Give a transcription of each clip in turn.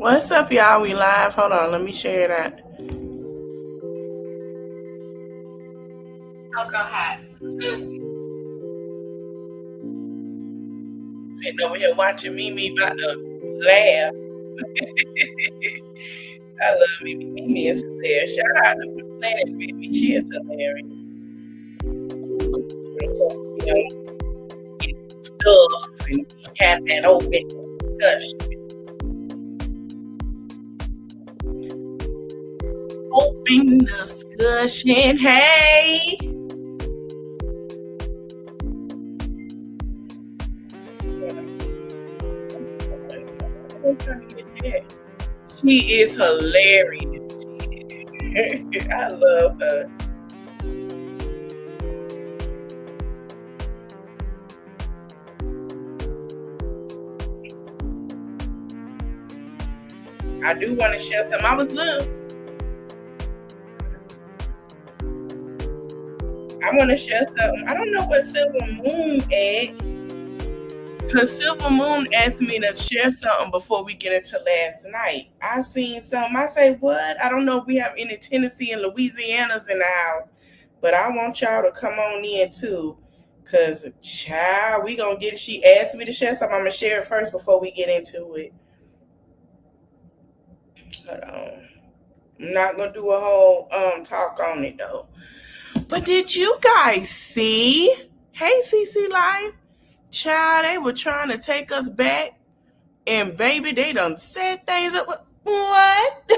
What's up, y'all? We live. Hold on, let me share that. Oh, go ahead. Sitting over here watching Mimi about to laugh. I love Mimi. Mimi is hilarious. Shout out to Planet Mimi. She is hilarious. You know, get stuff and have an open discussion. Open discussion. Hey. She is hilarious. I love her. I do want to share some. I was little. I want to share something. I don't know what Silver Moon at. Because Silver Moon asked me to share something before we get into last night. I seen something. I say, what? I don't know if we have any Tennessee and Louisiana's in the house, but I want y'all to come on in too. Because, child, we going to get it. She asked me to share something. I'm going to share it first before we get into it. Hold on. I'm not going to do a whole talk on it, though. But did you guys see? Hey, CC Life. Child, they were trying to take us back, and baby, they done set things up. What?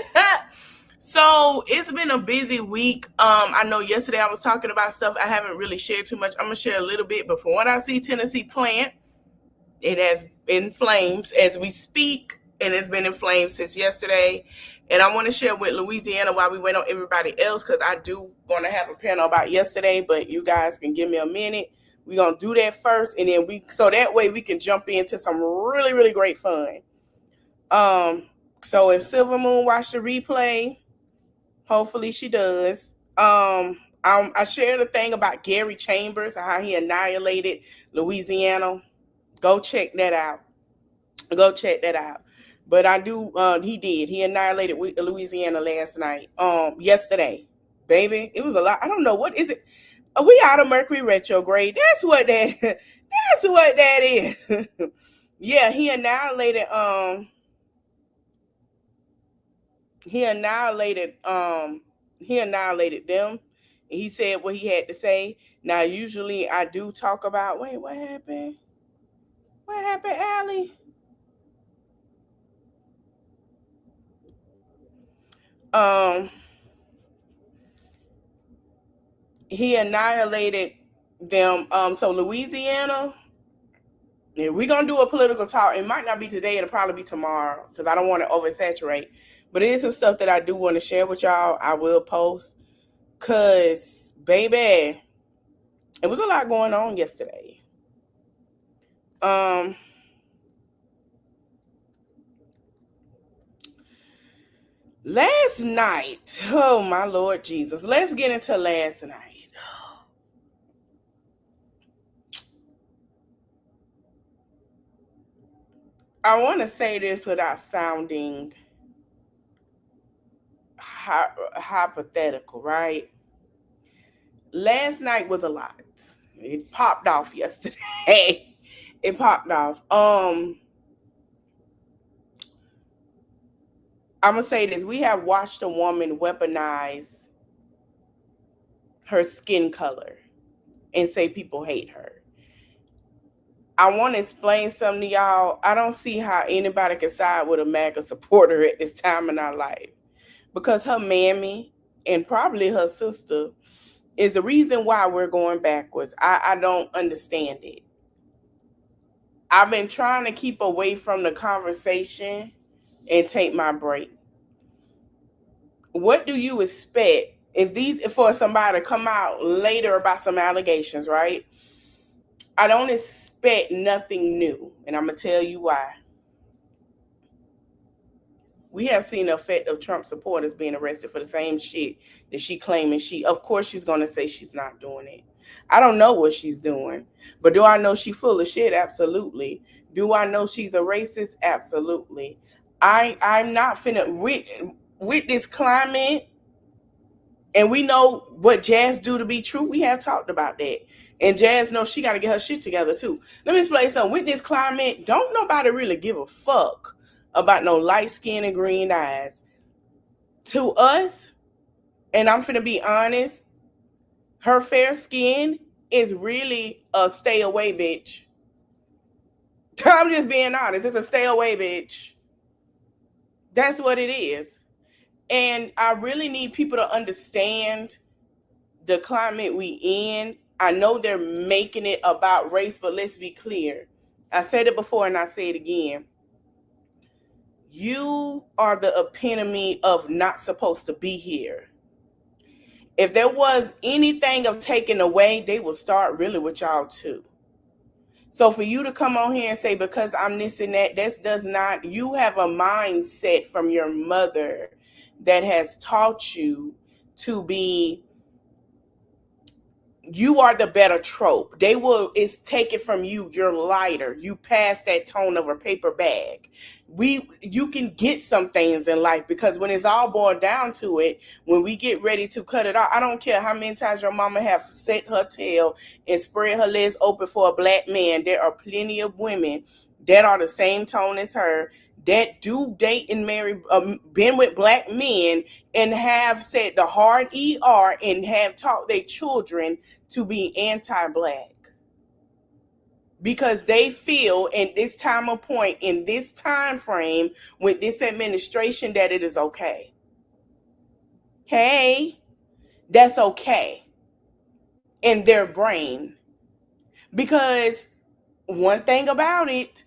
So it's been a busy week. I know yesterday I was talking about stuff I haven't really shared too much. I'm gonna share a little bit, but from what I see, Tennessee plant, it has in flames as we speak, and it's been in flames since yesterday. And I want to share with Louisiana while we wait on everybody else, because I do want to have a panel about yesterday, but you guys can give me a minute. We're going to do that first, and then so that way we can jump into some really, really great fun. So if Silver Moon watched the replay, hopefully she does. I shared a thing about Gary Chambers, how he annihilated Louisiana. Go check that out. Go check that out. But I do. He did. He annihilated Louisiana last night. Yesterday, baby, it was a lot. I don't know what is it. Are we out of Mercury retrograde? That's what that. That's what that is. Yeah, he annihilated. He annihilated. He annihilated them. He said what he had to say. Now, usually I do talk about. Wait, what happened? What happened, Allie? He annihilated them. So Louisiana, yeah, we're gonna do a political talk. It might not be today, it'll probably be tomorrow because I don't want to oversaturate. But it is some stuff that I do want to share with y'all. I will post. Cause baby, it was a lot going on yesterday. Last night, oh my Lord Jesus. Let's get into last night. I want to say this without sounding hypothetical, right? Last night was a lot. It popped off yesterday. It popped off. I'm gonna say this: we have watched a woman weaponize her skin color and say people hate her. I want to explain something to y'all. I don't see how anybody can side with a MAGA supporter at this time in our life, because her mammy and probably her sister is the reason why we're going backwards. I don't understand it. I've been trying to keep away from the conversation and take my break. What do you expect if for somebody to come out later about some allegations, right? I don't expect nothing new, and I'm gonna tell you why. We have seen the effect of Trump supporters being arrested for the same shit that she claiming of course she's gonna say she's not doing it. I don't know what she's doing, but do I know she's full of shit? Absolutely. Do I know she's a racist? Absolutely. I'm not finna with this climate, and we know what Jazz do to be true. We have talked about that. And Jazz knows she gotta get her shit together too. Let me explain something. With this climate, don't nobody really give a fuck about no light skin and green eyes. To us, and I'm finna be honest, her fair skin is really a stay away bitch. I'm just being honest. It's a stay away bitch. That's what it is. And I really need people to understand the climate we in. I know they're making it about race, but let's be clear. I said it before and I say it again. You are the epitome of not supposed to be here. If there was anything of taken away, they will start really with y'all too. So for you to come on here and say, because I'm this and that, this does not, you have a mindset from your mother that has taught you to be, you are the better trope. They will, it's taken from you. You're lighter. You pass that tone of a paper bag. You can get some things in life, because when it's all boiled down to it, when we get ready to cut it off, I don't care how many times your mama have set her tail and spread her legs open for a black man. There are plenty of women that are the same tone as her, that do date and marry, been with black men, and have said the hard ER and have taught their children to be anti-black, because they feel in this time of point, in this time frame, with this administration, that it is okay. Hey, that's okay in their brain. Because one thing about it,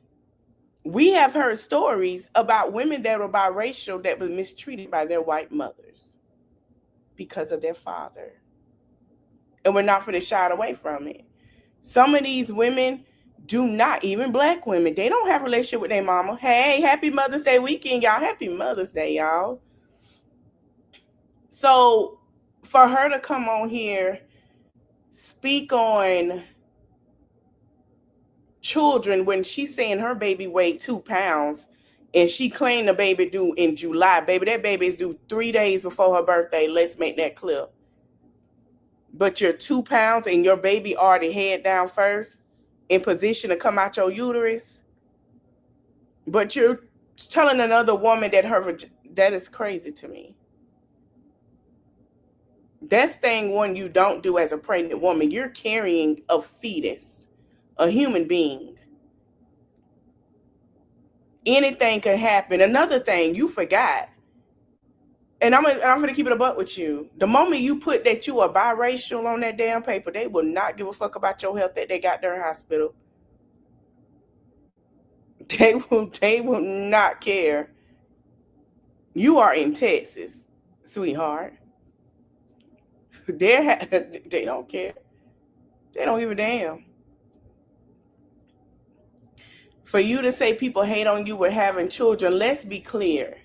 we have heard stories about women that were biracial that were mistreated by their white mothers because of their father. And we're not going to shy away from it. Some of these women do not, even black women, they don't have a relationship with their mama. Hey, happy Mother's Day weekend, y'all. Happy Mother's Day, y'all. So for her to come on here, speak on children when she's saying her baby weighed 2 pounds, and she claimed the baby due in July. Baby, that baby is due 3 days before her birthday. Let's make that clear. But you're 2 pounds and your baby already head down first, in position to come out your uterus. But you're telling another woman that that is crazy to me. That's thing one you don't do as a pregnant woman. You're carrying a fetus, a human being. Anything could happen. Another thing you forgot, and I'm gonna keep it a buck with you. The moment you put that you are biracial on that damn paper, they will not give a fuck about your health at that goddamn hospital. They will not care. You are in Texas, sweetheart. They don't care. They don't give a damn. For you to say people hate on you with having children, let's be clear.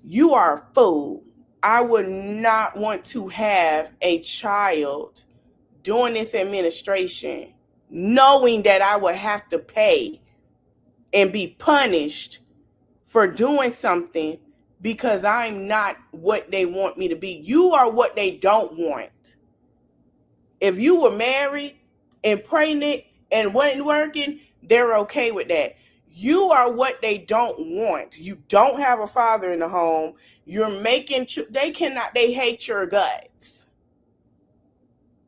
You are a fool. I would not want to have a child during this administration, knowing that I would have to pay and be punished for doing something because I'm not what they want me to be. You are what they don't want. If you were married and pregnant and wasn't working, they're okay with that. You are what they don't want. You don't have a father in the home. You're making, they hate your guts.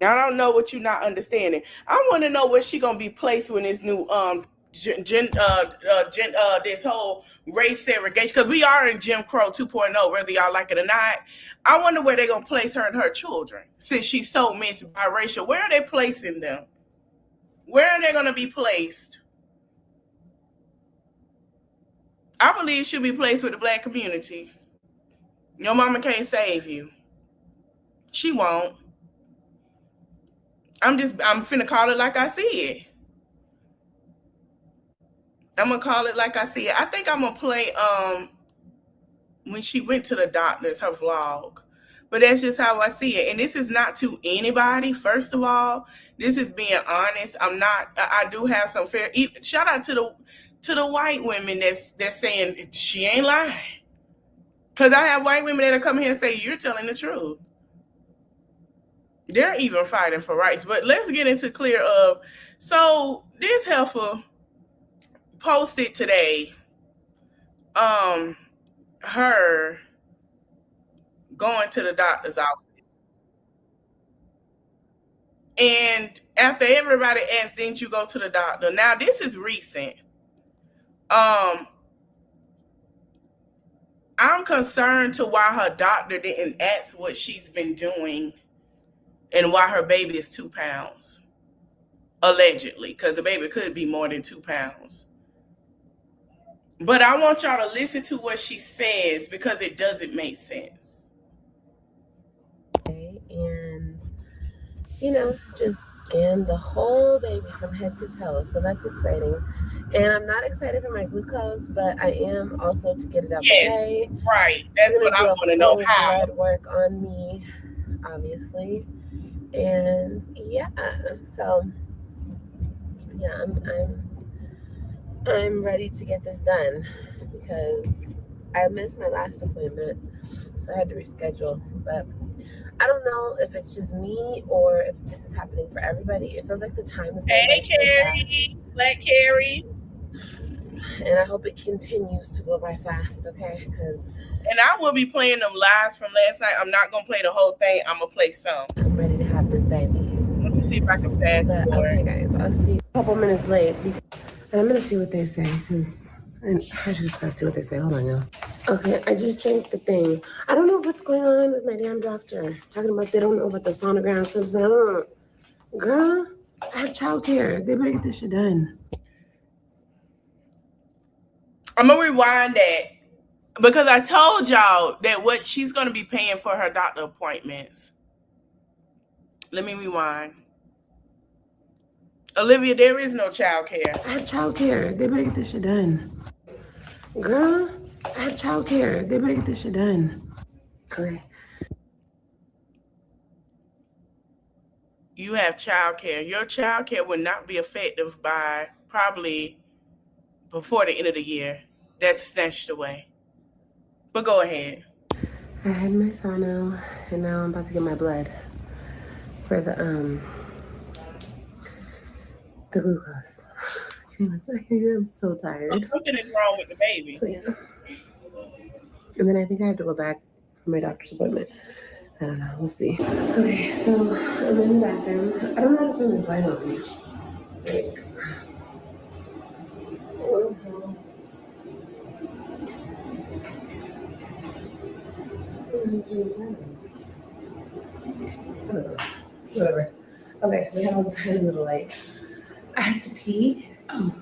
I don't know what you're not understanding. I want to know where she gonna be placed when this new this whole race segregation, because we are in Jim Crow 2.0, whether y'all like it or not. I wonder where they're gonna place her and her children, since she's so mixed biracial. Where are they placing them? Where are they gonna be placed? I believe she'll be placed with the black community. Your mama can't save you. She won't. I'm finna call it like I see it. I'm gonna call it like I see it. I think I'm gonna play when she went to the doctors, her vlog. But that's just how I see it. And this is not to anybody. First of all, this is being honest. I do have some fair. Shout out to to the white women that's saying she ain't lying. Because I have white women that come here and say, you're telling the truth. They're even fighting for rights. But let's get into clear of. So this heifer posted today, her going to the doctor's office. And after everybody asked, didn't you go to the doctor? Now this is recent. Um, I'm concerned to why her doctor didn't ask what she's been doing and why her baby is 2 pounds. Allegedly, because the baby could be more than 2 pounds. But I want y'all to listen to what she says because it doesn't make sense. And, just scan the whole baby from head to toe. So that's exciting. And I'm not excited for my glucose, but I am also to get it out the way. Right. That's what I want to know. How? Blood work on me, obviously. And so I'm ready to get this done because I missed my last appointment, so I had to reschedule. But I don't know if it's just me or if this is happening for everybody. It feels like the time is going by so fast. Black Carrie. And I hope it continues to go by fast, okay? And I will be playing them lives from last night. I'm not gonna play the whole thing. I'm gonna play some. I'm ready to have this baby. Let me see if I can fast forward. Okay, guys, I'll see you a couple minutes late. And I'm gonna see what they say because I just gotta see what they say. Hold on, y'all. Okay, I just drank the thing. I don't know what's going on with my damn doctor. Talking about they don't know about the sonogram. So, girl, I have childcare. They better get this shit done. I'm gonna rewind that because I told y'all that what she's gonna be paying for her doctor appointments. Let me rewind. Olivia, there is no childcare. I have childcare. They better get this shit done. Girl, I have childcare. They better get this shit done. Okay. You have childcare. Your childcare will not be effective by probably before the end of the year. That's snatched away. But go ahead. I had my sono, and now I'm about to get my blood for the glucose. I'm so tired. Something is wrong with the baby. So, yeah. And then I think I have to go back for my doctor's appointment. I don't know. We'll see. Okay, so I'm in the bathroom. I don't know how to turn this light on. Like, whatever. Okay, we have a tiny little light. I have to pee. Oh.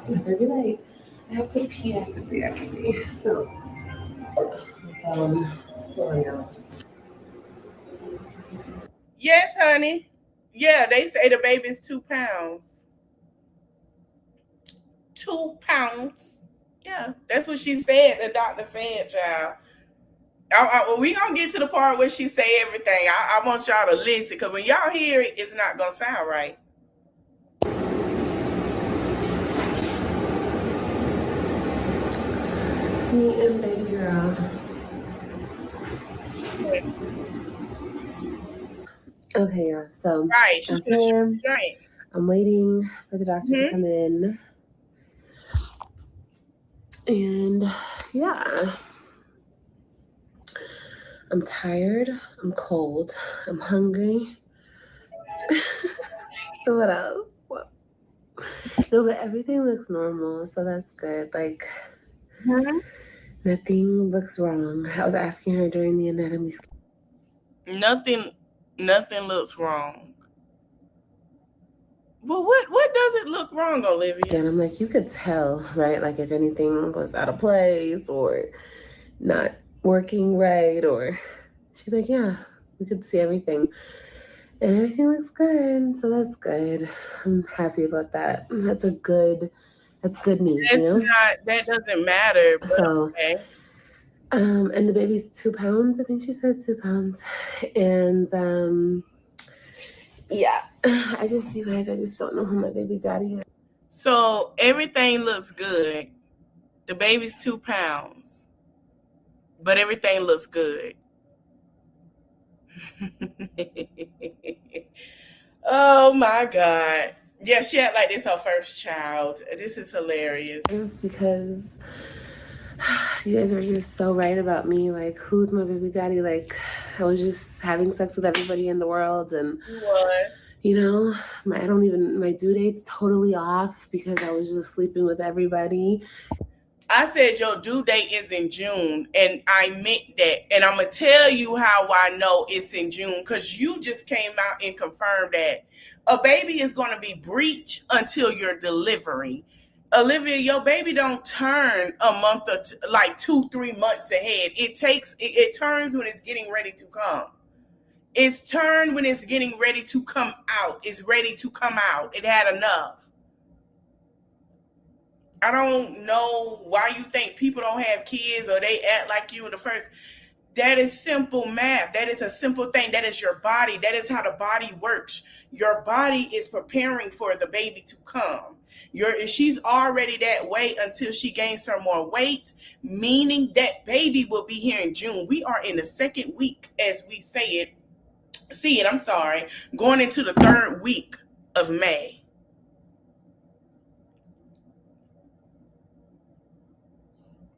Let there be light. I have to pee. So, hold on, y'all. Yes, honey. Yeah, they say the baby's 2 pounds. 2 pounds. Yeah, that's what she said. The doctor said, child. We gonna get to the part where she say everything. I want y'all to listen because when y'all hear it, it's not gonna sound right. Me and baby girl. Okay, yeah. So right, I'm waiting for the doctor to come in, and yeah. I'm tired, I'm cold, I'm hungry. What else? No, but everything looks normal, so that's good. Like, nothing looks wrong. I was asking her during the anatomy scan. Nothing looks wrong. Well, what does it look wrong, Olivia? And I'm like, you could tell, right? Like if anything was out of place or not working right, or she's like, yeah, we could see everything. And everything looks good, so that's good. I'm happy about that. That's good news, That doesn't matter. But so, okay. And the baby's 2 pounds. I think she said 2 pounds. And yeah, you guys, I just don't know who my baby daddy is. So everything looks good. The baby's 2 pounds, but everything looks good. Oh my God. Yeah, she had like this her first child. This is hilarious. Just because you guys are just so right about me. Like, who's my baby daddy? Like, I was just having sex with everybody in the world, and What? you know, my due date's totally off because I was just sleeping with everybody. I said your due date is in June, and I meant that. And I'm gonna tell you how I know it's in June, because you just came out and confirmed that a baby is gonna be breech until your delivery. Olivia, your baby don't turn a month or like 2, 3 months ahead. It turns when it's getting ready to come. It's turned when it's getting ready to come out. It's ready to come out. It had enough. I don't know why you think people don't have kids or they act like you in the first. That is simple math. That is a simple thing. That is your body. That is how the body works. Your body is preparing for the baby to come. She's already that way until she gains some more weight, meaning that baby will be here in June. We are in the second week, as we say it. See it, I'm sorry, going into the third week of May.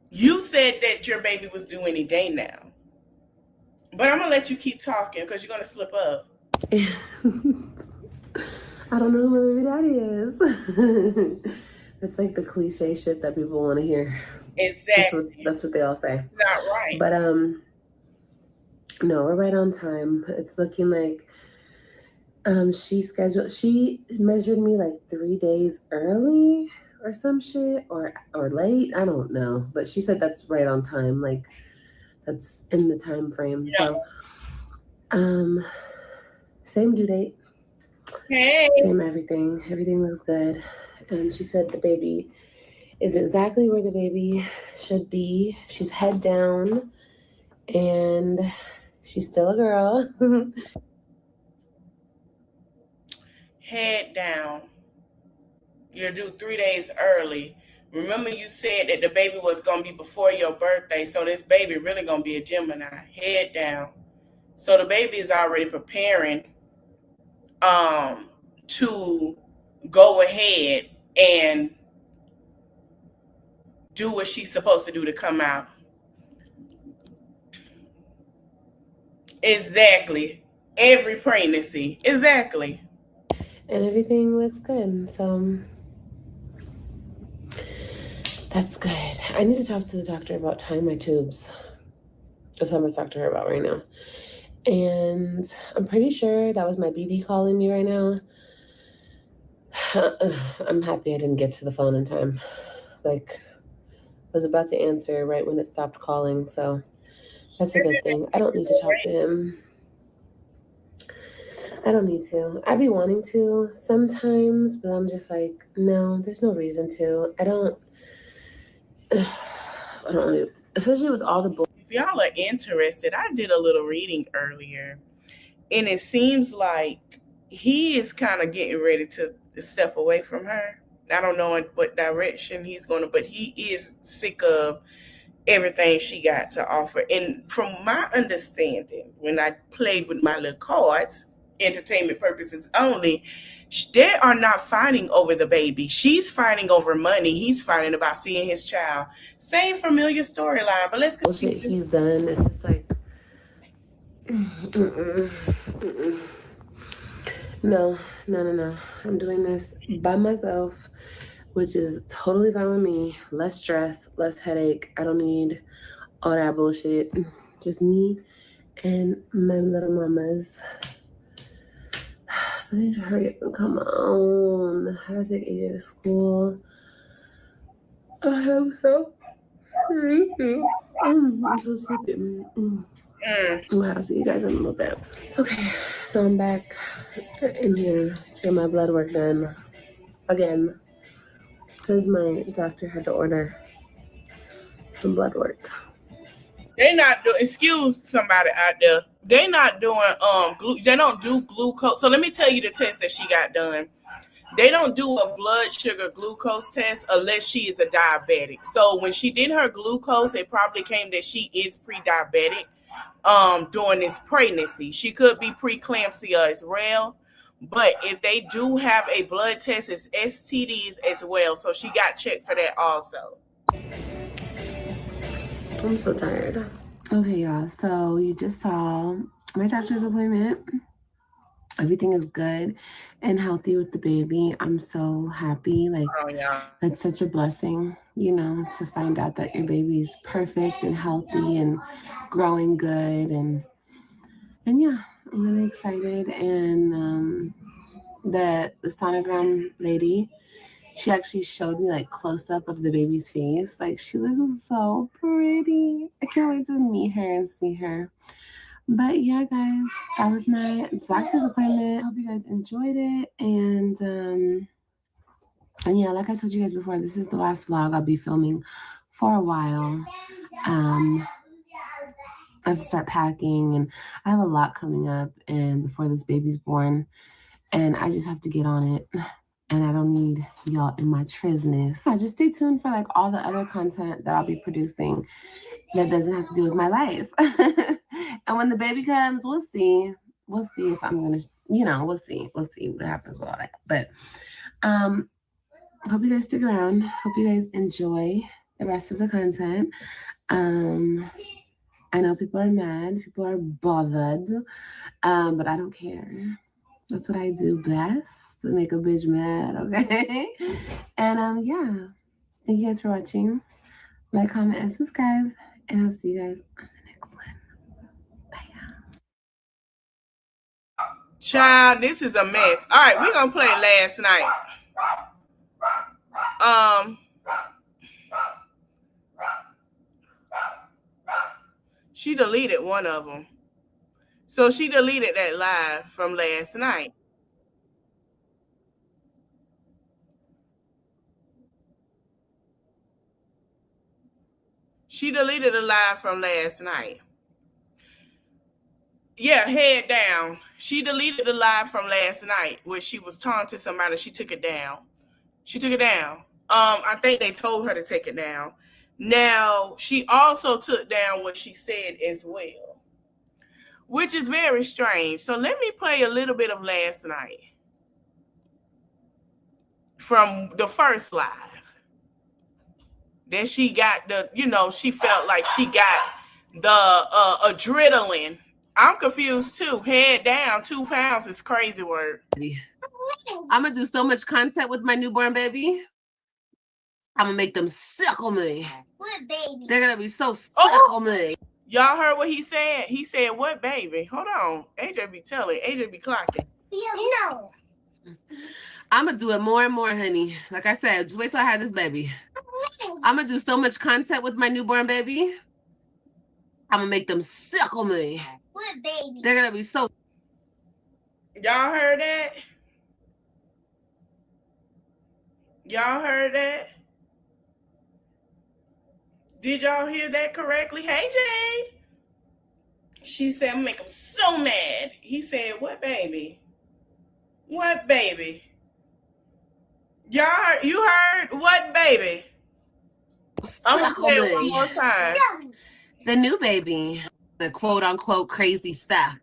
You said that your baby was due any day now. But I'm going to let you keep talking because you're going to slip up. I don't know who my baby daddy is. It's like the cliche shit that people want to hear. Exactly. That's what they all say. Not right. But no, we're right on time. It's looking like she measured me like 3 days early or some shit, or late. I don't know. But she said that's right on time. Like, that's in the time frame. Yeah. So same due date. Hey. Same everything. Everything looks good. And she said the baby is exactly where the baby should be. She's head down, and she's still a girl. Head down. You're due 3 days early. Remember, you said that the baby was going to be before your birthday, so this baby really going to be a Gemini. Head down. So the baby is already preparing to go ahead and do what she's supposed to do to come out. Exactly. Every pregnancy. Exactly. And everything looks good. So that's good. I need to talk to the doctor about tying my tubes. That's what I'm going to talk to her about right now. And I'm pretty sure that was my BD calling me right now. I'm happy I didn't get to the phone in time. Like, I was about to answer right when it stopped calling. So that's a good thing. I don't need to talk to him. I don't need to. I be wanting to sometimes, but I'm just like, no, there's no reason to. I don't know. Especially with all the bull. If y'all are interested, I did a little reading earlier, and it seems like he is kind of getting ready to step away from her. I don't know in what direction he's going to, but he is sick of everything she got to offer. And from my understanding, when I played with my little cards, entertainment purposes only, they are not fighting over the baby. She's fighting over money. He's fighting about seeing his child. Same familiar storyline, but let's bullshit he's done. It's just like, no. I'm doing this by myself, which is totally fine with me. Less stress, less headache. I don't need all that bullshit. Just me and my little mamas. I need to hurry up and come on. I have to take AJ to school. I am so sleepy. I'm so sleepy. I'll see you guys in a little bit. Okay, so I'm back in here to get my blood work done again, because my doctor had to order some blood work. They're not doing. Excuse somebody out there. They're not doing they don't do glucose. So let me tell you the test that she got done. they don't do a blood sugar glucose test unless she is a diabetic. So when she did her glucose, it probably came that she is pre-diabetic during this pregnancy. She could be preeclampsia as well. But if they do have a blood test, it's STDs as well. So she got checked for that also. I'm so tired. Okay, y'all. So you just saw my doctor's appointment. Everything is good and healthy with the baby. I'm so happy. Like, Oh yeah. that's such a blessing, you know, to find out that your baby's perfect and healthy and growing good. And yeah, I'm really excited. And the sonogram lady, she actually showed me like close up of the baby's face. Like, she looks so pretty. I can't wait to meet her and see her. But yeah, guys, that was my doctor's appointment. Hope you guys enjoyed it. And yeah, like I told you guys before, this is the last vlog I'll be filming for a while. I have to start packing, and I have a lot coming up and before this baby's born, and I just have to get on it. And I don't need y'all in my trisness. Yeah, just stay tuned for like all the other content that I'll be producing that doesn't have to do with my life. And when the baby comes, we'll see. We'll see if I'm gonna, we'll see. We'll see what happens with all that. But hope you guys stick around. Hope you guys enjoy the rest of the content. I know people are mad, people are bothered, but I don't care. That's what I do best, to make a bitch mad, okay? And yeah, thank you guys for watching. Like, comment, and subscribe, and I'll see you guys on the next one. Bye. Child, this is a mess. All right, we're gonna play last night. She deleted one of them. So she deleted that live from last night. She deleted the live from last night. Yeah, head down. She deleted the live from last night where she was taunting somebody. She took it down. She took it down. I think they told her to take it down. Now, she also took down what she said as well, which is very strange. So let me play a little bit of last night from the first live. Then she got she felt like she got the adrenaline. I'm confused too. Head down, 2 pounds is crazy word. I'm gonna do so much content with my newborn baby. I'm gonna make them sick on me. What baby? They're gonna be so sick on me. Y'all heard what he said? He said, what baby? Hold on. AJ be telling. AJ be clocking. No. I'm gonna do it more and more, honey. Like I said, just wait till I have this baby. I'm gonna do so much content with my newborn baby. I'm gonna make them sick on me. What baby? They're gonna be so. Y'all heard that? Y'all heard that? Did y'all hear that correctly? Hey, Jade. She said, I'm gonna make him so mad. He said, what baby? What baby? Y'all heard, you heard what baby? I'm gonna play it one more time. The new baby, the quote unquote crazy stuff.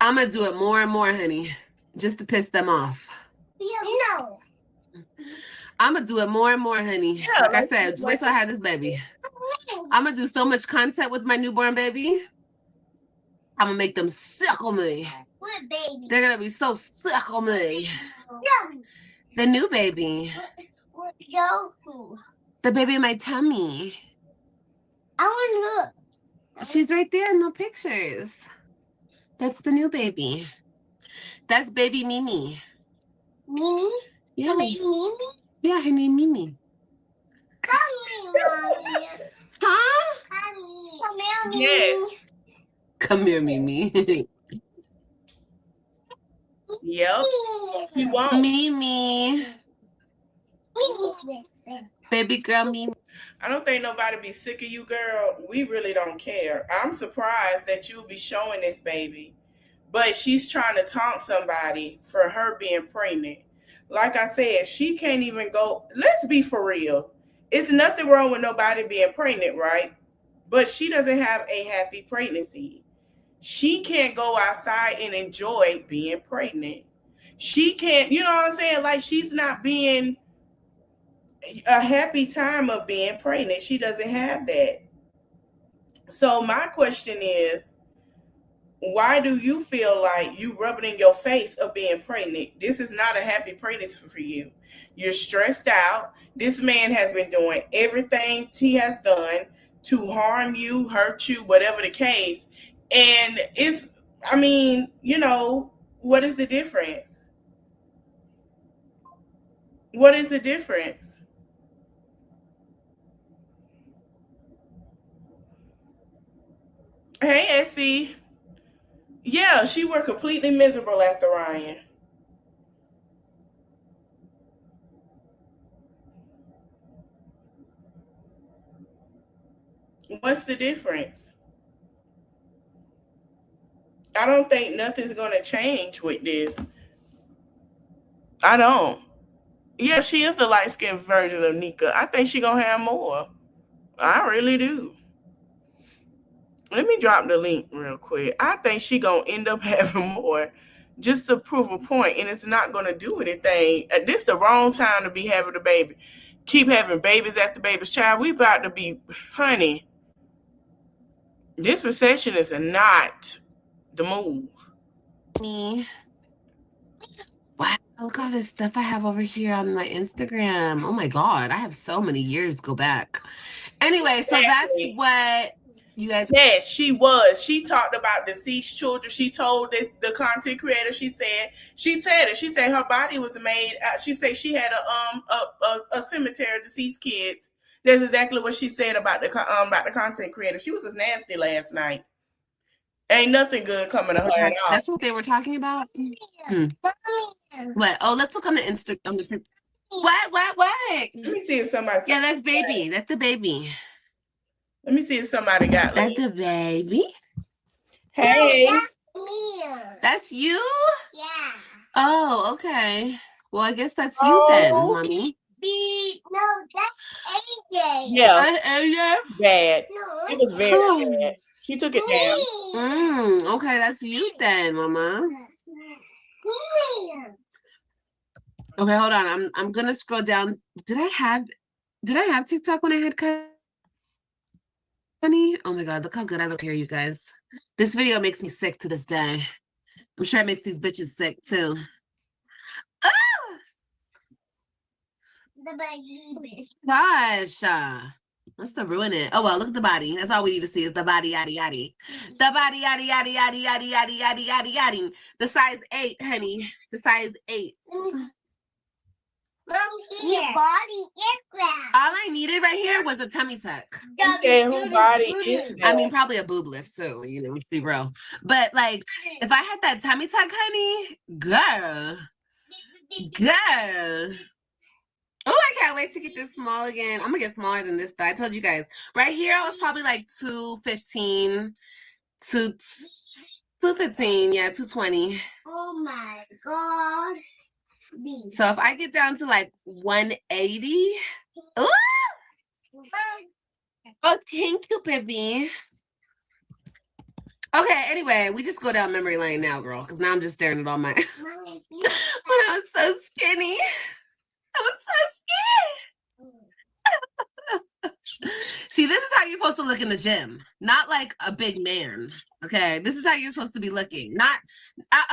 I'm gonna do it more and more, honey, just to piss them off. No. I'm gonna do it more and more, honey. Yeah, like I said, just wait till I have this baby. I'm gonna do so much content with my newborn baby. I'm gonna make them sick on me. What baby? They're gonna be so sick on me. No. The new baby. What? The baby in my tummy. I want to look. She's right there in the pictures. That's the new baby. That's baby Mimi. Mimi? Yeah. Her name Mimi? Yeah, her name Mimi. Come here, Mommy. Huh? Come here, Mimi. Yes. Come here, Mimi. Yep. He won't. Mimi. Baby girl Mimi. I don't think nobody be sick of you, girl. We really don't care. I'm surprised that you'll be showing this baby but she's trying to taunt somebody for her being pregnant. Like I said, she can't even go. Let's be for real. It's nothing wrong with nobody being pregnant, right? But she doesn't have a happy pregnancy. She can't go outside and enjoy being pregnant. She can't, you know what I'm saying? Like she's not being a happy time of being pregnant. She doesn't have that. So my question is, why do you feel like you rubbing in your face of being pregnant? This is not a happy pregnancy for you. You're stressed out. This man has been doing everything he has done to harm you, hurt you, whatever the case. And it's, I mean, what is the difference? What is the difference? Hey, Essie. Yeah, she were completely miserable after Ryan. What's the difference? I don't think nothing's gonna change with this. I don't. Yeah, she is the light skinned version of Nika. I think she gonna have more. I really do. Let me drop the link real quick. I think she gonna end up having more just to prove a point, and it's not gonna do anything. This the wrong time to be having a baby. Keep having babies after babies. Child, we about to be, honey. This recession is not the move. Me. Wow, look all this stuff I have over here on my Instagram. Oh my God, I have so many years go back. Anyway, so that's what you guys. Yes, she was. She talked about deceased children. She told the content creator. She said her body was made. She said she had a cemetery of deceased kids. That's exactly what she said about the content creator. She was just nasty last night. Ain't nothing good coming to her at all. That's what they were talking about. What? Oh, let's look on the Instagram. What? Let me see if somebody. Yeah, that's baby. That's the baby. Let me see if somebody got. That's the baby. Hey. That's you? Yeah. Oh, okay. Well, I guess that's you then, mommy. No, that's AJ. Yeah. AJ? Bad. It was very bad. She took it down. Okay, that's you then, mama. Okay, hold on. I'm gonna scroll down. Did I have TikTok when I had Honey? Oh my God, look how good I look here, you guys. This video makes me sick to this day. I'm sure it makes these bitches sick too. Ah! The baby. Gosh. Let's not ruin it. Oh well, look at the body. That's all we need to see is the body, yaddy yaddy. The body, yaddy yaddy yaddy yaddy yaddy yaddy yaddy yaddy. The size 8, honey. The size 8. Your body is that. All I needed right here was a tummy tuck. Whose body is that? I mean, probably a boob lift too, let's be real. But like, if I had that tummy tuck, honey, girl. Oh, I can't wait to get this small again. I'm gonna get smaller than this though. I told you guys. Right here, I was probably like 215, 215, yeah, 220. Oh my God. So if I get down to like 180, ooh! Oh, thank you, baby. Okay, anyway, we just go down memory lane now, girl, because now I'm just staring at all my when I was so skinny. I was so skinny. See, this is how you're supposed to look in the gym. Not like a big man. Okay, this is how you're supposed to be looking. Not,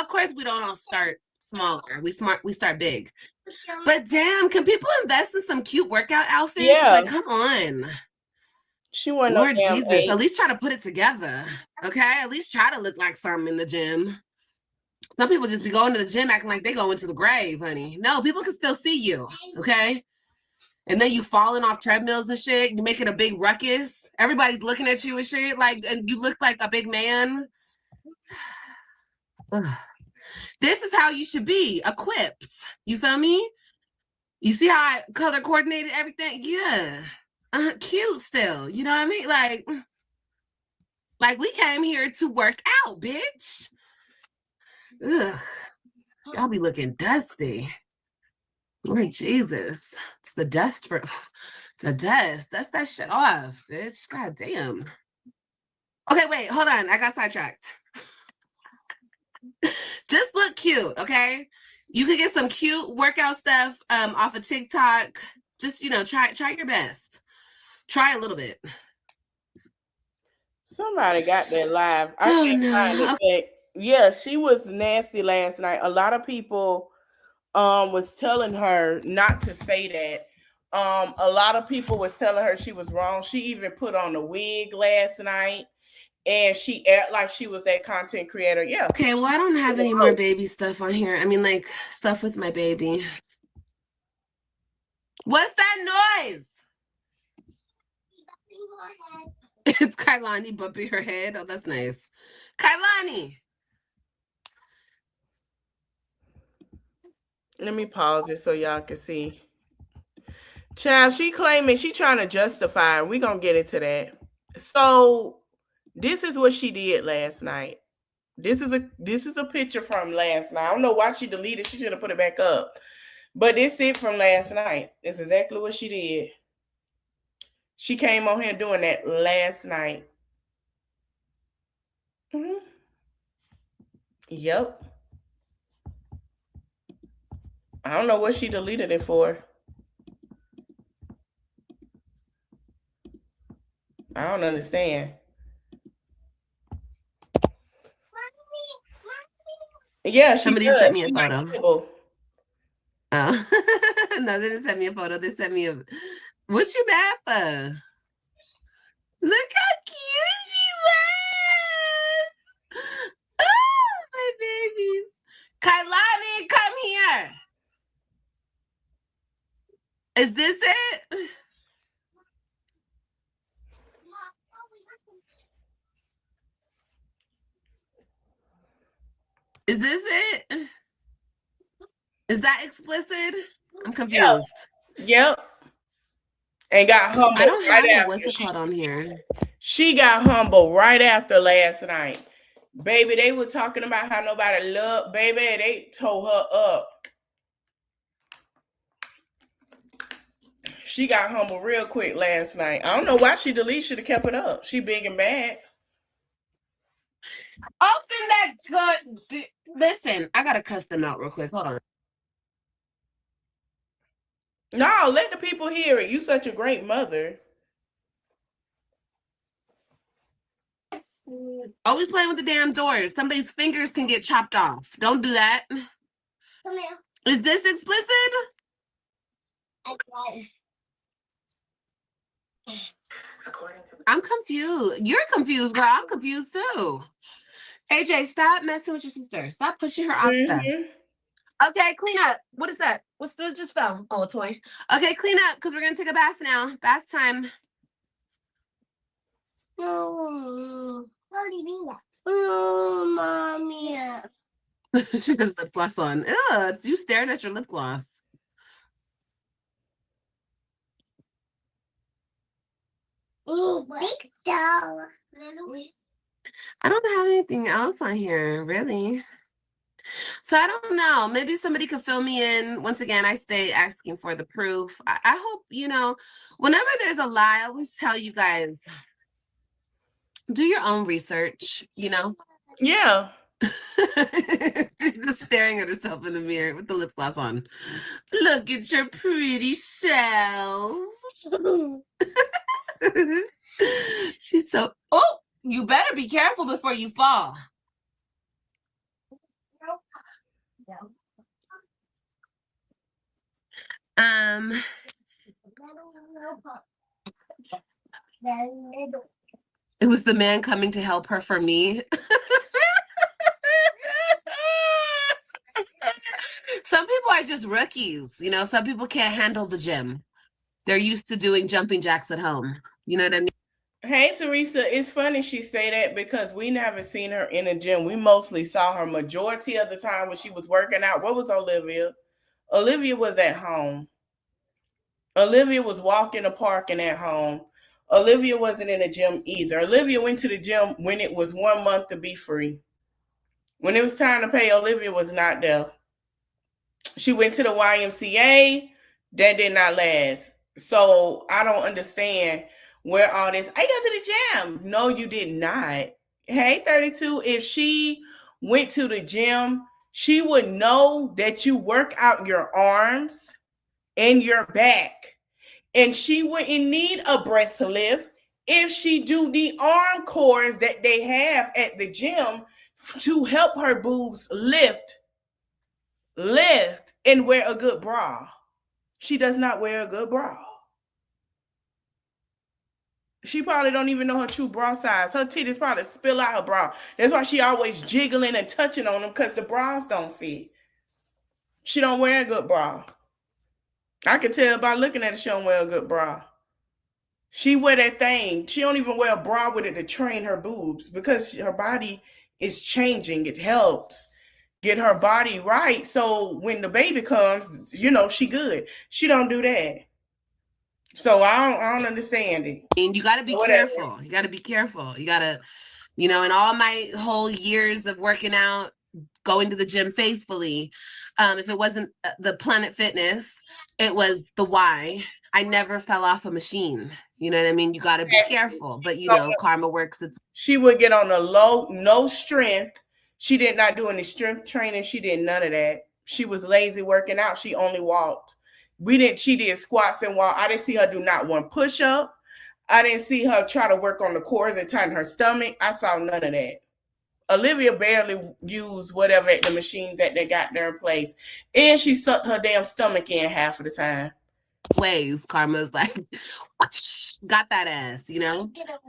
of course, we don't all start smaller. We start big. But damn, can people invest in some cute workout outfits? Yeah. Like, come on. She wasn't Lord no damn Jesus, 8. at least try to put it together. Okay, at least try to look like something in the gym. Some people just be going to the gym acting like they go into the grave, honey. No, people can still see you. Okay. And then you falling off treadmills and shit. You making a big ruckus. Everybody's looking at you and shit. Like, and you look like a big man. Ugh. This is how you should be equipped. You feel me? You see how I color coordinated everything? Yeah. Cute still. You know what I mean? Like we came here to work out, bitch. Ugh, y'all be looking dusty. Lord Jesus. It's the dust for the dust. Dust that shit off, bitch. God damn. Okay, wait, hold on. I got sidetracked. Just look cute, okay? You could get some cute workout stuff off of TikTok. Just, try your best. Try a little bit. Somebody got that live. I Oh can't find it. no. But yeah, she was nasty last night. A lot of people was telling her not to say that. A lot of people was telling her she was wrong. She even put on a wig last night and she act like she was that content creator. Yeah. Okay, well, I don't have any more baby stuff on here. I mean, like, stuff with my baby. What's that noise? It's Kailani bumping her head. Oh, that's nice. Kailani. Let me pause it so y'all can see. Child, she claiming she trying to justify. We gonna get into that. So this is what she did last night. This is a picture from last night. I don't know why she deleted. She should have put it back up. But this it from last night. It's exactly what she did. She came on here doing that last night. Mm-hmm. Yep. I don't know what she deleted it for. I don't understand. Yeah, she Somebody sent does. me a She likes photo. people. Oh. No, they didn't send me a photo. They sent me a. What you mad for? Look how cute she was. Oh, my babies. Kailani, come here. Is this it? Is this it? Is that explicit? I'm confused. Yep. And got humble I don't right have a after. what's it called on here. She got humble right after last night. Baby, they were talking about how nobody loved. Baby, they tore her up. She got humble real quick last night. I don't know why she deleted. Should have kept it up. She big and bad. Open that good. Listen, I gotta cuss them out real quick. Hold on. No, let the people hear it. You such a great mother. Always playing with the damn doors. Somebody's fingers can get chopped off. Don't do that. Come here. Is this explicit? I'm confused. You're confused, girl. I'm confused too. AJ, stop messing with your sister. Stop pushing her off stuff. Okay, clean up. What is that? What's that just fell? Oh, a toy. Okay, clean up because we're gonna take a bath now. Bath time. Oh, mommy. She has lip gloss on. Ew, it's you staring at your lip gloss. Oh, big doll. I don't have anything else on here, really. So I don't know. Maybe somebody could fill me in. Once again, I stay asking for the proof. I hope, whenever there's a lie, I always tell you guys, do your own research, Yeah. She's just staring at herself in the mirror with the lip gloss on. Look at your pretty self. She's so. Oh, you better be careful before you fall. It was the man coming to help her for me. Some people are just rookies, some people can't handle the gym. They're used to doing jumping jacks at home. You know what I mean? Hey Teresa, it's funny she say that because we never seen her in a gym. We mostly saw her majority of the time when she was working out. What was Olivia? Olivia was at home. Olivia was walking the park and at home. Olivia wasn't in the gym either. Olivia went to the gym when it was 1 month to be free. When it was time to pay, Olivia was not there. She went to the YMCA. That did not last. So I don't understand where all this. I go to the gym. No, you did not. Hey, 32. If she went to the gym, she would know that you work out your arms and your back. And she wouldn't need a breast lift if she do the arm cores that they have at the gym to help her boobs lift and wear a good bra. She does not wear a good bra. She probably don't even know her true bra size. Her titties probably spill out her bra. That's why she always jiggling and touching on them because the bras don't fit. She don't wear a good bra. I can tell by looking at her she don't wear a good bra. She wear that thing. She don't even wear a bra with it to train her boobs because her body is changing. It helps get her body right. So when the baby comes, she good. She don't do that. So I don't understand it. And you got to be careful. You got to be careful. You got to, in all my whole years of working out, going to the gym faithfully, if it wasn't the Planet Fitness, it was the Y. I never fell off a machine. You know what I mean? You got to be careful. But, karma works. She would get on a low, no strength. She did not do any strength training. She did none of that. She was lazy working out. She only walked. She did squats and walk. I didn't see her do not one push up. I didn't see her try to work on the cores and tighten her stomach. I saw none of that. Olivia barely used whatever the machines that they got there in place. And she sucked her damn stomach in half of the time. Ways, Karma's like, got that ass,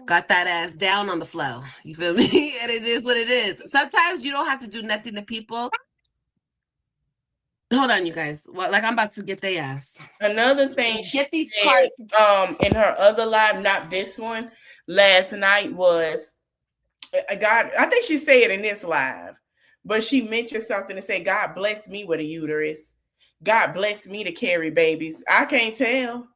got that ass down on the flow. You feel me? And it is what it is. Sometimes you don't have to do nothing to people. Hold on, you guys. Like I'm about to get their ass. Another thing she get these cards in her other live, not this one, last night was God. I think she said it in this live, but she mentioned something to say, God bless me with a uterus. God bless me to carry babies. I can't tell.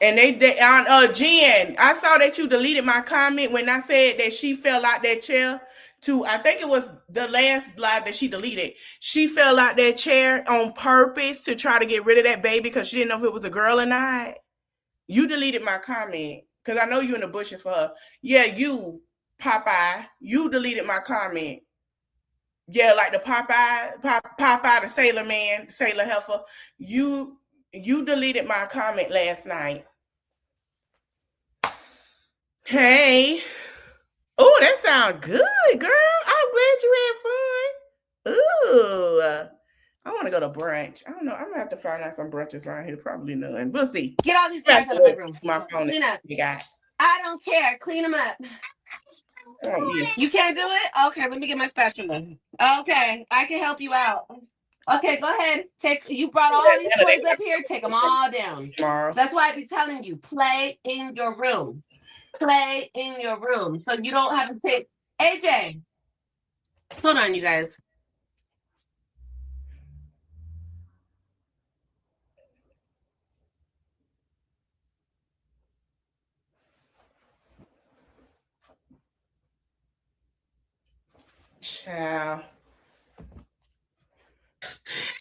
And they on Jen, I saw that you deleted my comment when I said that she fell out that chair. I think it was the last live that she deleted. She fell out that chair on purpose to try to get rid of that baby because she didn't know if it was a girl or not. You deleted my comment because I know you in the bushes for her. Yeah, you, Popeye, you deleted my comment. Yeah, like the Popeye, the Sailor Man, Sailor Heifer. You deleted my comment last night. Hey. Oh, that sounds good, girl. I'm glad you had fun. Ooh. I want to go to brunch. I don't know. I'm going to have to find out some brunches around here. Probably none. We'll see. Get all these guys out of my room. My phone. Clean up. I don't care. Clean them up. You can't do it? Okay, let me get my spatula. Okay, I can help you out. Okay, go ahead. You brought all these toys up here. Take them all down. That's why I be telling you, play in your room. Play in your room. So you don't have to take... AJ. Hold on, you guys. Ciao.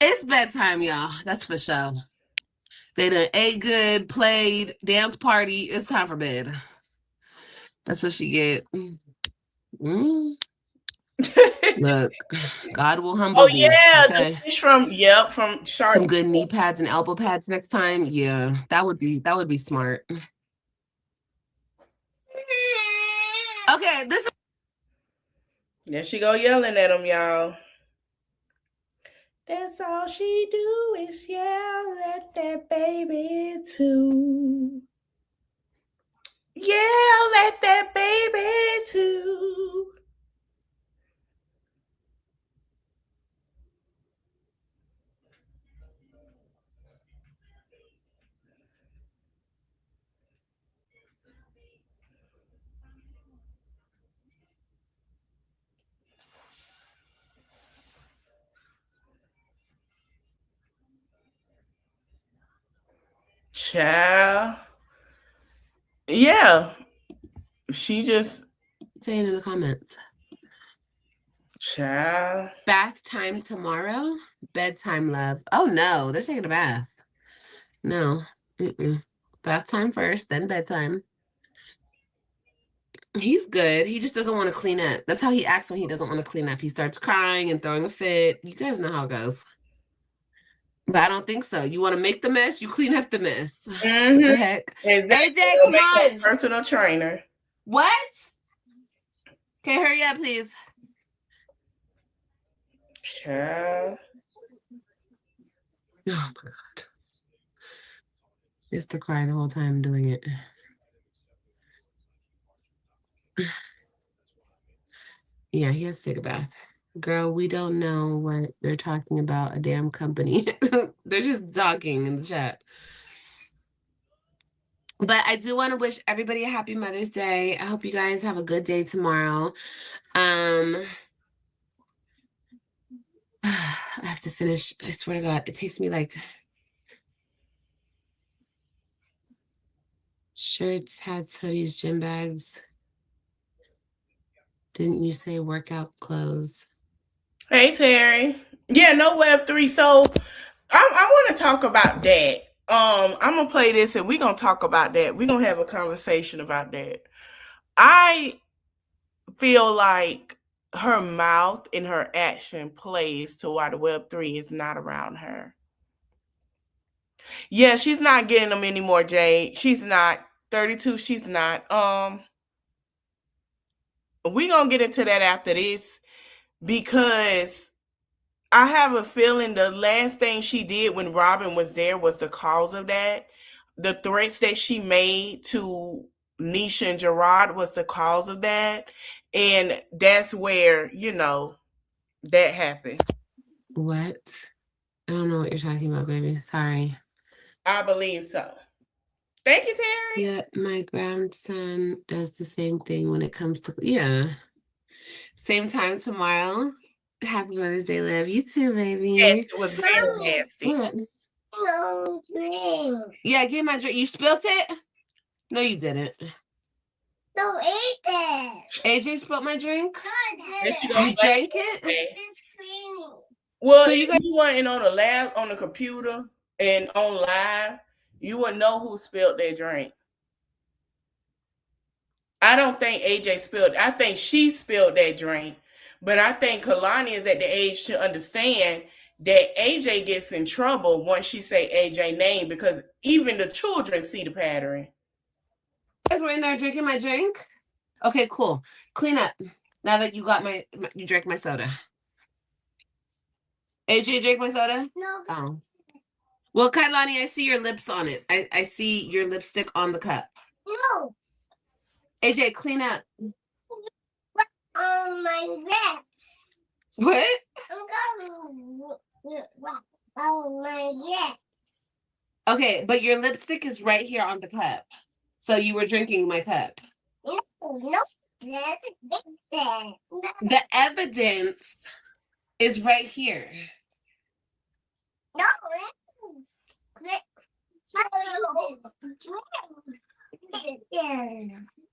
It's bedtime, y'all. That's for sure. They done ate good, played, dance party. It's time for bed. That's what she get. Look, God will humble thee. Okay. From Shark. Some good knee pads and elbow pads next time. Yeah, that would be smart. Okay, this. There she go yelling at him, y'all. That's all she do is yell at that baby too. Yell at that baby too. Child. Yeah. She just saying in the comments. Child. Bath time tomorrow? Bedtime, love. Oh, no. They're taking a bath. No. Bath time first, then bedtime. He's good. He just doesn't want to clean up. That's how he acts when he doesn't want to clean up. He starts crying and throwing a fit. You guys know how it goes. But I don't think so. You want to make the mess, you clean up the mess. What the heck? Exactly. AJ, come on. Personal trainer. What? Okay, hurry up, please. Child. Oh my God. Just to cry the whole time doing it. Yeah, he has to take a bath. Girl, we don't know what they're talking about, a damn company. They're just talking in the chat. But I do want to wish everybody a happy Mother's Day. I hope you guys have a good day tomorrow. I have to finish. I swear to God, it takes me like shirts, hats, hoodies, gym bags. Didn't you say workout clothes? Hey, Terry. Yeah, no Web3. So I want to talk about that. I'm gonna play this and we're gonna talk about that. We're gonna have a conversation about that. I feel like her mouth and her action plays to why the Web3 is not around her. Yeah, she's not getting them anymore, Jade. She's not 32. She's not. We gonna get into that after this because I have a feeling the last thing she did when Robin was there was the cause of that. The threats that she made to Nisha and Gerard was the cause of that. And that's where, that happened. What? I don't know what you're talking about, baby. Sorry. I believe so. Thank you, Terry. Yeah, my grandson does the same thing when it comes to, yeah. Same time tomorrow. Happy Mother's Day, love. You too, baby. Yes, it was very nasty. What? Yeah, get my drink. You spilled it? No, you didn't. Don't eat it. AJ spilled my drink? Yes, You drank it? It's creamy. Well, So if you weren't on the lab, on the computer, and on live, you wouldn't know who spilled their drink. I don't think AJ spilled. I think she spilled that drink. But I think Kalani is at the age to understand that AJ gets in trouble once she say AJ name because even the children see the pattern. You guys were in there drinking my drink? Okay, cool. Clean up. Now that you got you drank my soda. AJ drank my soda? No. Oh. Well, Kailani, I see your lips on it. I see your lipstick on the cup. No. AJ, clean up. On my lips. What? I'm going on my lips. Okay, but your lipstick is right here on the cup. So you were drinking my cup. No. The evidence is right here. No.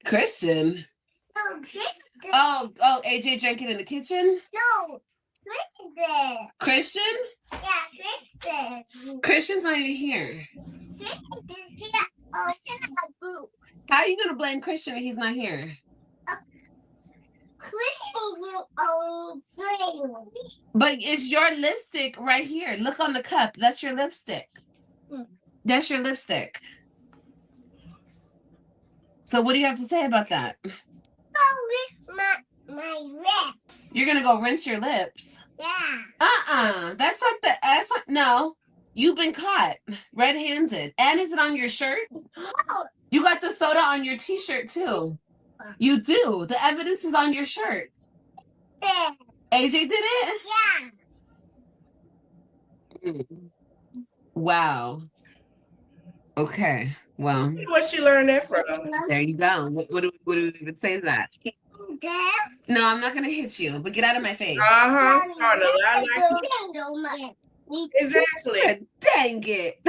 Christian? No, Kristen. Oh, AJ drank it in the kitchen? No, Kristen. Christian? Yeah, Kristen. Christian's not even here. Kristen is here. Oh, she's not a group. How are you going to blame Christian if he's not here? But it's your lipstick right here. Look on the cup. That's your lipstick. That's your lipstick. So what do you have to say about that? My lips. You're going to go rinse your lips? Yeah. That's not, no. You've been caught red-handed. And is it on your shirt? No. You got the soda on your t-shirt too. You do. The evidence is on your shirt. AJ did it? Yeah. Wow. Okay. Well. Where she learned that from? There you go. What do we even say to that? No, I'm not going to hit you, but get out of my face. Exactly. Said, dang it.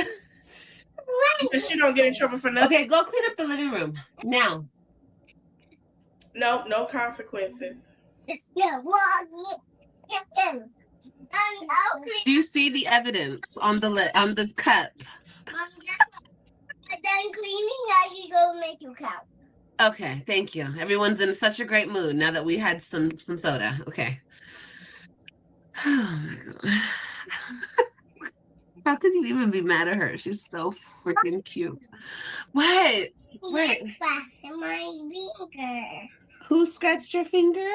Because she don't get in trouble for nothing. Okay, go clean up the living room. Now. No consequences. Do you see the evidence on the cup? Then cleaning, I can go make you count. Okay, thank you. Everyone's in such a great mood now that we had some soda. Okay. Oh my god. How could you even be mad at her? She's so freaking cute. What? What? My finger. Who scratched your finger?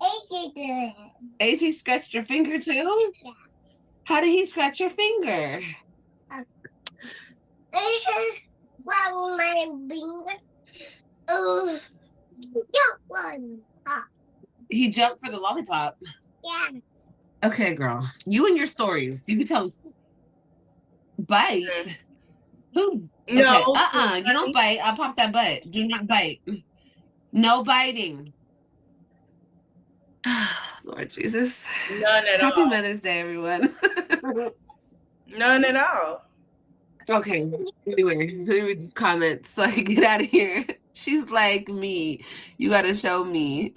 AJ did. AJ scratched your finger too? Yeah. How did he scratch your finger? Well, my finger. Oh, jump one. He jumped for the lollipop. Yeah. Okay, girl. You and your stories. You can tell us. Bite? Who? No. Okay. You don't bite. I'll pop that butt. Do not bite. No biting. Lord Jesus. None at Happy all. Mother's Day, everyone. None at all. Okay. Anyway, let me read these comments so I can get out of here. She's like me. You gotta show me.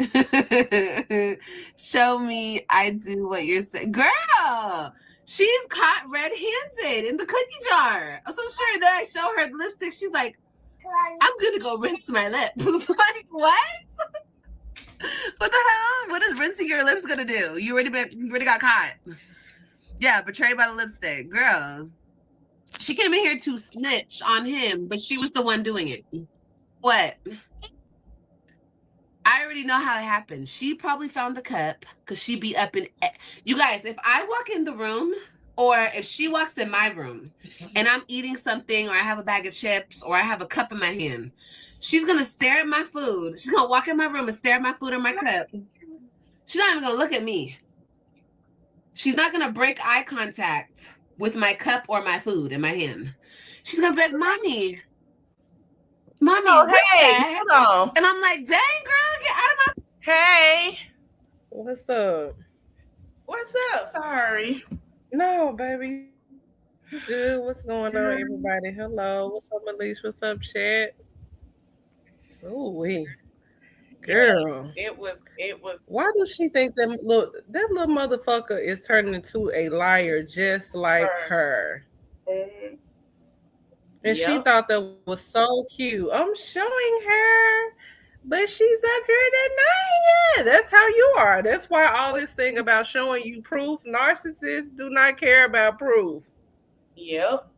Show me I do what you're saying. Girl, she's caught red-handed in the cookie jar. I'm so sure that I show her the lipstick. She's like, I'm gonna go rinse my lips. Like, what? What the hell? What is rinsing your lips gonna do? You already got caught. Yeah, betrayed by the lipstick. Girl. She came in here to snitch on him, but she was the one doing it. What? I already know how it happened. She probably found the cup because she be up in. You guys, if I walk in the room or if she walks in my room and I'm eating something or I have a bag of chips or I have a cup in my hand, she's going to stare at my food. She's going to walk in my room and stare at my food and my cup. She's not even going to look at me. She's not going to break eye contact with my cup or my food in my hand. She's going to be like, Mommy, what's that? Hold on. And I'm like, dang, girl, get out of my... Hey. What's up? What's up? Sorry. No, baby. You good? What's going on, everybody? Hello. What's up, Elise? What's up, chat? Ooh, wee. Girl. Yeah, it was. Why does she think that little motherfucker is turning into a liar just like her? Mm-hmm. And she thought that was so cute. I'm showing her, but she's up here denying it. That's how you are. That's why all this thing about showing you proof, narcissists do not care about proof. Yep.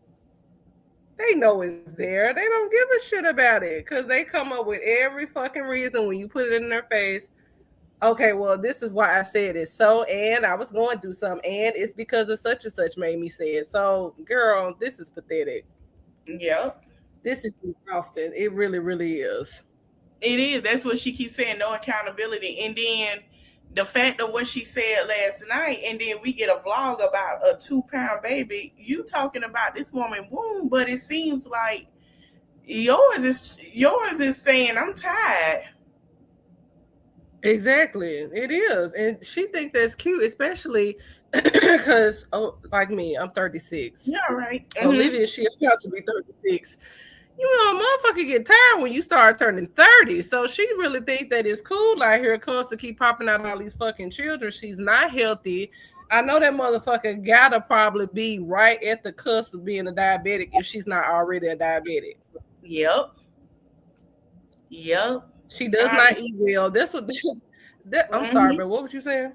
They know it's there. They don't give a shit about it because they come up with every fucking reason when you put it in their face. Okay, well, this is why I said it. So, and I was going through something, and it's because of such and such made me say it. So, girl, this is pathetic. Yep. This is exhausting. It really, really is. It is. That's what she keeps saying, no accountability. And then the fact of what she said last night, and then we get a vlog about a 2-pound baby. You talking about this woman womb, but it seems like yours is saying I'm tired. Exactly. It is. And she think that's cute, especially because, like me, I'm 36. Yeah, right. Olivia, she about to be 36. You know, motherfucker get tired when you start turning 30. So she really think that it's cool out here constantly keep popping out all these fucking children. She's not healthy. I know that motherfucker gotta probably be right at the cusp of being a diabetic if she's not already a diabetic. Yep. She does not eat well. That's what I'm sorry, but what was you saying?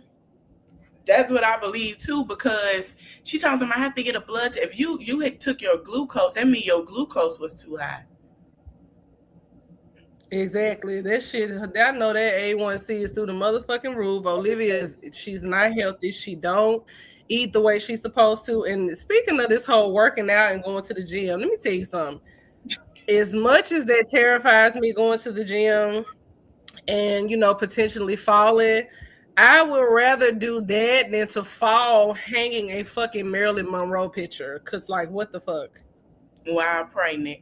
That's what I believe too, because she tells him I have to get a blood test. If you had took your glucose, that means your glucose was too high. Exactly. That shit, I know that A1C is through the motherfucking roof. Olivia, she's not healthy. She don't eat the way she's supposed to. And speaking of this whole working out and going to the gym, let me tell you something. As much as that terrifies me going to the gym and, you know, potentially falling, I would rather do that than to fall hanging a fucking Marilyn Monroe picture. Because, like, what the fuck? While pregnant.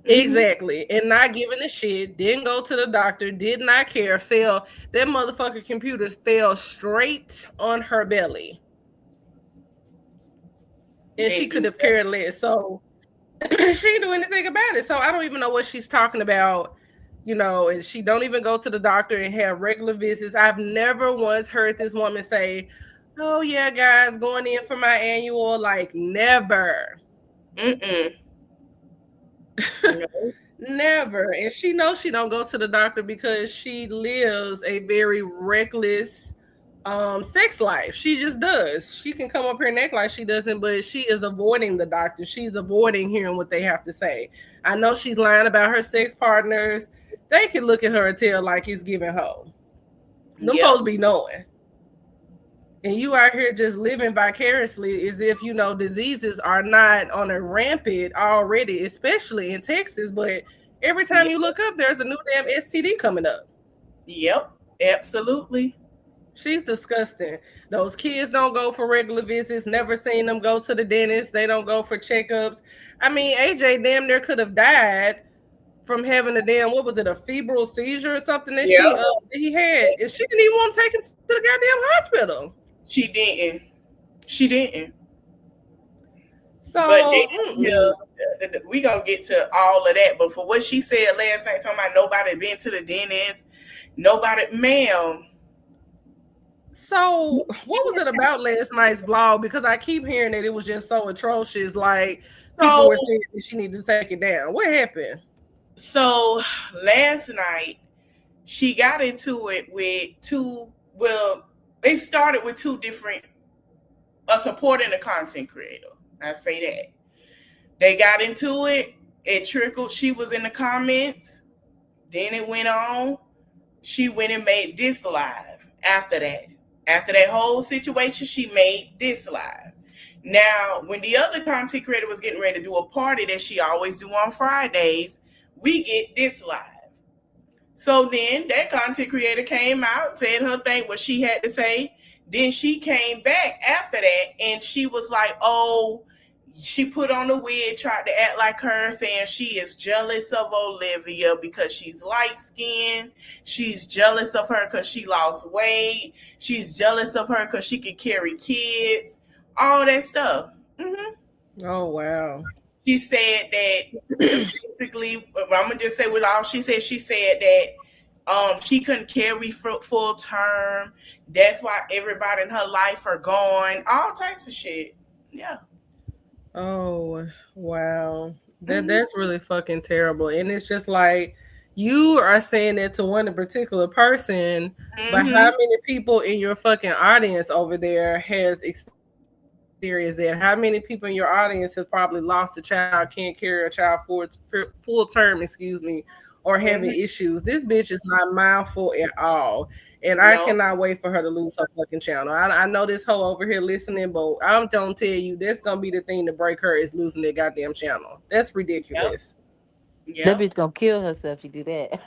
Exactly. And not giving a shit. Didn't go to the doctor. Did not care. Fell. That motherfucking computer fell straight on her belly. And she could have cared less. So she didn't do anything about it. So I don't even know what she's talking about. and she don't even go to the doctor and have regular visits. I've never once heard this woman say, "Oh yeah, guys, going in for my annual." Like never. Mm-mm. No. Never. And she knows she don't go to the doctor because she lives a very reckless sex life. She just does. She can come up here and act like she doesn't, but she is avoiding the doctor. She's avoiding hearing what they have to say. I know she's lying about her sex partners. They can look at her and tell like it's giving hoe. Them Yep. folks be knowing. And you out here just living vicariously as if diseases are not on a rampant already, especially in Texas. But every time Yep. you look up, there's a new damn STD coming up. Yep. Absolutely. She's disgusting. Those kids don't go for regular visits. Never seen them go to the dentist. They don't go for checkups. I mean, AJ damn near could have died from having a damn, what was it, a febrile seizure or something that Yep. he had, and she didn't even want to take him to the goddamn hospital. She didn't. She didn't. But So, we gonna get to all of that. But for what she said last night, talking about nobody been to the dentist, nobody, ma'am. so what was it about last night's vlog? Because I keep hearing that it was just so atrocious. Like people So were saying that she needed to take it down. What happened? so last night she got into it with two. Well, they started with two different supporting a content creator. I say that they got into it. It trickled. She was in the comments. Then it went on. She went and made this live after that. After that whole situation, she made this live. Now, when the other content creator was getting ready to do a party that she always do on Fridays, we get this live. So then that content creator came out, said her thing, what she had to say. Then she came back after that and she was like, oh, she put on the wig, tried to act like her, saying she is jealous of Olivia because she's light skinned. She's jealous of her because she lost weight. She's jealous of her because she can carry kids. All that stuff. Oh wow. She said that basically, I'm gonna just say with all she said that she couldn't carry full term. That's why everybody in her life are gone. All types of shit. Yeah. Oh wow. That Mm-hmm. that's really fucking terrible. And it's just like you are saying that to one particular person, but how Mm-hmm. many people in your fucking audience over there has experienced that? How many people in your audience has probably lost a child, can't carry a child full term, or having Mm-hmm. issues? This bitch is not mindful at all. And I No. cannot wait for her to lose her fucking channel. I know this hoe over here listening, but I'm don't tell you that's gonna be the thing to break her is losing that goddamn channel. That's Yep. ridiculous. That Yep. bitch gonna kill herself if you do that.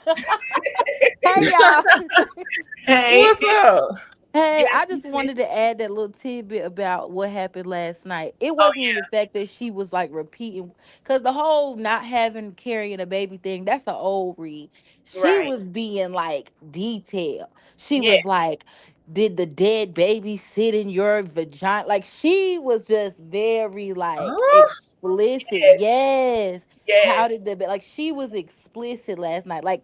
Hey y'all. Hey. What's up? Hey, Yes, I just wanted to add that little tidbit about what happened last night. It oh wasn't even the fact that she was like repeating, because the whole not having carrying a baby thing, that's an old read. yeah. She Right. was being like detailed. She Yeah. was like, did the dead baby sit in your vagina? Like she was just very like Huh? explicit. Yes. Yes. How Yes. did like she was explicit last night. Like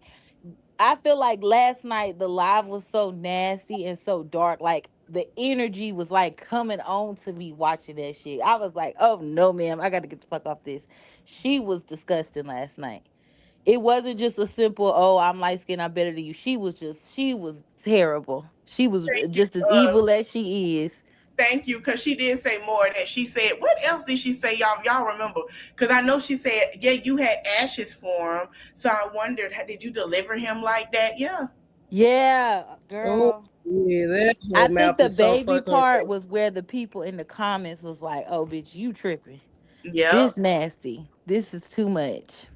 I feel like last night the live was so nasty and so dark. Like the energy was like coming on to me watching that shit. I was like, oh no, ma'am, I gotta get the fuck off this. She was disgusting last night. It wasn't just a simple, oh, I'm light skinned, I'm better than you. She was terrible. She was Thank you. just as evil as she is. Thank you, because she did say more than she said. What else did she say, y'all? Y'all remember? Because I know she said, yeah, you had ashes for him. So I wondered, did you deliver him like that? Yeah. Yeah, Oh girl. yeah, that I whole think mouth the is so baby fucking part was where the people in the comments was like, oh, bitch, you tripping. Yep. This nasty. This is too much.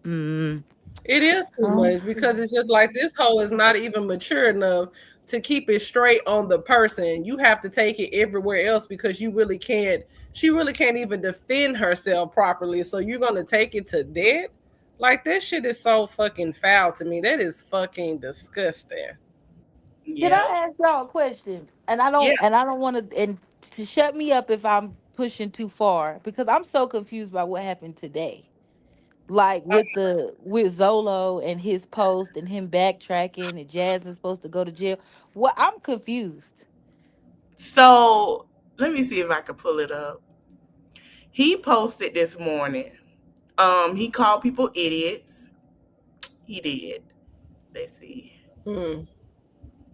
Mm. it is too Oh. much because it's just like this hoe is not even mature enough to keep it straight on the person. You have to take it everywhere else because you really can't. She really can't even defend herself properly. So you're gonna take it to that? Like that shit is so fucking foul to me. That is fucking disgusting. Can Yep. I ask y'all a question? Yeah. And I don't want to and to shut me up if I'm pushing too far because I'm so confused by what happened today. Like with Zolo and his post and him backtracking and Jasmine's supposed to go to jail. What I'm confused. So let me see if I can pull it up. He posted this morning. He called people idiots. He did. Let's see. Hmm.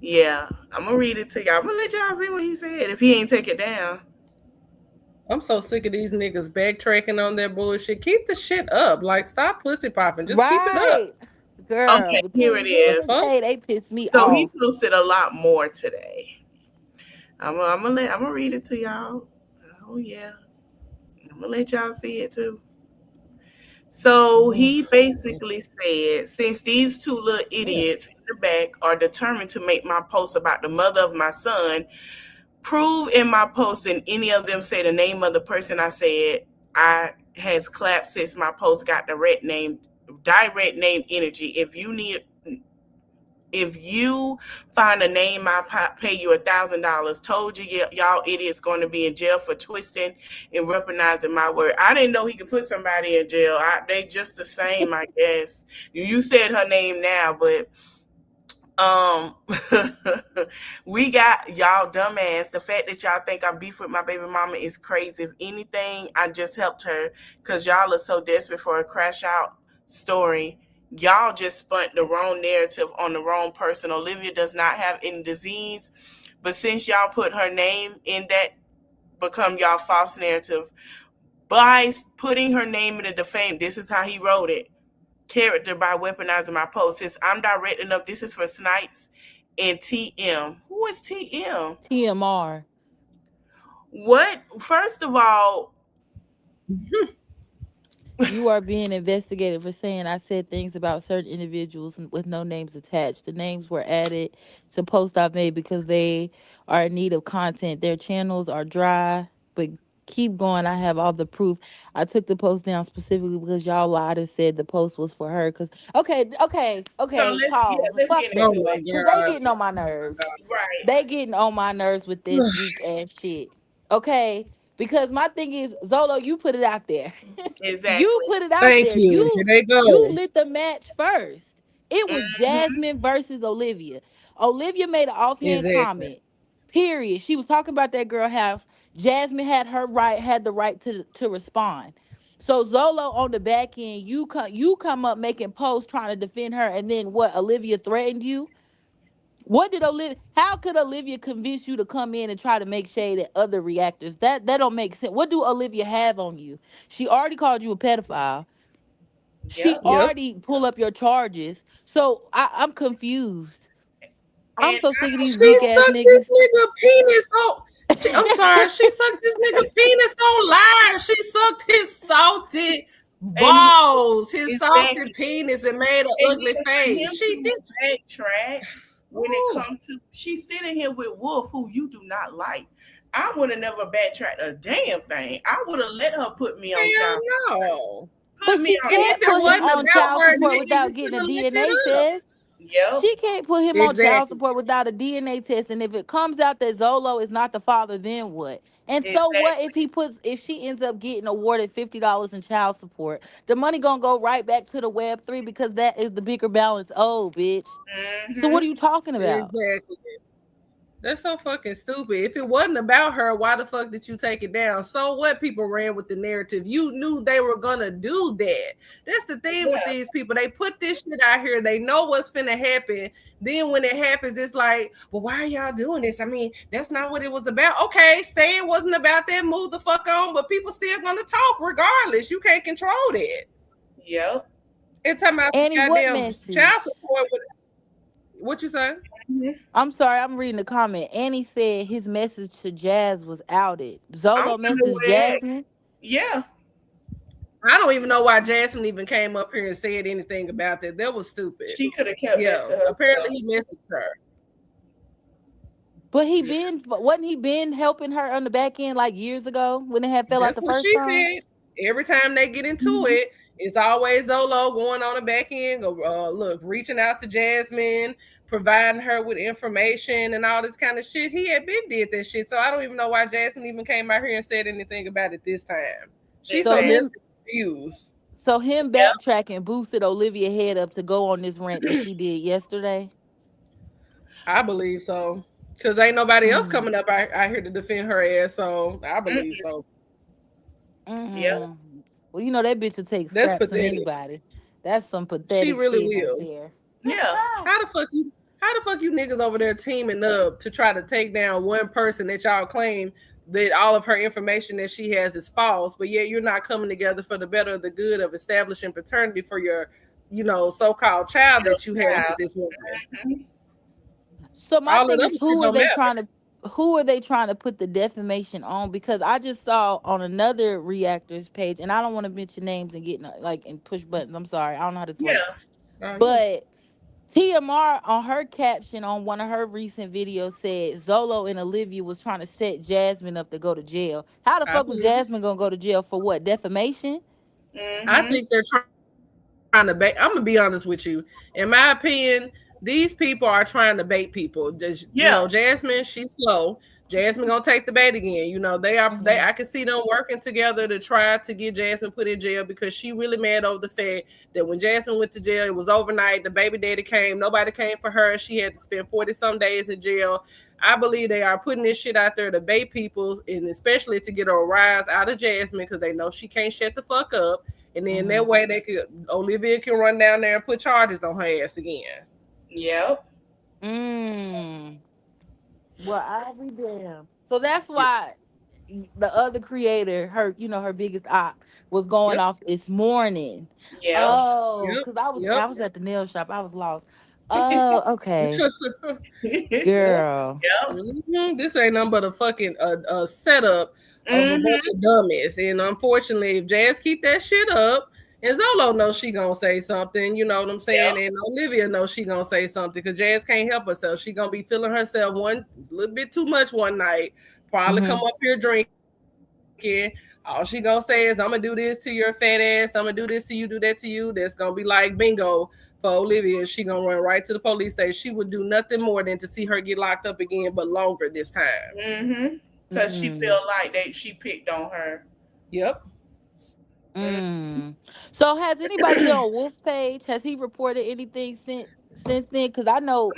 Yeah, I'm gonna read it to y'all. I'm gonna let y'all see what he said if he ain't take it down. I'm so sick of these niggas backtracking on their bullshit. Keep the shit up. Like, stop pussy popping. Just keep it up. Right. Girl, Okay, here it between him The is. and fuck? Tay, they piss me So he off. posted a lot more today. I'm gonna read it to y'all. Oh yeah, I'm gonna let y'all see it too. So he Oof. basically said, since these two little idiots in the back are determined to make my post about the mother of my son, prove in my post and any of them say the name of the person I said I has clapped since my post got direct name energy. If you find a name, I pay you $1,000. Told you, y'all idiots going to be in jail for twisting and weaponizing my word. I didn't know he could put somebody in jail. They just the same, I guess. You said her name now, but um, we got y'all dumbass. The fact that y'all think I'm beef with my baby mama is crazy. If anything, I just helped her because y'all are so desperate for a crash out story. Y'all just spun the wrong narrative on the wrong person. Olivia does not have any disease, but since y'all put her name in that, become y'all false narrative by putting her name in the defame. This is how he wrote it character by weaponizing my post. Since I'm direct enough, this is for Snipes and TM. Who is TM? TMR. What? First of all, You are being investigated for saying I said things about certain individuals with no names attached. The names were added to posts I've made because they are in need of content. Their channels are dry, but keep going. I have all the proof. I took the post down specifically because y'all lied and said the post was for her. Cause so okay, yeah, pause. let's Fuck get Oh that. into my it. Cause they god. getting on my nerves. Right. They getting on my nerves with this weak ass shit. Okay? Because my thing is, Zolo, you put it out there. You Exactly. put it out Thank there. you. Here they You go. lit the match first. It was Mm-hmm. Jasmine versus Olivia. Olivia made an offhand Exactly. comment. Period. She was talking about that girl house. Jasmine had the right to respond. So Zolo on the back end, you come up making posts trying to defend her, and then what? Olivia threatened you. What did Olivia? How could Olivia convince you to come in and try to make shade at other reactors? That don't make sense. What do Olivia have on you? She already called you a pedophile. She Yep. Yep. already pull up your charges. So I'm confused. I'm And so sick of these She weak ass sucked this niggas. nigga penis on. I'm sorry. She sucked this nigga penis on live. She sucked his salty and he balls, his salty exactly. penis, and made an And ugly then for face. him She to did. backtrack when it Ooh, comes to she's sitting here with Wolf, who you do not like. I would have never backtracked a damn thing. I would have let her put me on hell child. no. Put But me she on If can't it put him everything. wasn't on about child her, support nigga, you without should getting a have looked DNA it up. test. Yep. She can't put him on child Exactly. support without a DNA test. And if it comes out that Zolo is not the father, then what? And so what Exactly. if she ends up getting awarded $50 in child support? The money gonna go right back to the Web3 because that is the bigger balance. Oh, bitch. So what Mm-hmm. are you talking about? Exactly. That's so fucking stupid. If it wasn't about her, why the fuck did you take it down? So what? People ran with the narrative. You knew they were gonna do that. That's the thing with Yeah. these people. They put this shit out here. They know what's finna happen. Then when it happens, it's like, well, why are y'all doing this? I mean, that's not what it was about. Okay, say it wasn't about that. Move the fuck on. But people still gonna talk regardless. You can't control that. Yep. It's talking about some Annie, what goddamn child message? support. What you say? Mhm. I'm sorry, I'm reading the comment. Annie said his message to Jazz was outed. I Zolo wonder messaged where it. Jasmine. Yeah. I don't even know why Jasmine even came up here and said anything about that. That was stupid. She could have kept that Yeah, to apparently herself. he messaged her. But wasn't he been helping her on the back end like years ago when it had fell out That's the what first she time? said. Every time they get into Mhm. it, it's always Zolo going on the back end, look, reaching out to Jasmine, providing her with information and all this kind of shit. He had been did that shit, so I don't even know why Jasmine even came out here and said anything about it this time. She's So so Exactly. him desperate to use. So him Yeah. backtracking boosted Olivia head up to go on this rant that she did yesterday. I believe so. Cause ain't nobody else Mm. coming up out here to defend her ass. So I believe Mm-mm. so. Yeah. Mm. Well, you know that bitch will take That's scraps from pathetic. anybody. That's some She pathetic really shit right will. there. Yeah. How the fuck you niggas over there teaming up to try to take down one person that y'all claim that all of her information that she has is false, but yet you're not coming together for the better of the good of establishing paternity for your, so-called child Your that you have with child. this woman. Mhm. So my All that thing other is, shit don't matter. who are they trying to put the defamation on? Because I just saw on another reactors page, and I don't want to mention names and get like and push buttons. I'm sorry, I don't know how this works. Yeah. Oh, yeah. But TMR on her caption on one of her recent videos said Zolo and Olivia was trying to set Jasmine up to go to jail. How the I fuck was believe it. Jasmine gonna go to jail for what? Defamation? I Mhm. think they're trying to bait. I'm gonna be honest with you. In my opinion, these people are trying to bait people. Just Yeah. Jasmine, she's slow. Jasmine gonna take the bait again. They are they. Hmm. I can see them working together to try to get Jasmine put in jail because she really mad over the fact that when Jasmine went to jail, it was overnight. The baby daddy came. Nobody came for her. She had to spend 40 some days in jail. I believe they are putting this shit out there to bait people, and especially to get a rise out of Jasmine because they know she can't shut the fuck up. And then Hmm. that way Olivia can run down there and put charges on her ass again. Yep. Mm. Well, I'll be damned. So that's why the other creator, her biggest op, was going Yep. off this morning. Yep. Oh, Yep. because I was Yep. I was at the nail shop. I was lost. Oh, okay. Girl. Yep. This ain't nothing but a fucking setup of a bunch Mhm. of dummies. And unfortunately, if Jazz keep that shit up, and Zolo knows she gonna say something, you know what I'm saying? Yep. And Olivia knows she gonna say something because Jazz can't help herself. She gonna be feeling herself one little bit too much one night. Probably come Hmm. up here drinking. All she gonna say is, "I'm gonna do this to your fat ass. I'm gonna do this to you, do that to you." That's gonna be like bingo for Olivia. She gonna run right to the police station. She would do nothing more than to see her get locked up again, but longer this time. Mhm. Cause she Mm. feel like she picked on her. Yep. Mm. So has anybody been on Wolf's page? Has he reported anything since then? Because I know.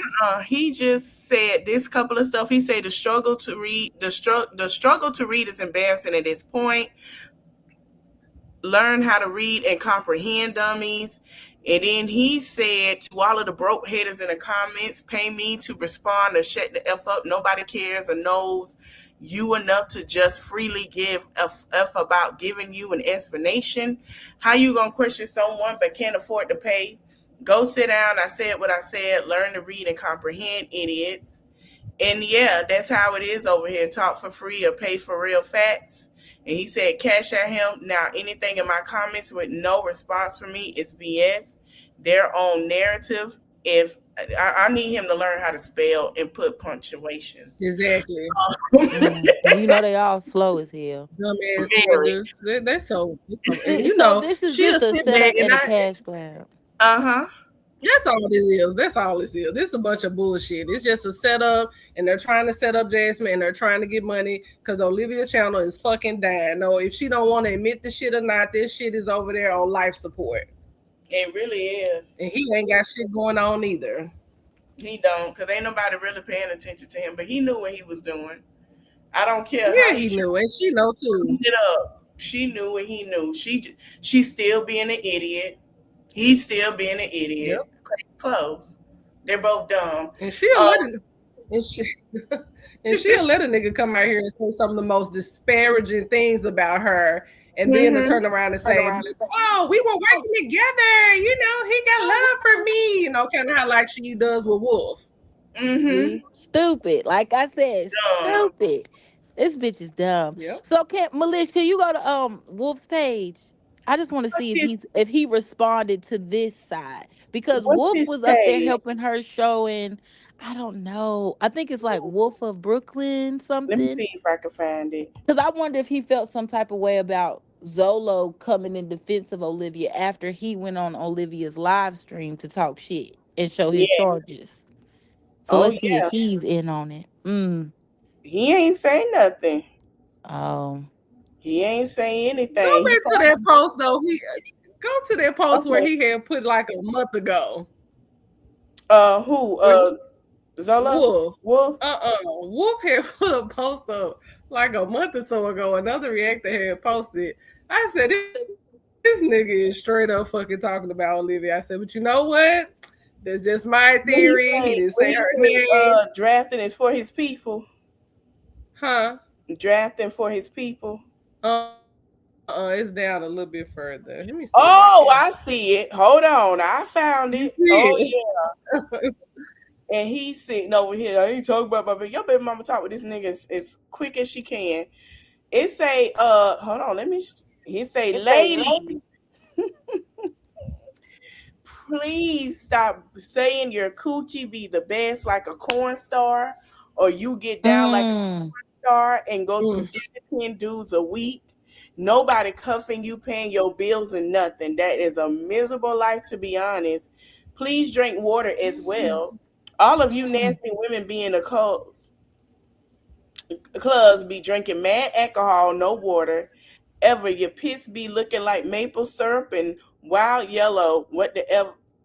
He just said this couple of stuff. He said the struggle to read is embarrassing at this point. Learn how to read and comprehend, dummies. And then he said to all of the broke haters in the comments, pay me to respond or shut the F up. Nobody cares or knows you enough to just freely give F about giving you an explanation. How you gonna question someone but can't afford to pay? Go sit down. I said what I said. Learn to read and comprehend, idiots. And yeah, that's how it is over here. Talk for free or pay for real facts. And he said, cash at him. Now, anything in my comments with no response from me is BS. Their own narrative. If I need him to learn how to spell and put punctuations. Exactly. Well, you know they all slow as hell. Dumbass Very. niggas. And So this is she'll just a sit back setup and and a cash grab. Uh huh. that's all this is. That's all this is. This is a bunch of bullshit. It's just a setup, and they're trying to set up Jasmine, and they're trying to get money because Olivia's channel is fucking dying. No, if she don't want to admit the shit or not, this shit is over there on life support, It really is. and he ain't got shit going on either. He don't, because ain't nobody really paying attention to him. But he knew what he was doing. I don't care Yeah, how he he knew, and she know too. cleaned it up. She knew what he knew. She's still being an idiot. He's still being an Yep, idiot. Case closed. They're both dumb. and she'll Uh, let it. And she and she'll let a nigga come out here and say some of the most disparaging things about her, and then to mhm, turn around and say, "Oh, we were working together. He got love for me." Kind of how like she does with Wolf. mhm. See, stupid. Like I said, Dumb. stupid. This bitch is dumb. Yep. So can Malish, can you go to Wolf's page? I just want to What's see his if he responded to this side because What's Wolf his was up there page? helping her showing. I don't know. I think it's like Wolf of Brooklyn Let me something. see if I can find it. Because I wonder if he felt some type of way about Zolo coming in defense of Olivia after he went on Olivia's live stream to talk shit and show his Yeah. charges. So Oh let's see if yeah. he's in on it. Mm. He ain't saying nothing. Oh. He ain't saying Go anything. He back to that probably post though. Go to that post where Okay. he had put like a month ago. Who? Where Zola? Wolf. Wolf? Wolf had put a post up like a month or so ago. Another reactor had posted. I said, this nigga is straight up fucking talking about Olivia. I said, but you know what? That's just my theory. He didn't say her When he name. say drafting is for his people. Huh? Drafting for his people. It's down a little bit further. Let me see if I can. Oh, I see it. Hold on. I found You it. see Oh it? yeah. And he's sitting over here. I ain't talking about my baby. Your baby mama talk with this nigga as quick as she can. It say, hold on, let me he say, It's a lady. ladies, please stop saying your coochie be the best like a corn star, or you get down like a Mm. star and go through Mm. 10 dudes a week. Nobody cuffing you, paying your bills and nothing. That is a miserable life, to be honest. Please drink water as Mm. well. All of you Mm. nasty women be in the clubs be drinking mad alcohol, no water. Ever your piss be looking like maple syrup and wild yellow. What the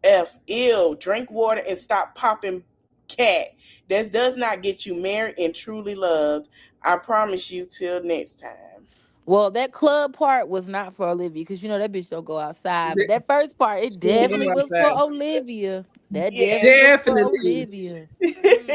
f? Ew. Drink water and stop popping cat. That does not get you married and truly loved. I promise you. Till next time. Well, that club part was not for Olivia because you know that bitch don't go outside. But She that first part, it don't definitely go was for outside. Olivia. That Yeah. definitely was for Definitely. Olivia.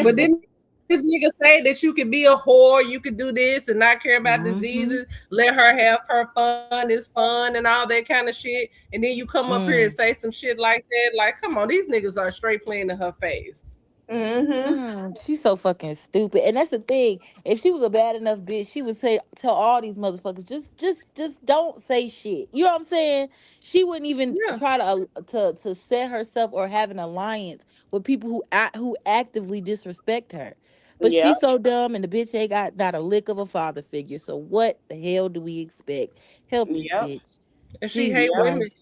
But Mm. didn't this nigga say that you could be a whore, you could do this and not care about diseases, Mm-hmm. let her have her fun, it's fun, and all that kind of shit. And then you come up here and say Mm. some shit like that. Like, come on, these niggas are straight playing in her face. Mm-hmm. She's so fucking stupid, and that's the thing. If she was a bad enough bitch, she would say, tell all these motherfuckers, just don't say shit. You know what I'm saying? She wouldn't even Yeah. try to set herself or have an alliance with people who actively disrespect her. But Yep. she's so dumb, and the bitch ain't got not a lick of a father figure. So what the hell do we expect? Help this Yep. bitch, And she Jesus hate Yep. women. Christ.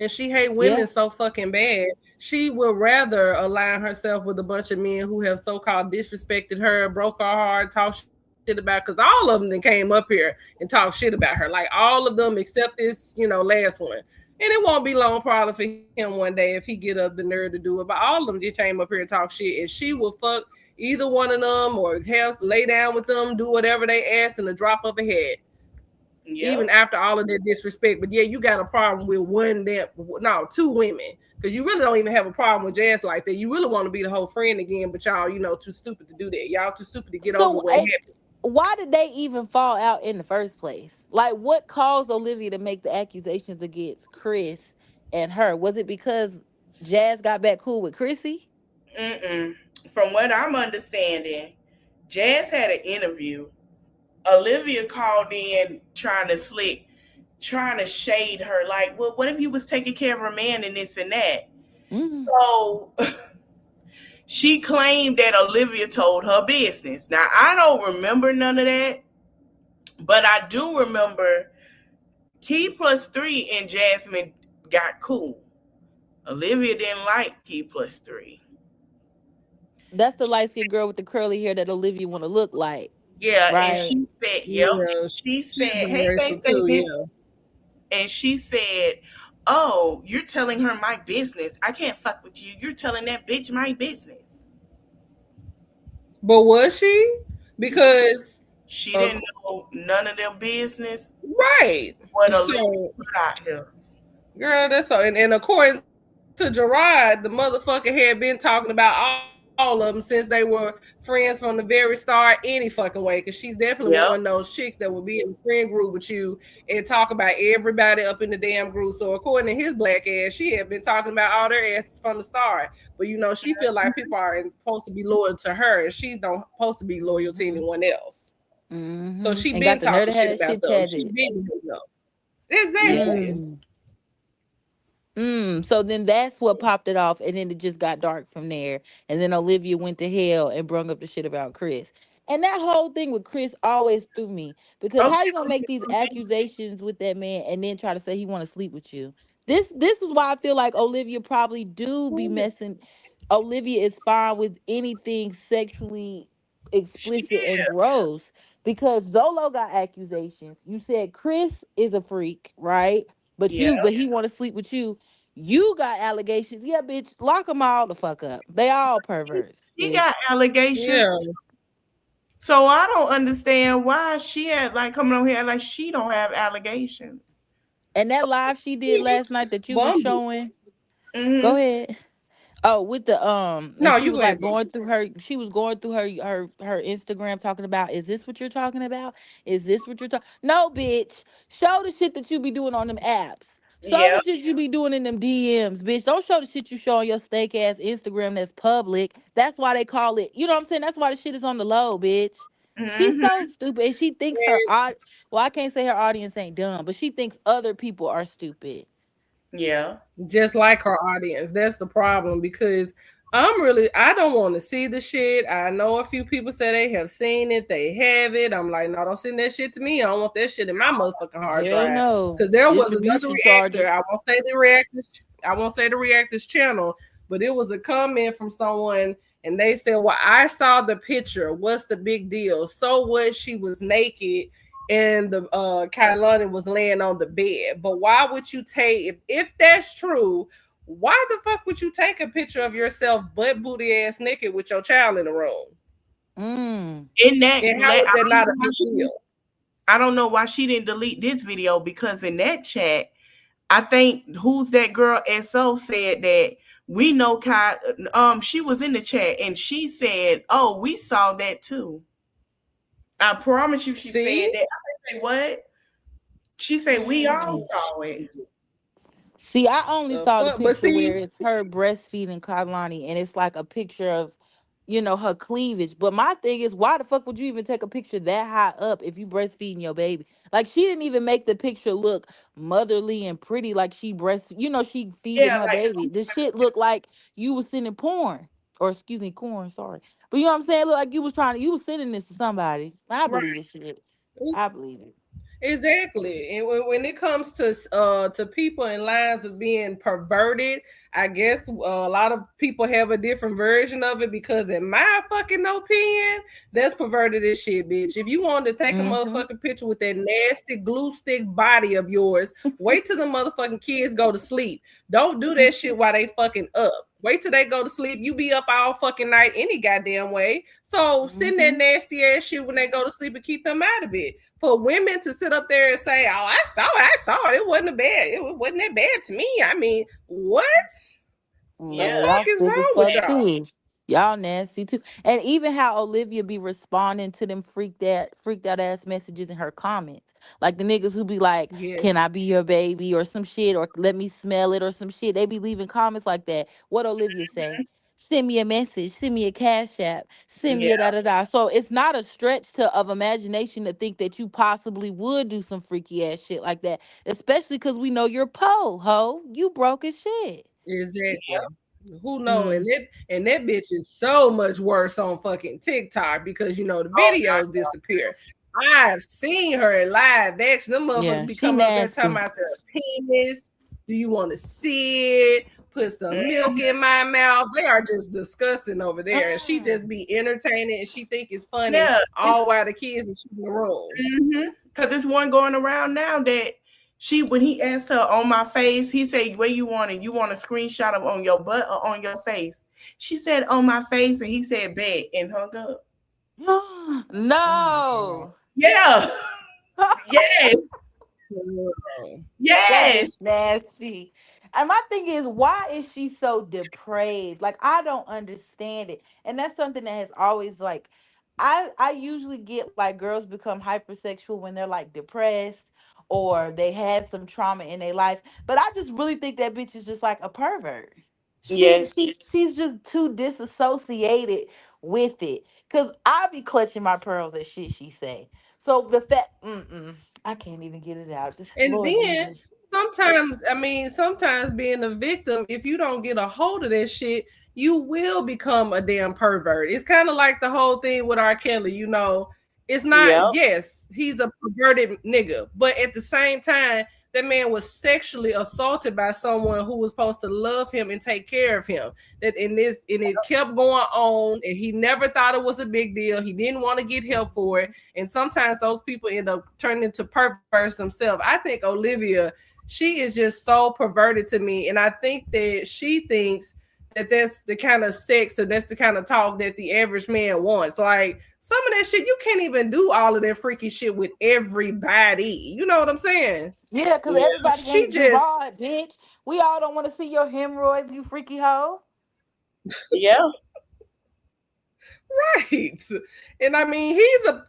And she hate women Yeah. so fucking bad. She would rather align herself with a bunch of men who have so-called disrespected her, broke her heart, talk shit about. Because all of them that came up here and talk shit about her, like all of them except this, last one. And it won't be long probably for him one day if he get up the nerve to do it. But all of them just came up here and talk shit, and she will fuck either one of them or have lay down with them, do whatever they ask in the drop of a head even Yep. after all of that disrespect. But yeah, you got a problem with one that no two women because you really don't even have a problem with Jazz like that. You really want to be the whole friend again, but y'all too stupid to do that. Y'all too stupid to get over So, what happened. why did they even fall out in the first place? Like, what caused Olivia to make the accusations against Chris and her? Was it because Jazz got back cool with Chrissy? Mm-mm. From what I'm understanding, Jazz had an interview. Olivia called in trying to shade her. Like, well, what if you was taking care of a man and this and that? Mm. So she claimed that Olivia told her business. Now I don't remember none of that, but I do remember Key plus three and Jasmine got cool. Olivia didn't like Key plus three. That's the light skinned girl with the curly hair that Olivia want to look like, Yeah, and right? she said, "Yep." Yeah, She she's said, "Hey, biracial thanks, thanks, too. thanks." Yeah, And she said, "Oh, you're telling her my business. I can't fuck with you. You're telling that bitch my business." but was she? Because She uh, didn't know none of them business. right. What Olivia So put out here. girl, that's so. And according to Gerard, the motherfucker had been talking about all of them since they were friends from the very start, any fucking way. Because she's definitely one of those Yep. chicks that will be in the friend group with you and talk about everybody up in the damn group. So according to his black ass, she had been talking about all their asses from the start. But she feel like people are supposed to be loyal to her, and she's not supposed to be loyal to Mm-hmm. anyone else. So she And been got the nerve talking to have shit that about shit them. She tatted. been doing them. Exactly. Mm. So then that's what popped it off, and then it just got dark from there. And then Olivia went to hell and brung up the shit about Chris. And that whole thing with Chris always threw me because Okay. how you gonna make these accusations with that man and then try to say he want to sleep with you? This is why I feel like Olivia probably do be messing. Olivia is fine with anything sexually She explicit and gross because Zolo got accusations. You said Chris is a freak, right? Yeah. but he want to sleep with you. You got allegations. Yeah, bitch, lock them all the fuck up. They all perverts, She bitch. got Yeah. allegations. So I don't understand why she had like coming on here like she don't have allegations. And that live she did last night that you was Bumble. showing, go Hmm. ahead. Oh, with the and No, she you was go ahead, like Bumble. going through her, she was going through her Instagram talking about, is this what you're talking about? Is this what you're talking? No, bitch. Show the shit that you be doing on them apps. Show Yeah. the shit you be doing in them DMs, bitch. Don't show the shit you show on your steak ass Instagram that's public. That's why they call it, you know what I'm saying? That's why the shit is on the low, bitch. She's Hmm. so stupid. And she thinks her well, I can't say her audience ain't dumb, but she thinks other people are stupid. Yeah. Just like her audience. That's the problem because I don't want to see the shit. I know a few people say they have seen it, they have it. I'm like, no, don't send that shit to me. I don't want that shit in my motherfucking hard Hell drive. no. Because there was another Distribution reactor. charges. I won't say the reactors channel, but it was a comment from someone and they said, well, I saw the picture. What's the big deal? So what? She was naked and the Kailani was laying on the bed. But why would you take if that's true? Why the fuck would you take a picture of yourself butt booty ass naked with your child in the room? Mm. In that, And how is that not a big deal? I don't know why she didn't delete this video because in that chat, I think who's that girl SO said that we know Kai. She was in the chat and she said, "Oh, we saw that too." I promise you, she said See that. I say what? She said we all Mm. saw it. See, I only the saw the fuck, but picture see, where it's her breastfeeding Kalani, and it's like a picture of, her cleavage. But my thing is, why the fuck would you even take a picture that high up if you breastfeeding your baby? Like she didn't even make the picture look motherly and pretty, like she feeding Yeah, her like baby. This shit looked like you was sending porn, or excuse me, corn. Sorry, but you know what I'm saying? Look like you was sending this to somebody. I right. believe this shit. I believe it. exactly. And when it comes to people in lines of being perverted, I guess a lot of people have a different version of it because in my fucking opinion, that's perverted as shit, bitch. If you wanted to take a Mm-hmm. motherfucking picture with that nasty glue stick body of yours, wait till the motherfucking kids go to sleep. Don't do that shit while they fucking up. Wait till they go to sleep. You be up all fucking night any goddamn way. So send that Mm-hmm. nasty ass shit when they go to sleep and keep them out of it. For women to sit up there and say, "Oh, I saw it. It wasn't a bad. It wasn't that bad to me." I mean, what the No, Yeah, fuck y'all is sick as wrong with fuck y'all? too. Y'all nasty too. And even how Olivia be responding to them freaked out ass messages in her comments. Like the niggas who be like, Yeah, "Can I be your baby?" or some shit, or "Let me smell it," or some shit. They be leaving comments like that. What Olivia say? Send me a message, send me a cash app, send me yeah, a da da da. So it's not a stretch of imagination to think that you possibly would do some freaky ass shit like that. Especially because we know you're ho. You broke as shit. yeah, exactly. Who know? Mm. And that bitch is so much worse on fucking TikTok because the oh videos disappear. I've seen her in live action. Them motherfuckers Yeah, be she coming up there talking nasty. about their penis. Do you want to see it? Put God. some milk in my mouth. They are just disgusting over there. And she just Mm. be entertaining and she think it's funny Yeah, all while the kids is in the room. because there's one going around now that she when he asked her on my face, he said, "Where you want it? You want a screenshot of on your butt or on your face?" She said, "On my face," and he said, "Bet," and hung up. Oh my god. No. Yeah, yes, That is yes, nasty. And my thing is, why is she so depraved? Like, I don't understand it. And that's something that has always like I usually get like girls become hypersexual when they're like depressed or they had some trauma in their life. But I just really think that bitch is just like a pervert. yes, She's just too disassociated with it. Cause I be clutching my pearls at shit she say. So the fact, I can't even get it out. And Lord then Jesus. sometimes being a victim, if you don't get a hold of that shit, you will become a damn pervert. It's kind of like the whole thing with R. Kelly. It's not, yep, yes, he's a perverted nigga, but at the same time, that man was sexually assaulted by someone who was supposed to love him and take care of him. That in this, and it kept going on, and he never thought it was a big deal. He didn't want to get help for it, and sometimes those people end up turning into perverts themselves. I think Olivia, she is just so perverted to me, and I think that she thinks that that's the kind of sex or that's the kind of talk that the average man wants. Like some of that shit, you can't even do all of that freaky shit with everybody. You know what I'm saying? Yeah, because Yeah. everybody She ain't just Gerard, bitch. We all don't want to see your hemorrhoids, you freaky hoe. Yeah. right. And I mean, he's a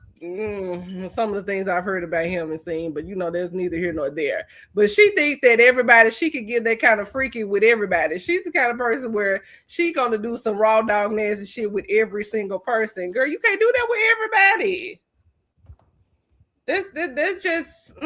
some of the things I've heard about him and seen, but there's neither here nor there. But she thinks that everybody, she could get that kind of freaky with everybody. She's the kind of person where she gonna do some raw dog nasty shit with every single person. Girl, you can't do that with everybody. This just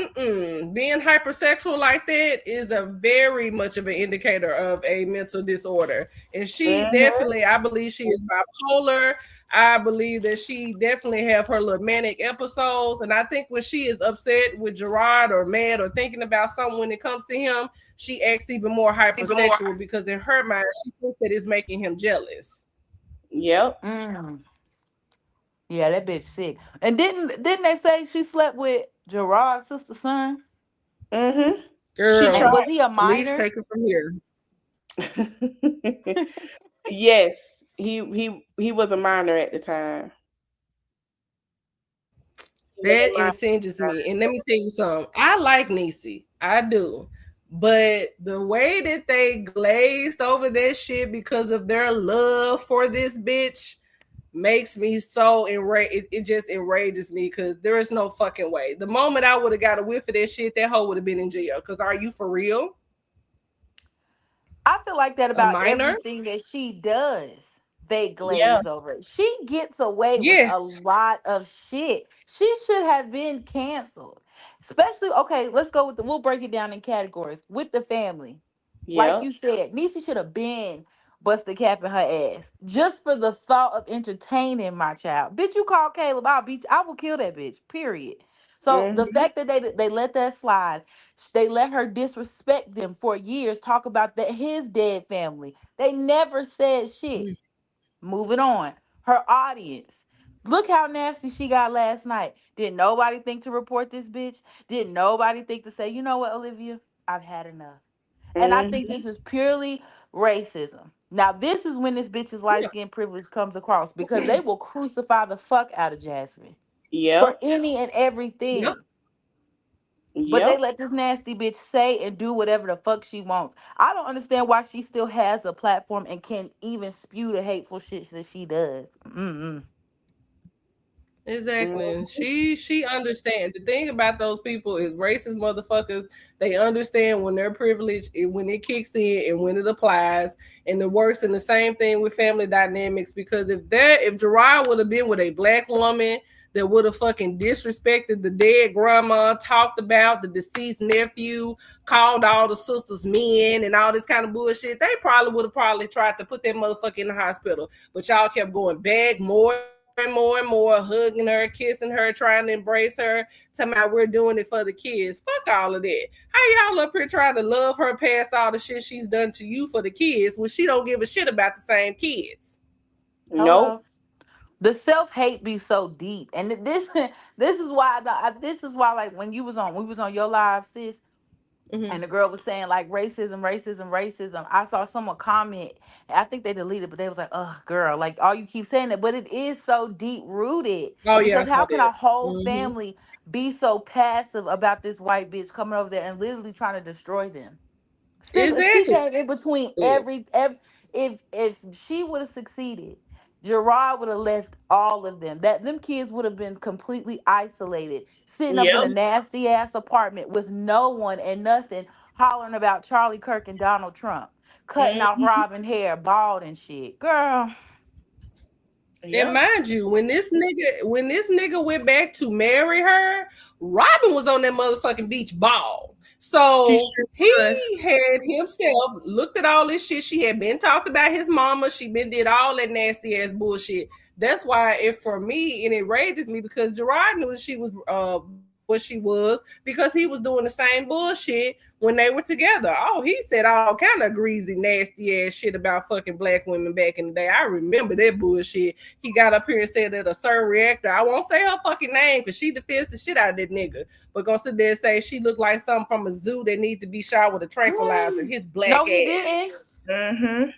being hypersexual like that is a very much of an indicator of a mental disorder. And she Mm-hmm. definitely, I believe she is bipolar. I believe that she definitely have her little manic episodes. And I think when she is upset with Gerard or mad or thinking about something when it comes to him, she acts even more hypersexual because in her mind, she thinks that it's making him jealous. Yep. Mm. Yeah, that bitch sick. And didn't they say she slept with Gerard's sister son? Mm-hmm. She And Girl, was tried. he a please minor? take it from here. Yes. He was a minor at the time. He was That a minor. incendies me. And let me tell you something. I like Niecy. I do. But the way that they glazed over that shit because of their love for this bitch makes me so enraged. It just enrages me because there is no fucking way. The moment I would have got a whiff of that shit, that hoe would have been in jail. Because are you for real? I feel like that A about minor? everything that she does. They Yeah. glaze over it. She gets away with a Yes. lot of shit. She should have been canceled. Especially, okay, let's go with we'll break it down in categories. With the family. Like Yep. you said, Niecy should have been busted cap in her ass. Just for the thought of entertaining my child. Bitch, you call Caleb, I will kill that bitch. Period. So the Mm-hmm. fact that they let that slide, they let her disrespect them for years, talk about that his dead family. They never said shit. Moving on. Her audience. Look how nasty she got last night. Did nobody think to report this bitch? Did nobody think to say, you know what, Olivia? I've had enough. And I think Mm-hmm. this is purely racism. Now, this is when this bitch's light Yeah. skin privilege comes across because they will crucify the fuck out of Jasmine for Yep. any and Yep. everything. But they Yep. let this nasty bitch say and do whatever the fuck she wants. I don't understand why she still has a platform and can even spew the hateful shit that she does. Mm-mm. Exactly. And Mm-hmm. she understands. The thing about those people is racist motherfuckers, they understand when their privilege when it kicks in and when it applies. And it works in the same thing with family dynamics because if Gerard would have been with a black woman that would have fucking disrespected the dead grandma, talked about the deceased nephew, called all the sisters men and all this kind of bullshit, they probably would have probably tried to put that motherfucker in the hospital. But y'all kept going back more and more, hugging her, kissing her, trying to embrace her, talking about we're doing it for the kids. Fuck all of that. How y'all up here trying to love her past all the shit she's done to you for the kids when she don't give a shit about the same kids? Nope. Hello. The self hate be so deep, and this is why this is why like when you was on we was on your live, sis, Mm-hmm. and the girl was saying like racism, racism, racism. I saw someone comment, and I think they deleted, but they was like, "Ugh, girl, like all you keep saying that," but it is so deep rooted Oh yeah, I because saw how can that. a whole Mm-hmm. family be so passive about this white bitch coming over there and literally trying to destroy them? Sis, she Exactly. came in between every if she would have succeeded, Gerard would have left all of them. That them kids would have been completely isolated, sitting up in a Yep. nasty ass apartment with no one and nothing, hollering about Charlie Kirk and Donald Trump, cutting off Mm-hmm. Robin hair, bald and shit. Girl, And Yep. mind you, when this nigga went back to marry her, Robin was on that motherfucking beach ball. She So sure he was. had himself looked at all this shit. She had been talked about his mama. She been did all that nasty ass bullshit. That's why it for me and it rages me because Gerard knew that she was what she was because he was doing the same bullshit when they were together. Oh, he said all kind of greasy, nasty ass shit about fucking black women back in the day. I remember that bullshit. He got up here and said that a certain reactor, I won't say her fucking name because she defends the shit out of that nigga, but gonna sit there and say she looked like something from a zoo that need to be shot with a tranquilizer. His black No, he ass. didn't. Mm-hmm.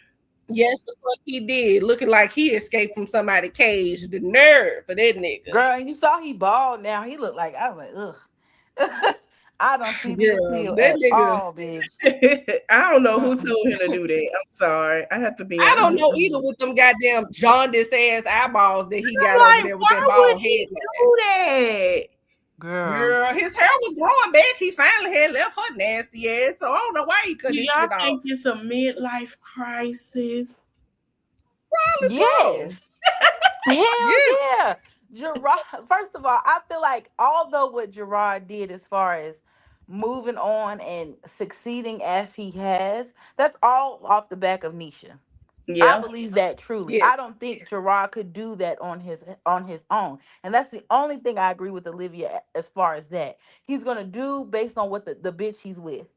Yes, the fuck he did. Looking like he escaped from somebody's cage. The nerve for that nigga. Girl, and you saw he bald now. He looked like, I was like, ugh. I don't see the Girl, appeal that at nigga. all, bitch. I don't know who Mm-mm. told him to do that. I'm sorry. I have to be I honest. don't know either with them goddamn jaundice ass eyeballs that he got over I'm like, there with that why would bald head. he do that? Girl. Girl, his hair was growing back. He finally had left her nasty ass. So I don't know why he cut Do this y'all shit off. think it's a midlife crisis? Probably so. Yes. Hell Yes. yeah. Gerard, first of all, I feel like although what Gerard did as far as moving on and succeeding as he has, that's all off the back of Nisha. I Yeah. believe that truly. I Yes. don't think Gerard could do that on his own. And that's the only thing I agree with Olivia as far as that. He's gonna do based on what the bitch he's with.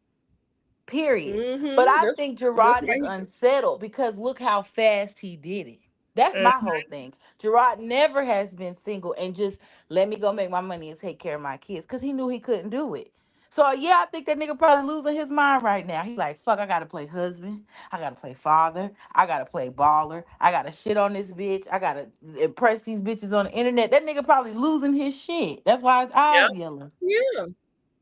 Period. But Mm-hmm. I That's think that's Gerard why is he unsettled because look how fast he did it. That's my Mm-hmm. whole thing. Gerard never has been single and just let me go make my money and take care of my kids because he knew he couldn't do it. So yeah, I think that nigga probably losing his mind right now. He like, fuck, I gotta play husband, I gotta play father, I gotta play baller, I gotta shit on this bitch, I gotta impress these bitches on the internet. That nigga probably losing his shit. That's why his eyes Yep. yellow. yeah.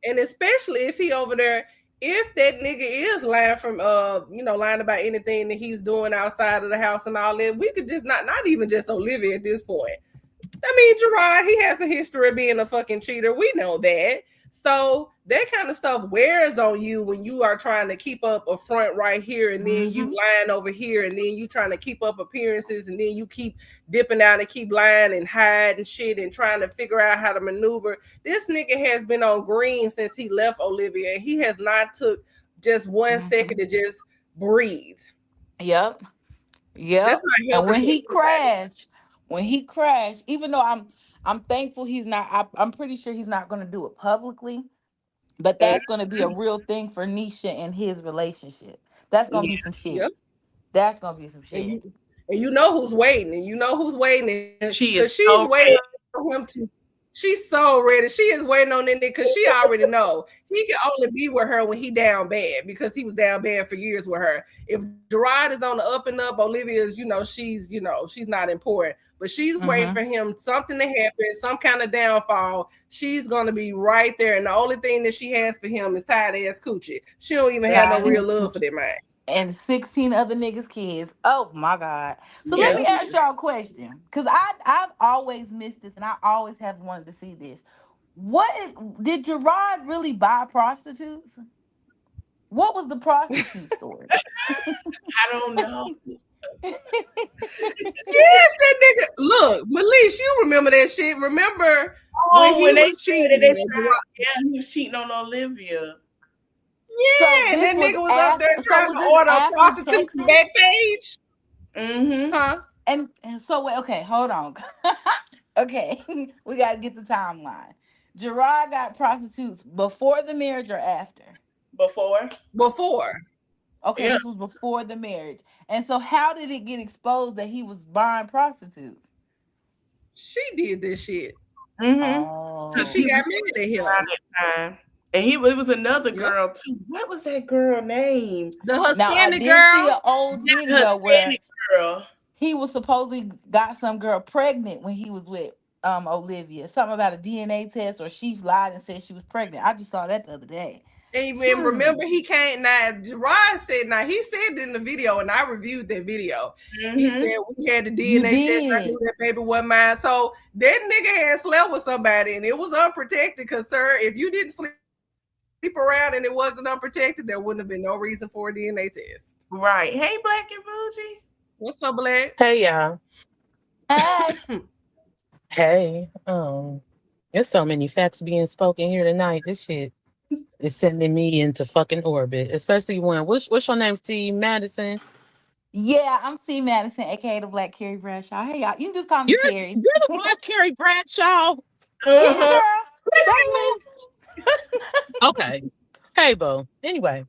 And especially if he over there, if that nigga is lying from lying about anything that he's doing outside of the house and all that, we could just not even just Olivia at this point. I mean, Gerard, he has a history of being a fucking cheater. We know that. So that kind of stuff wears on you when you are trying to keep up a front right here and then you Mm-hmm. lying over here and then you trying to keep up appearances and then you keep dipping out and keep lying and hiding shit and trying to figure out how to maneuver. This nigga has been on green since he left Olivia and he has not took just 1 second Mm-hmm. to just breathe. Yep. That's Yep. not And healthy for anybody. when he crashed, even though I'm thankful he's not I'm pretty sure he's not gonna do it publicly, but that's gonna be a Mm-hmm. real thing for Nisha and his relationship. That's gonna be Yeah. some Yep. shit. That's gonna be some and shit. you and you know who's waiting, and you know who's waiting because She is she's so waiting ready. on him to. She's so ready. She is waiting on that because she already know he can only be with her when he down bad because he was down bad for years with her. If Gerard is on the up and up, Olivia's she's not important, but she's waiting Mm-hmm. for him something to happen, some kind of downfall. She's gonna be right there, and the only thing that she has for him is tired ass coochie. She don't even have no Tired real ass love for coochie. that man. And 16 other niggas' kids. Oh my God. So let Yeah. me ask y'all a question. Cause I've always missed this and I always have wanted to see this. Did Gerard really buy prostitutes? What was the prostitute story? I don't know. Yes, that nigga. Look, Malice, you remember that shit. Remember when Oh, he when they was said that they cheating? tried, yeah, he was cheating on Olivia. So Yeah, and this that was nigga was up there after. So trying was to this order a after prostitution Texas? back page. Mm-hmm. Huh? And so wait, okay, hold on. Okay, we gotta get the timeline. Gerard got prostitutes before the marriage or after? Before. Before. Okay, Yeah. this was before the marriage. And so how did it get exposed that he was buying prostitutes? She did this shit. Mm-hmm. Cause Because Oh. she he got was mad at around him. that time. And it was another Yep. girl too. What was that girl name? The Now I Hispanic did see girl. an old The video where Hispanic girl. he was supposedly got some girl pregnant when he was with Olivia. Something about a DNA test or she lied and said she was pregnant. I just saw that the other day. And Hmm. remember, he can't now. Gerard said, now he said in the video, and I reviewed that video. He Mm-hmm. said we had the You DNA test. I knew did. that baby wasn't mine. So that nigga had slept with somebody, and it was unprotected. Because sir, if you didn't sleep around and it wasn't unprotected, there wouldn't have been no reason for a DNA test. Right. Hey, Black and Bougie. What's up, Black? Hey y'all. Hey. Hey. There's so many facts being spoken here tonight. This shit is sending me into fucking orbit. Especially when what's your name, Steve Madison? Yeah, I'm C Madison, aka the Black Carrie Bradshaw. Hey y'all. You can just call me You're Carrie. you're the Black Carrie Bradshaw. Yeah, Uh-huh. girl. That Okay. Hey, Bo. Anyway,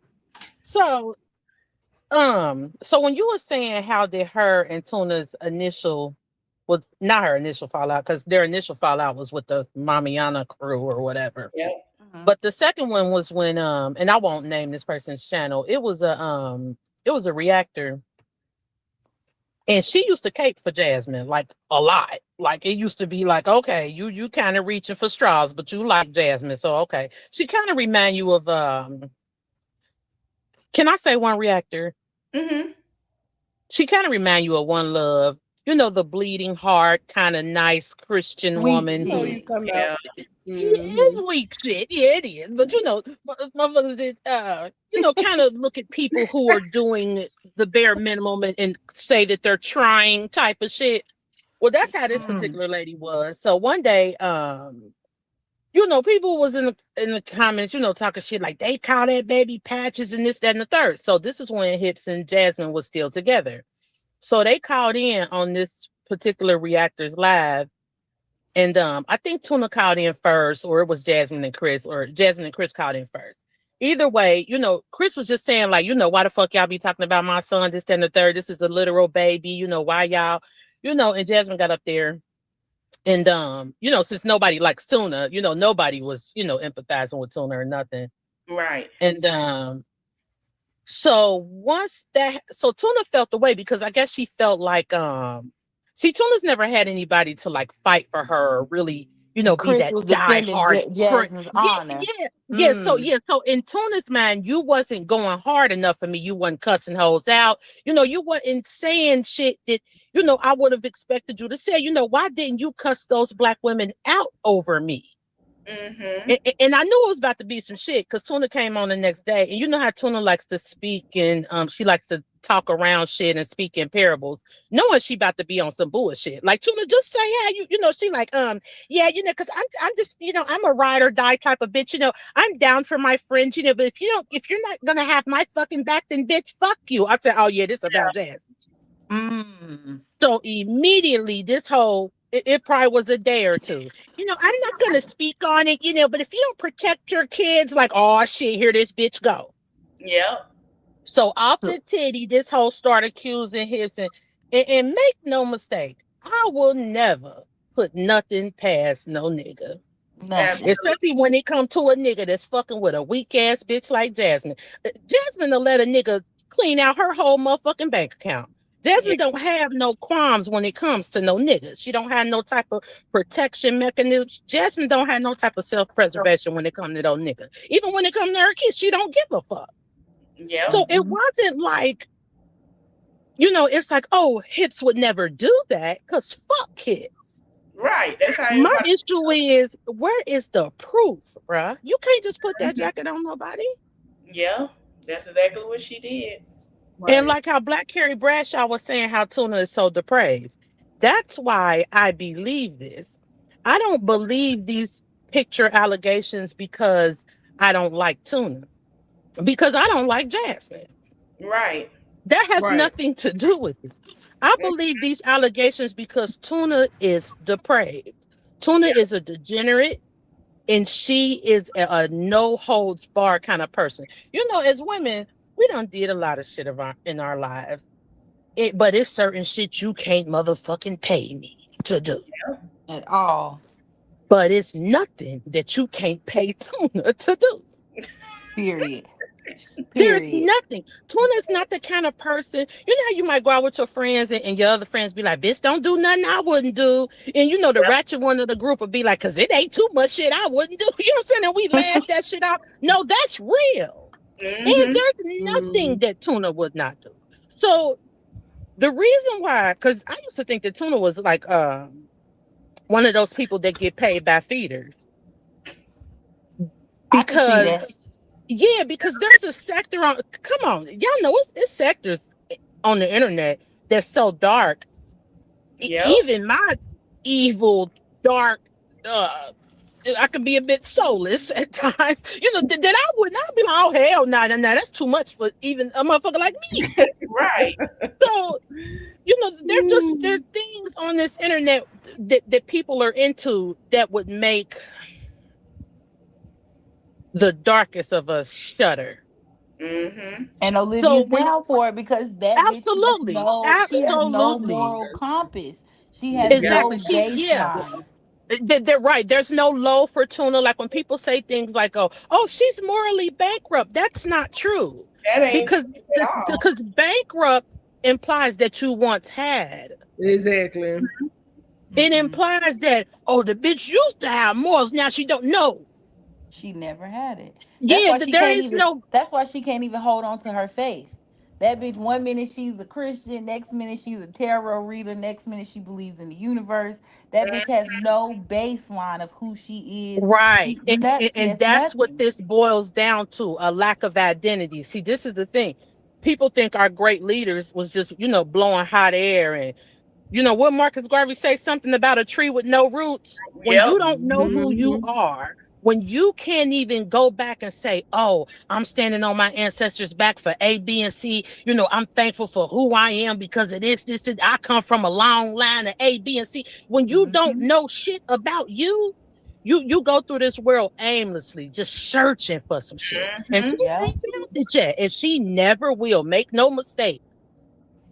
so so when you were saying how did her and Tuna's initial, well, not her initial fallout, because their initial fallout was with the Mamiana crew or whatever. Yep. means. But the second one was when and I won't name this person's channel. It was a reactor, and she used to cape for Jasmine like a lot. Like it used to be like, okay, you kind of reaching for straws, but you like Jasmine, so okay. She kind of remind you of can I say one reactor? Mm-hmm. She kind of remind you of One Love. You know, the bleeding heart, kind of nice Christian Sweet woman Oh, who, you shit. talking Yeah. about? yeah, it's weak shit. Yeah, it is. But you know, motherfuckers that you know, kind of look at people who are doing the bare minimum and say that they're trying type of shit. Well, that's how this Mm. particular lady was. So one day, you know, people was in the comments, you know, talking shit like they call that baby patches and this, that, and the third. So this is when Hips and Jasmine was still together. So they called in on this particular reactor's live. And I think Tuna called in first, or it was Jasmine and Chris, or Jasmine and Chris called in first. Either way, you know, Chris was just saying, like, you know, why the fuck y'all be talking about my son, this, that, and the third? This is a literal baby, you know, why y'all, you know, and Jasmine got up there. And you know, since nobody likes Tuna, you know, nobody was, you know, empathizing with Tuna or nothing. Right. And so once that, so Tuna felt the way because I guess she felt like see, Tuna's never had anybody to like fight for her or really, you know, be Chris that was defending diehard Jasmine's yeah, honor. yeah. So Mm. yeah, so in Tuna's mind, you wasn't going hard enough for me. You wasn't cussing hoes out. You know, you wasn't saying shit that, you know, I would have expected you to say. You know, why didn't you cuss those black women out over me? Mm-hmm. And I knew it was about to be some shit because Tuna came on the next day, and you know how Tuna likes to speak and she likes to talk around shit and speak in parables, knowing she about to be on some bullshit. Like Tuna, just say how you know she like yeah, you know, because I'm just, you know, I'm a ride or die type of bitch. You know, I'm down for my friends. You know, but if you're not gonna have my fucking back, then bitch, fuck you. I said, oh yeah, this about Jazz. Mm. So immediately, this whole it probably was a day or two. You know, I'm not gonna speak on it, you know, but if you don't protect your kids, like, oh shit, here this bitch go. Yep. So off So the titty, this whole start accusing hips and make no mistake, I will never put nothing past no nigga. nothing. Absolutely. Especially when it come to a nigga that's fucking with a weak ass bitch like Jasmine. Jasmine will let a nigga clean out her whole motherfucking bank account. Yeah. Jasmine don't have no qualms when it comes to no niggas. She don't have no type of protection mechanism. Jasmine don't have no type of self-preservation when it comes to those niggas. Even when it comes to her kids, she don't give a fuck. Yep. So it wasn't like, you know, it's like, oh, Hips would never do that because fuck Hips. Right. That's how My everybody. issue is, where is the proof, bruh? You can't just put that jacket on nobody. Yeah. That's exactly what she did. And Right. like how Black Carrie Bradshaw was saying how Tuna is so depraved. That's why I believe this. I don't believe these picture allegations because I don't like Tuna. Because I don't like Jasmine. Right. That has Right. nothing to do with it. I believe these allegations because Tuna is depraved. Tuna Yep. is a degenerate. And she is a no holds bar kind of person. You know, as women, we done did a lot of shit in our lives. But it's certain shit you can't motherfucking pay me to do. At all. But it's nothing that you can't pay Tuna to do. Period. There's Period. nothing. Tuna's not the kind of person, you know how you might go out with your friends and your other friends be like, bitch, don't do nothing I wouldn't do. And you know, the ratchet one of the group would be like, cause it ain't too much shit I wouldn't do. You know what I'm saying? And we laugh that shit out. No, that's real. And Mm-hmm. there's nothing Mm. that Tuna would not do. So the reason why, because I used to think that Tuna was like one of those people that get paid by feeders. I can see Because that. yeah, because there's a sector on, come on, y'all know it's sectors on the internet that's so dark. Yep. Even my evil, dark, I could be a bit soulless at times. You know, that I would not be like, oh hell no, that's too much for even a motherfucker like me. Right. So, you know, there are things on this internet that people are into that would make the darkest of us shudder. Mm-hmm. And So Olivia's when down for it because that bitch has absolutely, no, she has no absolutely, moral compass. She has Yep. exactly. no Yeah. baseline. They're right. There's no low for Tuna. Like when people say things like, "Oh, she's morally bankrupt." That's not true, That ain't because true at all. bankrupt implies that you once had. Exactly. It Mm-mm. implies that, oh, the bitch used to have morals, now she don't know. She never had it. That's Yeah, why she there can't is even. no That's why she can't even hold on to her faith. That bitch. One minute she's a Christian, next minute she's a tarot reader, next minute she believes in the universe. That bitch has no baseline of who she is. right. She nut. She And has that's what nothing. this boils down to, a lack of identity. See, this is the thing. People think our great leaders was just, blowing hot air and what Marcus Garvey say, something about a tree with no roots. When Yep. you don't know Hmm. who you Mhm. are, when you can't even go back and say, "Oh, I'm standing on my ancestors' back for A, B, and C. I'm thankful for who I am because of this. I come from a long line of A, B, and C." When you don't Hmm. know shit about you, you go through this world aimlessly, just searching for some shit. And Mm-hmm. Tuna Yeah. ain't found it yet, and she never will. Make no mistake.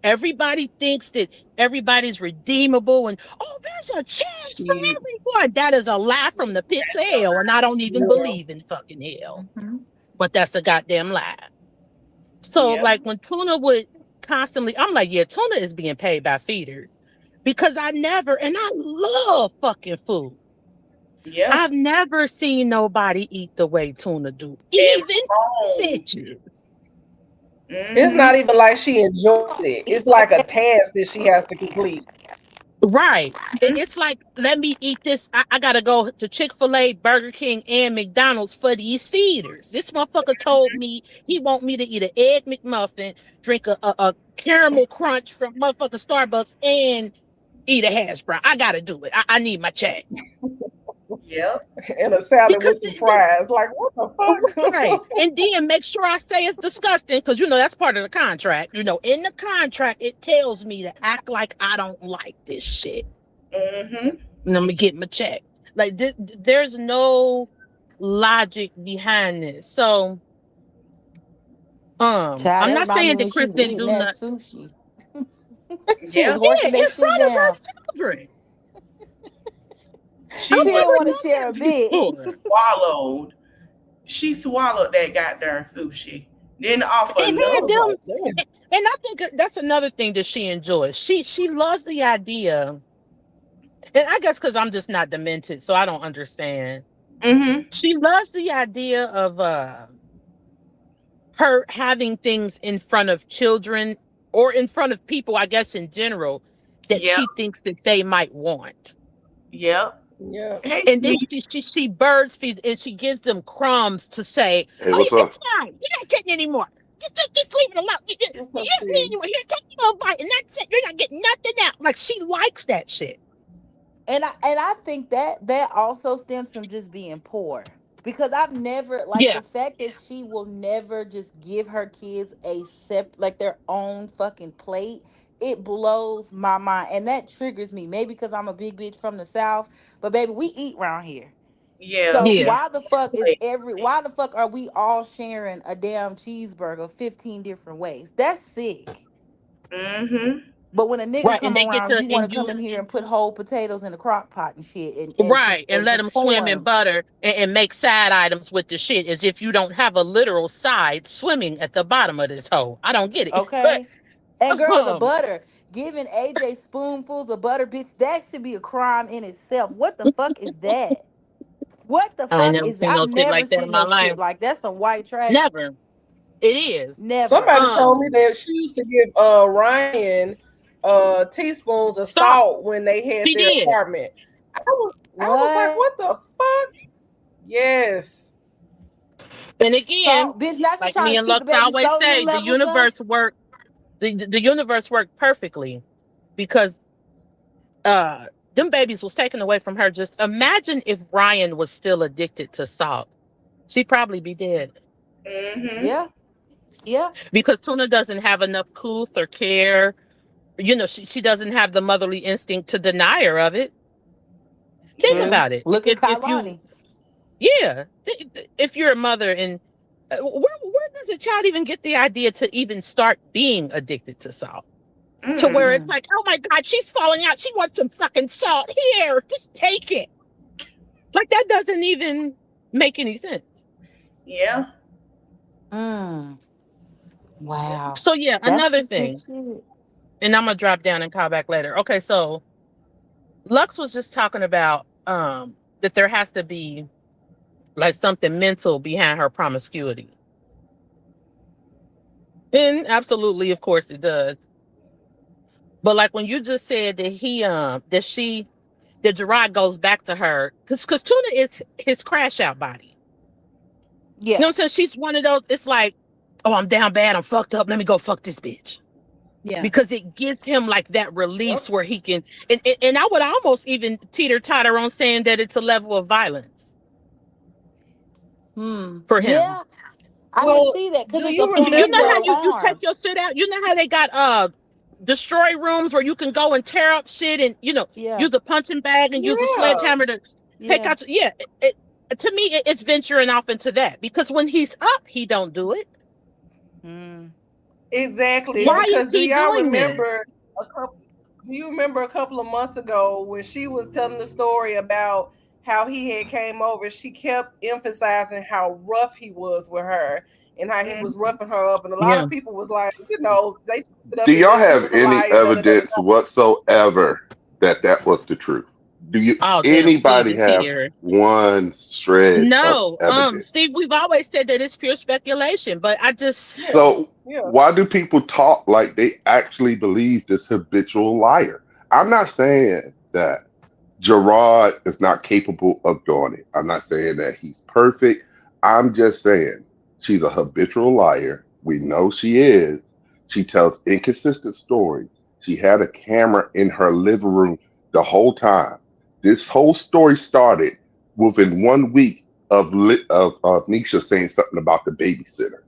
Everybody thinks that everybody's redeemable and, oh, there's a chance for Shit. everyone. That is a lie from the pits of hell. And I don't even Yeah. believe in fucking hell. Hmm. But that's a goddamn lie. So, Yep. like, when Tuna would constantly, I'm like, yeah, Tuna is being paid by feeders because and I love fucking food. Yep. I've never seen nobody eat the way Tuna do, And even wrong. bitches. It's Mm-hmm. not even like she enjoys it. It's like a task that she has to complete. Right. It's like, let me eat this. I gotta go to Chick-fil-A, Burger King, and McDonald's for these feeders. This motherfucker told me he want me to eat an egg McMuffin, drink a caramel crunch from motherfucking Starbucks, and eat a hash brown. I gotta do it. I need my check. Yep. And a salad with Because some fries. Like, what the right. fuck? And then make sure I say it's disgusting, because that's part of the contract. In the contract, it tells me to act like I don't like this shit. Mm-hmm. And I'm gonna get my check. Like, there's no logic behind this. So, Child, I'm that not reminded saying me that when she Chris was didn't eating do that nothing. sushi. She was Yep. Yeah, horking in that shit front of her down. children. She I've She was didn't never want to done share a that bit. before. swallowed. She swallowed that goddamn sushi. Didn't offer And I then none. was them, like, damn. and I think that's another thing that she enjoys. She loves the idea, and I guess because I'm just not demented, so I don't understand. Mm-hmm. She loves the idea of her having things in front of children or in front of people, I guess, in general, that Yep. she thinks that they might want. Yep. Yeah. Hey, And then see. she birds feeds and she gives them crumbs to say, Hey, "Oh, what's up? it's fine. You're not getting any more. Just leave it alone. What's up, You Steve? here, take a little bite, and that's it. You're not getting nothing out." Like, she likes that shit. And I think that also stems from just being poor. Because I've never, like, Yeah, the fact that she will never just give her kids like their own fucking plate, it blows my mind. And that triggers me. Maybe because I'm a big bitch from the South, but baby, we eat around here. Yeah. So yeah, why the fuck are we all sharing a damn cheeseburger 15 different ways? That's sick. Mm-hmm. But when a nigga right. And come they get around, to you want and to come you in here and put whole potatoes in the crock pot and shit and right and let them swim in perform. butter and make side items with the shit as if you don't have a literal side swimming at the bottom of this hole. I don't get it, but Okay. And girl, the um, butter, giving AJ spoonfuls of butter, bitch, that should be a crime in itself. What the fuck is that? What the I ain't fuck never is seen I've no shit never like that in seen my no life. shit like that's some white trash. Never. It is. Never. Somebody told me Um, that she used to give Ryan teaspoons of stop. salt when they had She their did. apartment. I was like, What? what the fuck? Yes. And again, Salt, bitch, now she like me trying to and keep Lux the baby always sodium say, the levels up. universe worked. The universe worked perfectly because uh them babies was taken away from her. Just imagine if Ryan was still addicted to salt. She'd probably be dead Mm-hmm. Yeah. Yeah. because Tuna doesn't have enough couth or care. She doesn't have the motherly instinct to deny her of it. Think Yep. True. about it. Look at If you Kailani. Yeah, if you're a mother, and where does a child even get the idea to even start being addicted to salt? To where it's like, oh my God, she's falling out. She wants some fucking salt. Here, just take it. Like that doesn't even make any sense. Yeah. Mm. Wow. So yeah, That's another some sick thing, shit. and I'm gonna drop down and call back later. Okay, so Lux was just talking about that there has to be like something mental behind her promiscuity. And absolutely, of course it does. But like when you just said that that Gerard goes back to her, because Tuna is his crash out body. You Yeah. know what I'm saying? She's one of those, it's like, oh, I'm down bad, I'm fucked up, let me go fuck this bitch. Yeah. Because it gives him like that release where he can, and I would almost even teeter totter on saying that it's a level of violence for him. Yeah. I can Well, see that because do it's a you form You of know how remember? you take self-harm. your shit out? You know how they got destroy rooms where you can go and tear up shit and Yeah. use a punching bag and use a Yeah. sledgehammer to take Yeah. out to me it's venturing off into that, because when he's up he don't do it. Mm. Exactly, Why Yeah. is because he doing this? a couple do you remember a couple of months ago when she was telling the story about how he had came over? She kept emphasizing how rough he was with her and how he was roughing her up, and a lot Yeah. of people was like, they took it Do up as y'all if she have was a any liar. Da, da, da, da, evidence whatsoever that that was the truth? Do you Oh damn, Steve anybody is have here. one shred of No, Steve, evidence? we've always said that it's pure speculation, but I just da. So Yeah, yeah. why do people talk like they actually believe this habitual liar? I'm not saying that Gerard is not capable of doing it. I'm not saying that he's perfect. I'm just saying she's a habitual liar. We know she is. She tells inconsistent stories. She had a camera in her living room the whole time. This whole story started within 1 week of Nisha saying something about the babysitter.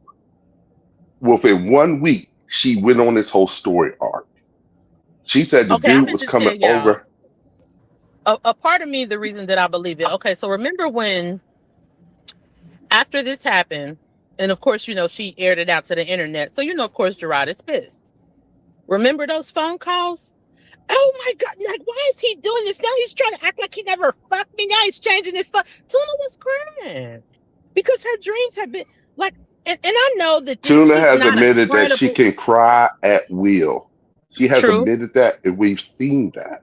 Within 1 week, she went on this whole story arc. She said the okay, I'm dude going was to tell coming y'all over. a part of me, the reason that I believe it. Okay, so remember when after this happened, and of course, she aired it out to the internet. So, of course, Gerard is pissed. Remember those phone calls? Oh my God, like, why is he doing this? Now he's trying to act like he never fucked me. Now he's changing his fuck. Tuna was crying because her dreams have been like, and I know that Tuna she's has not a admitted that she credible, can cry at will. She has true. admitted that, and we've seen that.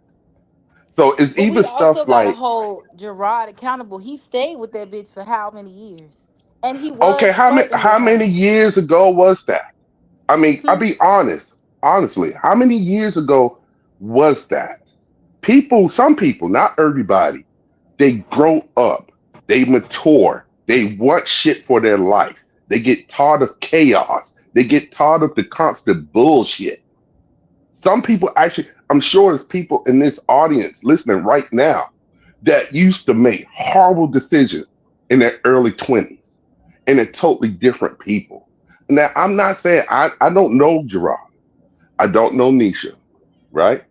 So it's But we even also stuff got to like, hold Gerard accountable. He stayed with that bitch for how many years? And he okay, was flirting how with many her. years ago was that? I mean, I'll Hmm. be honest, honestly, how many years ago was that? Some people, not everybody, they grow up, they mature, they want shit for their life. They get tired of chaos. They get tired of the constant bullshit. Some people actually, I'm sure there's people in this audience listening right now that used to make horrible decisions in their early 20s, and they're totally different people. Now, I'm not saying I don't know Gerard. I don't know Nisha, right?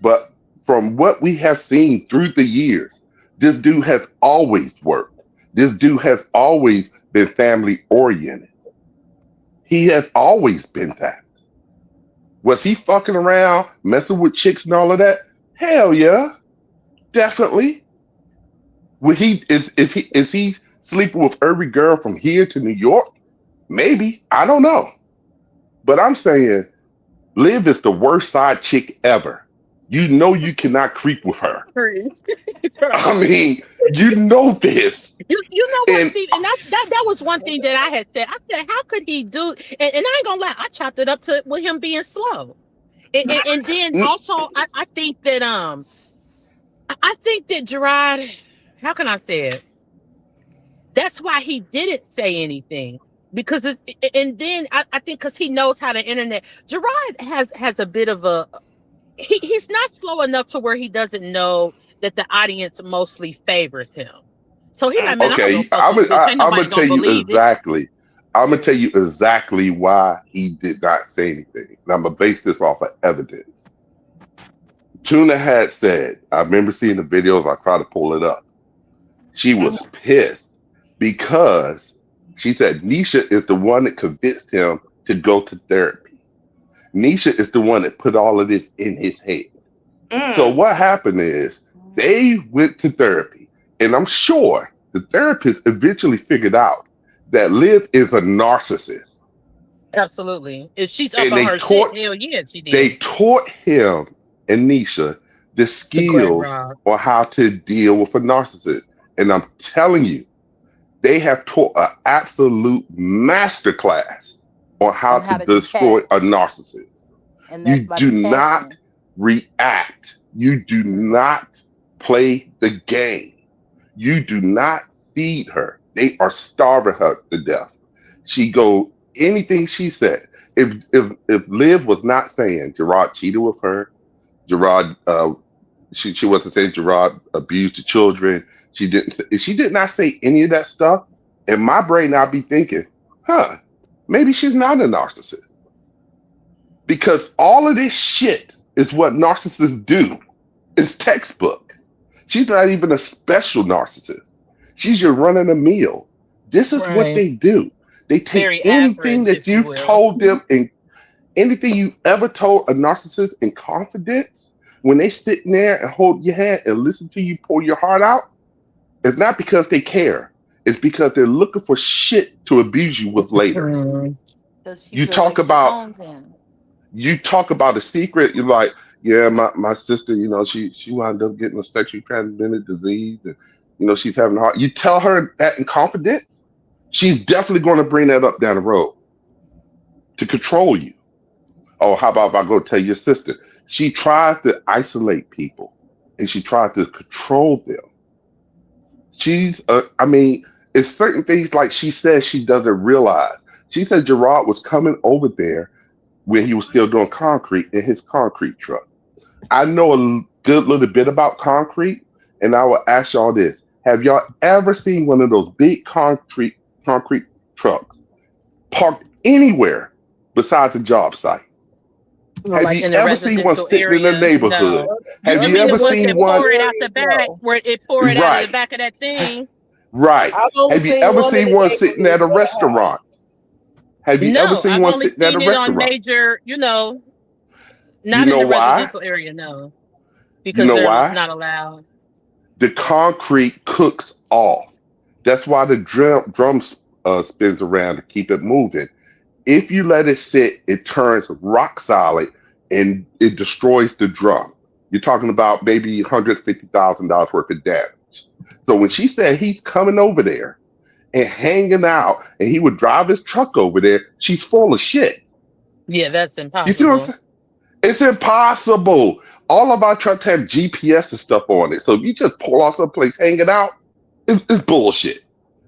But from what we have seen through the years, this dude has always worked. This dude has always been family oriented. He has always been that. Was he fucking around, messing with chicks and all of that? Hell yeah, definitely. Would he is he sleeping with every girl from here to New York? Maybe. I don't know. But I'm saying Liv is the worst side chick ever. You know you cannot creep with her. Right. I Right. mean, you know this. You know what, And Steve? And that was one thing that I had said. I said, how could he do? And I ain't gonna lie, I chopped it up to with him being slow. And then mm, also, I think that I think that Gerard, how can I say it? That's why he didn't say anything, because and then I think because he knows how the internet. Gerard has a bit of a he's not slow enough to where he doesn't know that the audience mostly favors him. So he like, man, I'm gonna go okay, fuck this bitch. Ain't I'm nobody gonna tell gonna you believe it. exactly. I'm gonna Yeah. tell you exactly why he did not say anything. And I'm gonna base this off of evidence. Tuna had said, I remember seeing the videos. I tried to pull it up. She Mhm. was pissed because she said Nisha is the one that convinced him to go to therapy. Nisha is the one that put all of this in his head. So Mm. what happened is they went to therapy, and I'm sure the therapist eventually figured out that Liv is a narcissist, Absolutely. If she's up and on her shit, hell yeah, she they did. taught him and Nisha the The great skills Rob. on how to deal with a narcissist. And I'm telling you, they have taught an absolute masterclass on how On to how to destroy a detach, narcissist. and that's You by do not detaching. react. You do Hmm. not play the game. You do not feed her. They are starving her to death. She go anything she said. If Liv was not saying Gerard cheated with her, Gerard she wasn't saying Gerard abused the children. If she did not say any of that stuff, in my brain I'd be thinking, huh, maybe she's not a narcissist. Because all of this shit is what narcissists do. It's textbook. She's not even a special narcissist. She's your running a meal. This is what Right. they do. They take Very anything average, that if you you've will. told them and anything you ever told a narcissist in confidence, when they sit there and hold your hand and listen to you pour your heart out, it's not because they care. It's because they're looking for shit to abuse you with later. Mm. Because she You feel talk like she about owns him. you talk about a secret, you're like, yeah, my sister, she wound up getting a sexually transmitted disease and she's having a heart. You tell her that in confidence, she's definitely going to bring that up down the road to control you. Oh, how about if I go tell your sister? She tries to isolate people and she tries to control them. I mean, it's certain things like she says she doesn't realize. She said Gerard was coming over there when he was still doing concrete in his concrete truck. I know a good little bit about concrete, and I will ask y'all this. Have y'all ever seen one of those big concrete trucks parked anywhere besides a job site? Or Have like you in the ever seen one residential sitting in a area. neighborhood? No. Have You you mean the ever ones seen that one? pour it out the Areas, back, no. where it pour it out of the Right, back of that thing? right. I've only Have you seen ever one in seen the one sitting neighborhood at a warehouse. restaurant? Have you ever No, seen I've one only sitting at a seen it on restaurant? major, You not in know the why? residential area, no, You because know they're why? not allowed. The concrete cooks off. That's why the drum spins around to keep it moving. If you let it sit, it turns rock solid and it destroys the drum. You're talking about maybe $150,000 worth of damage. So when she said he's coming over there and hanging out and he would drive his truck over there, she's full of shit. Yeah, that's You see what I'm impossible. saying? It's impossible. All of our trucks have GPS and stuff on it. So if you just pull off someplace hanging out, it's bullshit.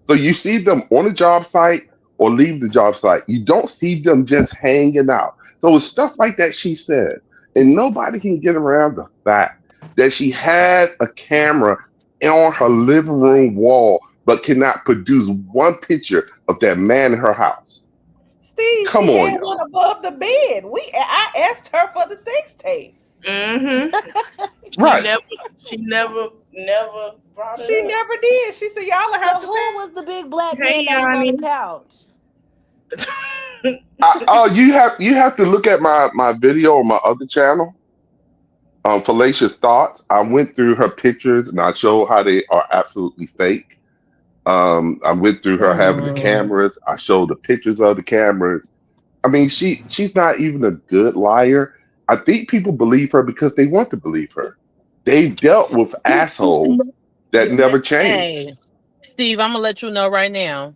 So you see them on a job site or leave the job site. You don't see them just hanging out. So it's stuff like that she said. And nobody can get around the fact that she had a camera on her living room wall, but cannot produce one picture of that man in her house. Steve, Come she on, had one y'all. above the bed. I asked her for the sex tape. Mm-hmm. She Right. never, never brought it She up. never did. She said, y'all will So have to who was the big black Hey, man that was on the Yanni. couch? You have to look at my video on my other channel, Fallacious Thoughts. I went through her pictures and I showed how they are absolutely fake. I went through her having the Mm. cameras. I showed the pictures of the cameras. I mean, she's not even a good liar. I think people believe her because they want to believe her. They've dealt with assholes that never changed. Hey, Steve, I'm gonna let you know right now.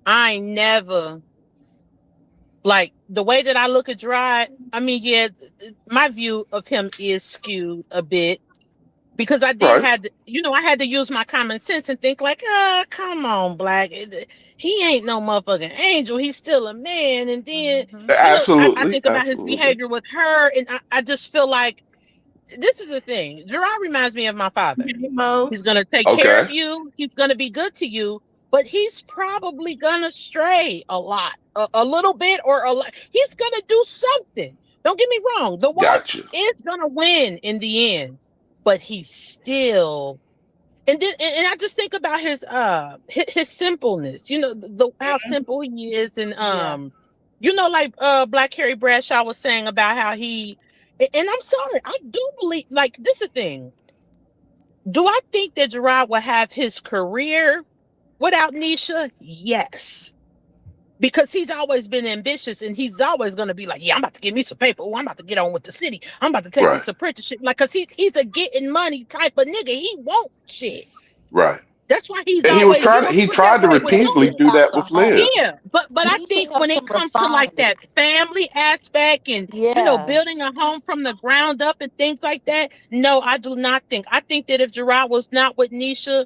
I ain't never like the way that I look at Gerard. I mean, yeah, my view of him is skewed a bit because I did Right. have to, I had to use my common sense and think like, come on, Black. He ain't no motherfucking angel. He's still a man. And then, Hmm. I Absolutely. think about his Absolutely. behavior with her, and I just feel like this is the thing. Gerard reminds me of my father. Hey, Mo. He's going to take care Okay. of you. He's going to be good to you, but he's probably going to stray a lot, a little bit, or a lot. He's going to do something. Don't get me wrong. The wife Gotcha. is going to win in the end, but he's still And then and I just think about his simpleness, how simple he is. And Yeah. like Black Harry Bradshaw was saying about how and I'm sorry, I do believe, like, this is the thing. Do I think that Gerard will have his career without Nisha? Yes. Because he's always been ambitious, and he's always going to be like, yeah, I'm about to get me some paper. Oh, I'm about to get on with the city. I'm about to take Right. this apprenticeship. Like, because he's a getting money type of nigga. He won't shit. Right. That's why he's And he was always, trying to, he put that tried to right with repeatedly Junior. do Out that the with Liv. home. Yeah, but I think Anything when else it from comes to like refinement. that family aspect and Yeah. building a home from the ground up and things like that, no, I do not think. I think that if Gerard was not with Nisha,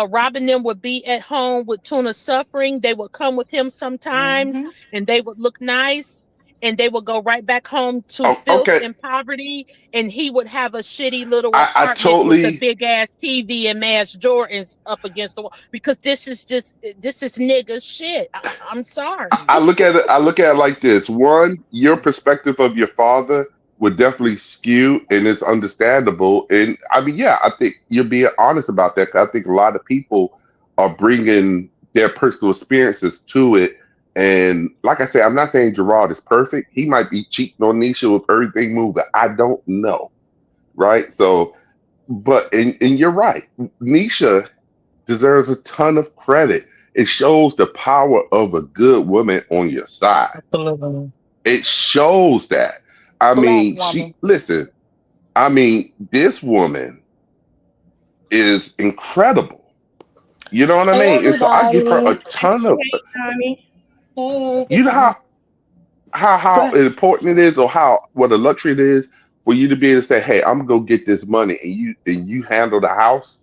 Robin them would be at home with Tuna suffering. They would come with him sometimes, Mm-hmm. and they would look nice, and they would go right back home to Oh, filth okay. and poverty, and he would have a shitty little I apartment with a totally, big ass TV and Mass Jordans up against the wall, because this is nigga shit. I'm I sorry. look at it. I look at it like this. One, your perspective of your father would definitely skew, and it's understandable. And I mean, yeah, I think you're being honest about that. 'Cause I think a lot of people are bringing their personal experiences to it. And like I said, I'm not saying Gerard is perfect. He might be cheating on Nisha with everything moving. I don't know, right? So, but and you're right. Nisha deserves a ton of credit. It shows the power of a good woman on your side. Absolutely. It shows that. I Black mean, woman. listen, I mean, this woman is incredible. You know what I Hey mean? And so I give her a everybody. ton of, Hey, Connie. Hey. you know Go how ahead. important it is, or how what a luxury it is for you to be able to say, "Hey, I'm gonna go get this money," and you handle the house,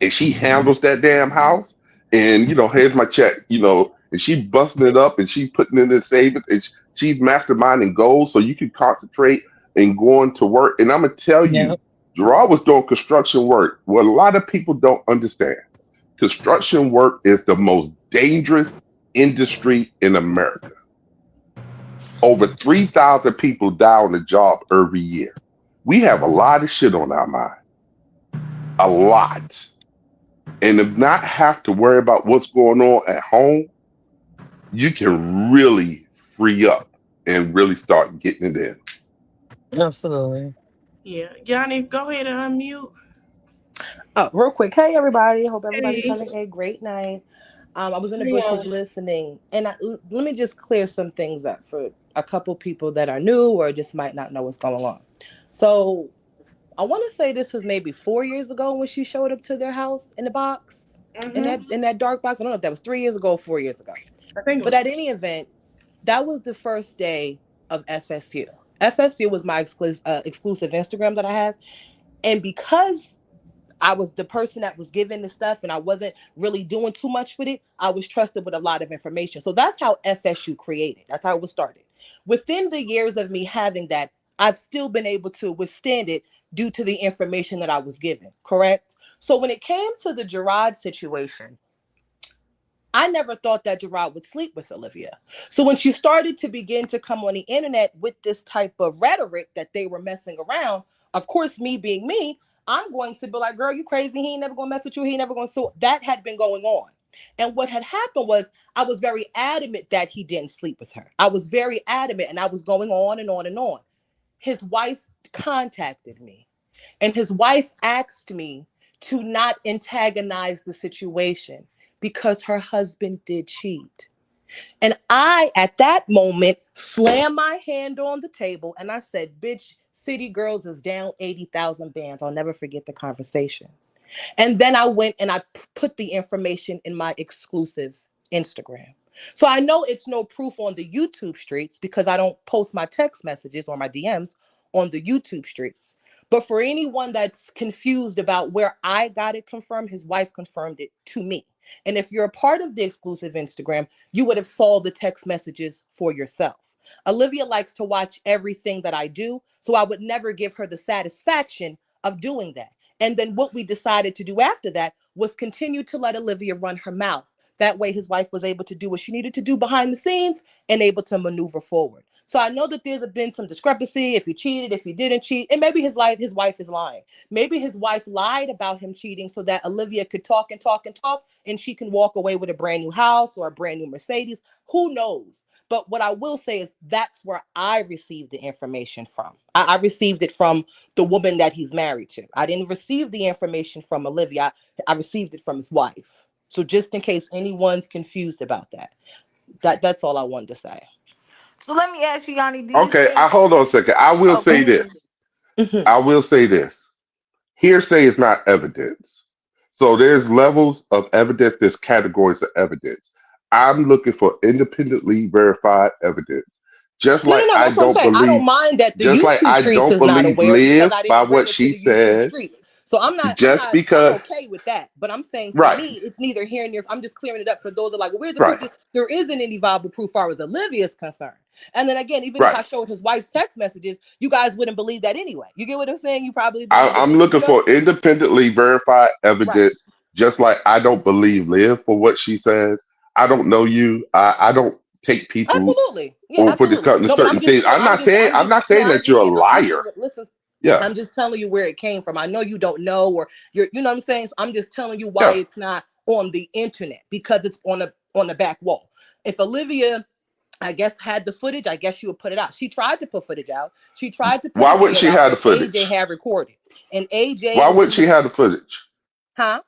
and she handles that damn house, and here's my check, and she busting it up, and she putting it in savings, and she's masterminding goals, so you can concentrate and going to work. And I'm gonna tell Yeah, you, Gerard was doing construction work. What a lot of people don't understand: construction work is the most dangerous industry in America. Over 3,000 people die on the job every year. We have a lot of shit on our mind, a lot. And if not have to worry about what's going on at home, you can really free up and really start getting it in. absolutely. Yeah, Yanni, go ahead and unmute. Oh, real quick. Hey, everybody. Hope everybody's Hey, having a great night. I was in the bushes Yeah. listening, and let me just clear some things up for a couple people that are new or just might not know what's going on. So, I want to say this was maybe 4 years ago when she showed up to their house in the box, mm-hmm. in that dark box. I don't know if that was 3 years ago or 4 years ago, I think it but was. at any event, that was the first day of FSU. FSU was my exclusive Instagram that I have, and because I was the person that was given the stuff and I wasn't really doing too much with it, I was trusted with a lot of information. So that's how FSU created. That's how it was started. Within the years of me having that, I've still been able to withstand it due to the information that I was given, correct? So when it came to the Gerard situation, I never thought that Gerard would sleep with Olivia. So when she started to begin to come on the internet with this type of rhetoric that they were messing around, of course, me being me, I'm going to be like, girl, you crazy. He ain't never gonna mess with you. He ain't never gonna. So that had been going on. And what had happened was I was very adamant that he didn't sleep with her. I was very adamant and I was going on and on and on. His wife contacted me and his wife asked me to not antagonize the situation because her husband did cheat. And I, at that moment, slammed my hand on the table and I said, bitch, City Girls is down 80,000 bands. I'll never forget the conversation. And then I went and I put the information in my exclusive Instagram. So I know it's no proof on the YouTube streets because I don't post my text messages or my DMs on the YouTube streets. But for anyone that's confused about where I got it confirmed, his wife confirmed it to me. And if you're a part of the exclusive Instagram, you would have saw the text messages for yourself. Olivia likes to watch everything that I do, so I would never give her the satisfaction of doing that. And then what we decided to do after that was continue to let Olivia run her mouth. That way, his wife was able to do what she needed to do behind the scenes and able to maneuver forward. So I know that there's been some discrepancy if he cheated, if he didn't cheat, and maybe his wife is lying. Maybe his wife lied about him cheating so that Olivia could talk and talk and talk, and she can walk away with a brand new house or a brand new Mercedes. Who knows? But what I will say is that's where I received the information from. I received it from the woman that he's married to. I didn't receive the information from Olivia. I received it from his wife. So just in case anyone's confused about that, that's all I wanted to say. So let me ask you, Yanni, do you Okay, I think? hold on a second. I will Oh, go say ahead. this. Mhm. I will say this. Hearsay is not evidence. So there's levels of evidence, there's categories of evidence. I'm looking for independently verified evidence. Just No, like no, no. I That's what I'm don't saying. I believe, don't mind that the just like YouTube I streets don't is not believe aware because Liv I by didn't bring what it to she the YouTube said, streets. So just I'm because okay with that. But I'm saying for right, me, it's neither here nor I'm just clearing it up for those that are like, well, where's the proof? right, There isn't any viable proof far as Olivia's concerned. And then again, even if right. I showed his wife's text messages, you guys wouldn't believe that anyway. You get what I'm saying? You probably believe that I'm this, looking for independently verified right. evidence, just like I don't believe Liv for what she says. I don't know you. I don't take people Absolutely. Yeah, or for absolutely. discussing No, but I'm certain just things. clear. I'm not saying I that you're a understand. liar. Listen, Yeah, I'm just telling you where it came from. I know you don't know, or you know what I'm saying? So I'm just telling you why yeah. it's not on the internet because it's on the back wall. If Olivia, I guess, had the footage, I guess she would put it out. She tried to put footage out. She tried to put Why a wouldn't video she out have the that AJ footage? had recorded. And AJ Why was wouldn't in she the have the footage? huh?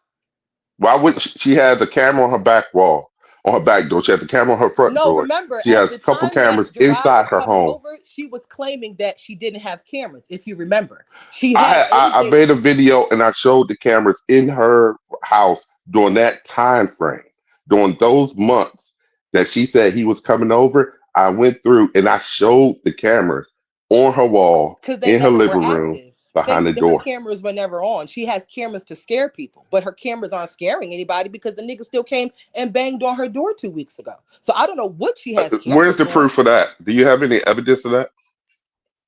Why wouldn't she have the camera on her back wall, on her back door? She has the camera on her front No, door. remember, She at has the a couple time that cameras Gerard inside was her coming home. over, she was claiming that she didn't have cameras, if you remember. She had I AJ. made a video and I showed the cameras in her house during that time frame, during those months that she said he was coming over. I went through and I showed the cameras on her wall Because they in her never were living room active. behind the Her door. cameras were never on. She has cameras to scare people, but her cameras aren't scaring anybody because the nigga still came and banged on her door 2 weeks ago. So I don't know what she has Where's cameras the for. proof for that? Do you have any evidence of that?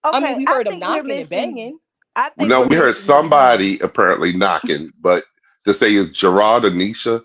I mean, Okay, we I heard him think we're knocking and missing. banging. I think No, we're we heard missing the point. somebody apparently knocking, but to say it's Gerard or Nisha,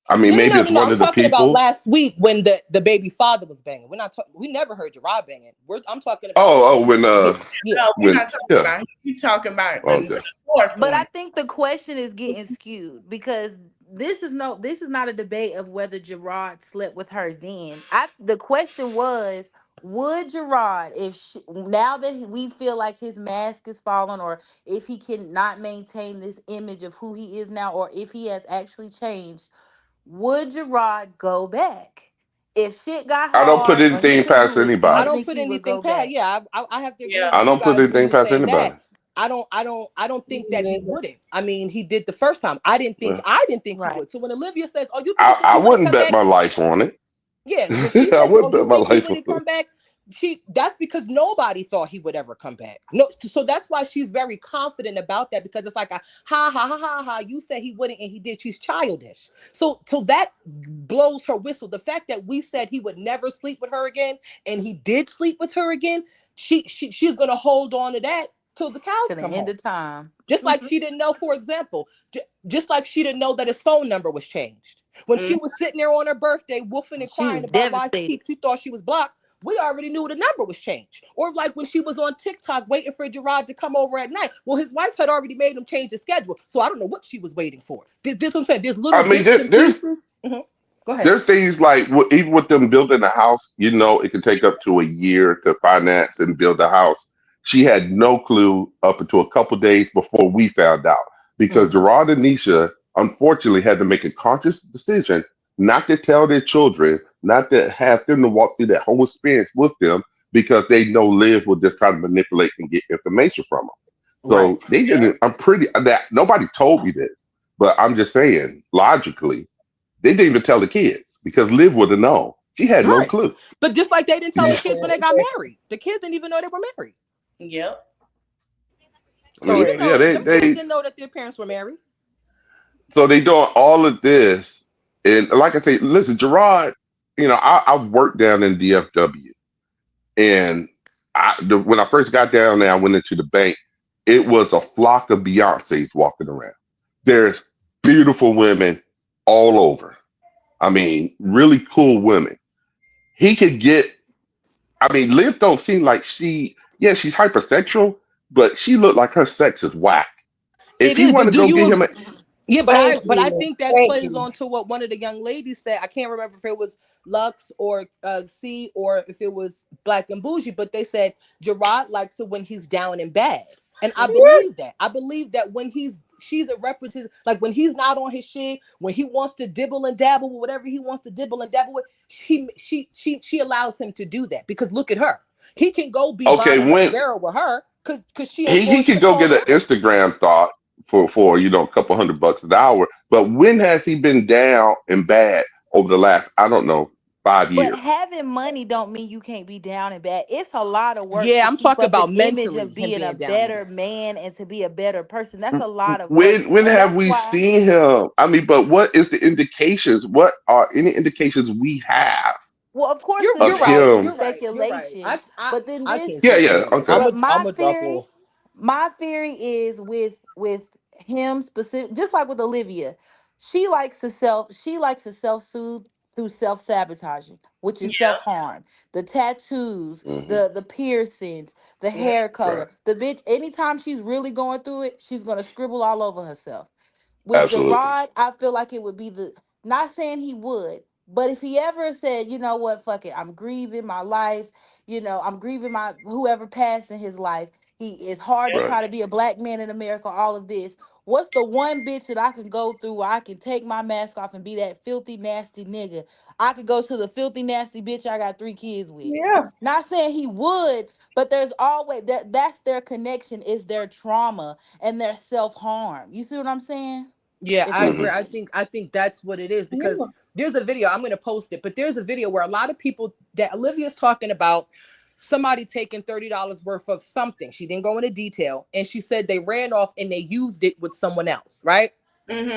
I mean, No, no, maybe no, no, it's no. one I'm of the talking about people. last week when the baby father was banging. We're not talking. We never heard Gerard banging. I'm talking about Oh, when. oh, when Yeah, yeah. No, we're when not talking yeah, about him. We're talking about the okay. fourth But I one. think the question is getting skewed because this is not a debate of whether Gerard slept with her then. The question was, would Gerard, if now that we feel like his mask is fallen, or if he cannot maintain this image of who he is now, or if he has actually changed, would Gerard go back? If shit got I don't put hard or he anything couldn't past do it, do you I anybody. don't think put he would anything go past. back? Yeah, I have to agree Yeah. with I you don't put guys when anything you're past saying anybody. that. I don't think that he wouldn't. I mean, he did the first time. I didn't think he Right. would. So when Olivia says, "Oh, you think I he wouldn't wouldn't come bet back?" my life on it. Yeah, when she I says, "Oh, wouldn't bet you my think he life on wouldn't it. come back?" That's because nobody thought he would ever come back. No, so that's why she's very confident about that because it's like a ha ha ha ha ha. You said he wouldn't and he did. She's childish. So that blows her whistle. The fact that we said he would never sleep with her again and he did sleep with her again, she's gonna hold on to that till the To cows the come end home. of time. Just like she didn't know, for example, just like she didn't know that his phone number was changed. When she Mm. was sitting there on her birthday, woofing and She was crying about why devastated. she thought she was blocked, we already knew the number was changed. Or like when she was on TikTok waiting for Gerard to come over at night. Well, his wife had already made him change the schedule. So I don't know what she was waiting for. This what I'm saying. There's little I mean, bits and there's pieces. Mhm. Go ahead. there's things like even with them building a house, it can take up to a year to finance and build a house. She had no clue up until a couple days before we found out because Mm. Gerard and Nisha unfortunately had to make a conscious decision not to tell their children, not to have them to walk through that whole experience with them because they know Liv will just try to manipulate and get information from them. Right. So they didn't. I'm pretty that nobody told me this, but I'm just saying logically they didn't even tell the kids because Liv would have known. She had no Right. clue. But just like they didn't tell the I kids when they got married. The kids didn't even know they were married. Yep. mean, They didn't Correct. yeah, know they them kids they didn't know that their parents were married. so they doing all of this, and like I say, listen, Gerard, I've worked down in DFW, and when I first got down there, I went into the bank. It was a flock of Beyonces walking around. There's beautiful women all over. I mean, really cool women. He could get I mean, Liv don't seem like yeah, she's hypersexual, but she looked like her sex is whack. If It he is, want but to do go get you? him, Yeah, but Thank I you. think that Thank plays you. on to what one of the young ladies said. I can't remember if it was Lux or C or if it was Black and Bougie, but they said Gerard likes it when he's down and bad. And I believe that. I believe that when she's a representative, like when he's not on his shit, when he wants to dibble and dabble with whatever he wants to dibble and dabble with, she allows him to do that because look at her. He can go be okay, bottom of the when barrel with her because she ain't he going could to go get call an him. Instagram thought for a couple $100 an hour. But when has he been down and bad over the last, I don't know, 5 years? But having money don't mean you can't be down and bad. It's a lot of work Yeah, to I'm keep talking up an about image mentally of him being a being down and better bad. man and to be a better person. That's a lot of work. When And have that's we why, seen him? I mean, but what is the indications? What are any indications we have well, of course, You're this of you're is all right. him? You're right. You're right. speculation. But then I this, can't Yeah, say yeah, anything. okay. but I'm a drop off. my theory is with him specific, just like with Olivia, she likes to self soothe through self sabotaging, which is self harm. The tattoos, Hmm. the piercings, the Yeah. hair Right, color. The bitch, anytime she's really going through it, she's gonna scribble all over herself. With absolutely. Gerard, I feel like it would be not saying he would, but if he ever said, you know what, fuck it, I'm grieving my life, I'm grieving my whoever passed in his life. He is hard to Right. try to be a black man in America, all of this. What's the one bitch that I can go through where I can take my mask off and be that filthy, nasty nigga? I could go to the filthy, nasty bitch I got 3 kids with. Yeah. Not saying he would, but there's always that's their connection, is their trauma and their self-harm. You see what I'm saying? Yeah, If I that agree. Hmm. makes I sense. think that's what it is because Yeah. there's a video. I'm gonna post it, but there's a video where a lot of people that Olivia's talking about somebody taking $30 worth of something. She didn't go into detail, and she said they ran off and they used it with someone else, right?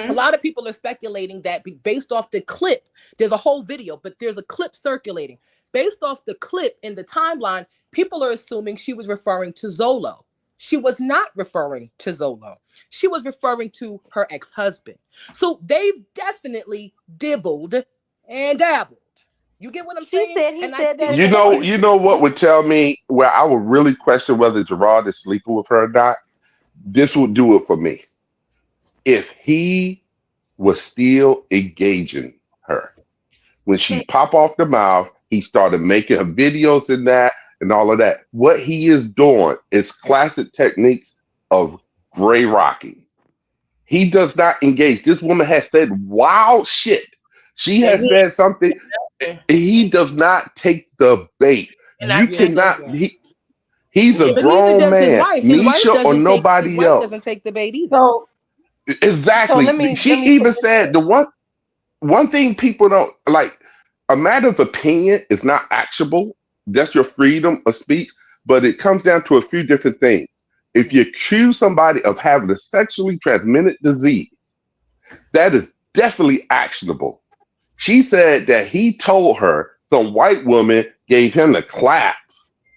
A Mm-hmm. lot of people are speculating that based off the clip, there's a whole video, but there's a clip circulating. Based off the clip in the timeline, people are assuming she was referring to Zolo. She was not referring to Zolo. She was referring to her ex husband. So they've definitely dibbled and dabbled. You get what I'm She saying? said he And I said that think in the that's You piece. know what would tell me where I would really question whether Gerard is sleeping with her or not? This would do it for me. If he was still engaging her. When she pop off the mouth, he started making her videos and that and all of that. What he is doing is classic techniques of gray rocking. He does not engage. This woman has said wild shit. She And has he said something. He does not take the bait. and I You yeah, he think cannot. doesn't. He's a yeah. But neither grown does his man. wife. Misha or His nobody wife else. doesn't take the bait either. So Exactly. let She me put even this said the one thing people don't like, a matter of opinion is not actionable. That's your freedom of speech, but it comes down to a few different things. If you accuse somebody of having a sexually transmitted disease, that is definitely actionable. She said that he told her some white woman gave him the clap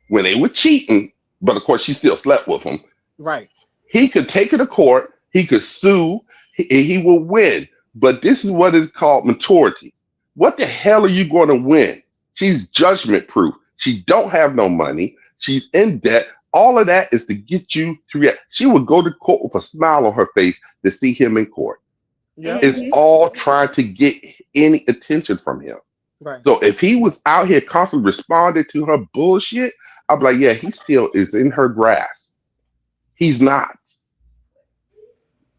when they were cheating, but of course she still slept with him. Right. He could take her to court. He could sue. He will win. But this is what is called maturity. What the hell are you going to win? She's judgment proof. She don't have no money. She's in debt. All of that is to get you to react. She would go to court with a smile on her face to see him in court. Yep. It's Mhm. all trying to get any attention from him. Right. So if he was out here constantly responding to her bullshit, I'm like, yeah, he still is in her grasp. He's not.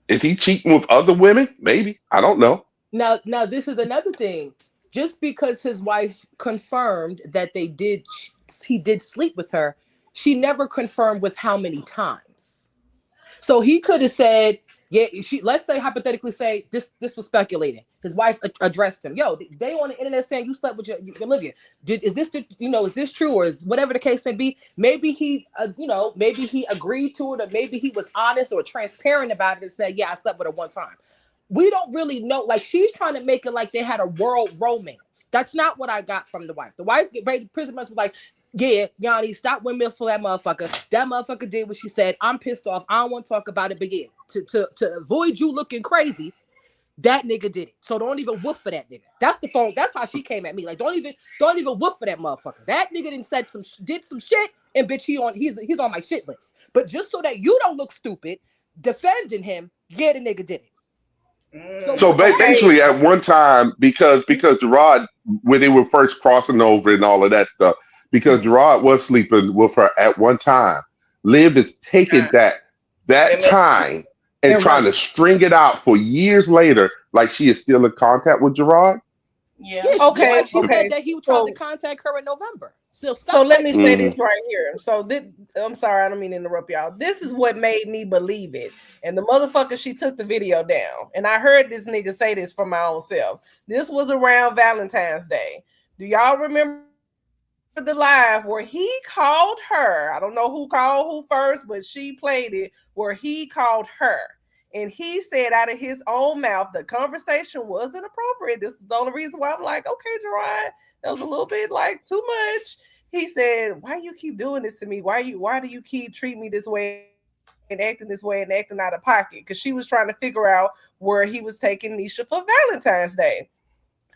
Is he cheating with other women? Maybe. I don't know. Now this is another thing. Just because his wife confirmed that he did sleep with her, she never confirmed with how many times. So he could have said, yeah, she, let's say hypothetically say this was speculating. His wife addressed him. Yo, they on the internet saying you slept with your Olivia. Is this is this true, or is whatever the case may be? Maybe he maybe he agreed to it, or maybe he was honest or transparent about it and said, yeah, I slept with her one time. We don't really know. Like, she's trying to make it like they had a world romance. That's not what I got from the wife. The wife pretty much was like, yeah, Yanni, stop windmills for that motherfucker. That motherfucker did what she said. I'm pissed off. I don't want to talk about it. But yeah, to avoid you looking crazy, that nigga did it. So don't even woof for that nigga. That's the phone. That's how she came at me. Like, don't even woof for that motherfucker. That nigga didn't did some shit, and bitch, he's on my shit list. But just so that you don't look stupid defending him, yeah, the nigga did it. So So Okay. basically, at one time, because Gerard, when they were first crossing over and all of that stuff, because Gerard was sleeping with her at one time, Liv is taking that And that, time and and trying run to it. string it out for years later, like she is still in contact with Gerard. yeah. Yeah, just Okay. like she said Okay. that he tried to So contact her in November. Still so stuck let like me this. say Hmm. this right here. So this, I'm sorry, I don't mean to interrupt y'all. This is what made me believe it. And the motherfucker, she took the video down. And I heard this nigga say this for my own self. This was around Valentine's Day. Do y'all remember the live where he called her? I don't know who called who first, but she played it where he called her. And he said out of his own mouth, the conversation wasn't appropriate. This is the only reason why I'm like, okay, Gerard, that was a little bit like too much. He said, "Why you keep doing this to me? Why do you keep treating me this way and acting this way and acting out of pocket?" Because she was trying to figure out where he was taking Nisha for Valentine's Day.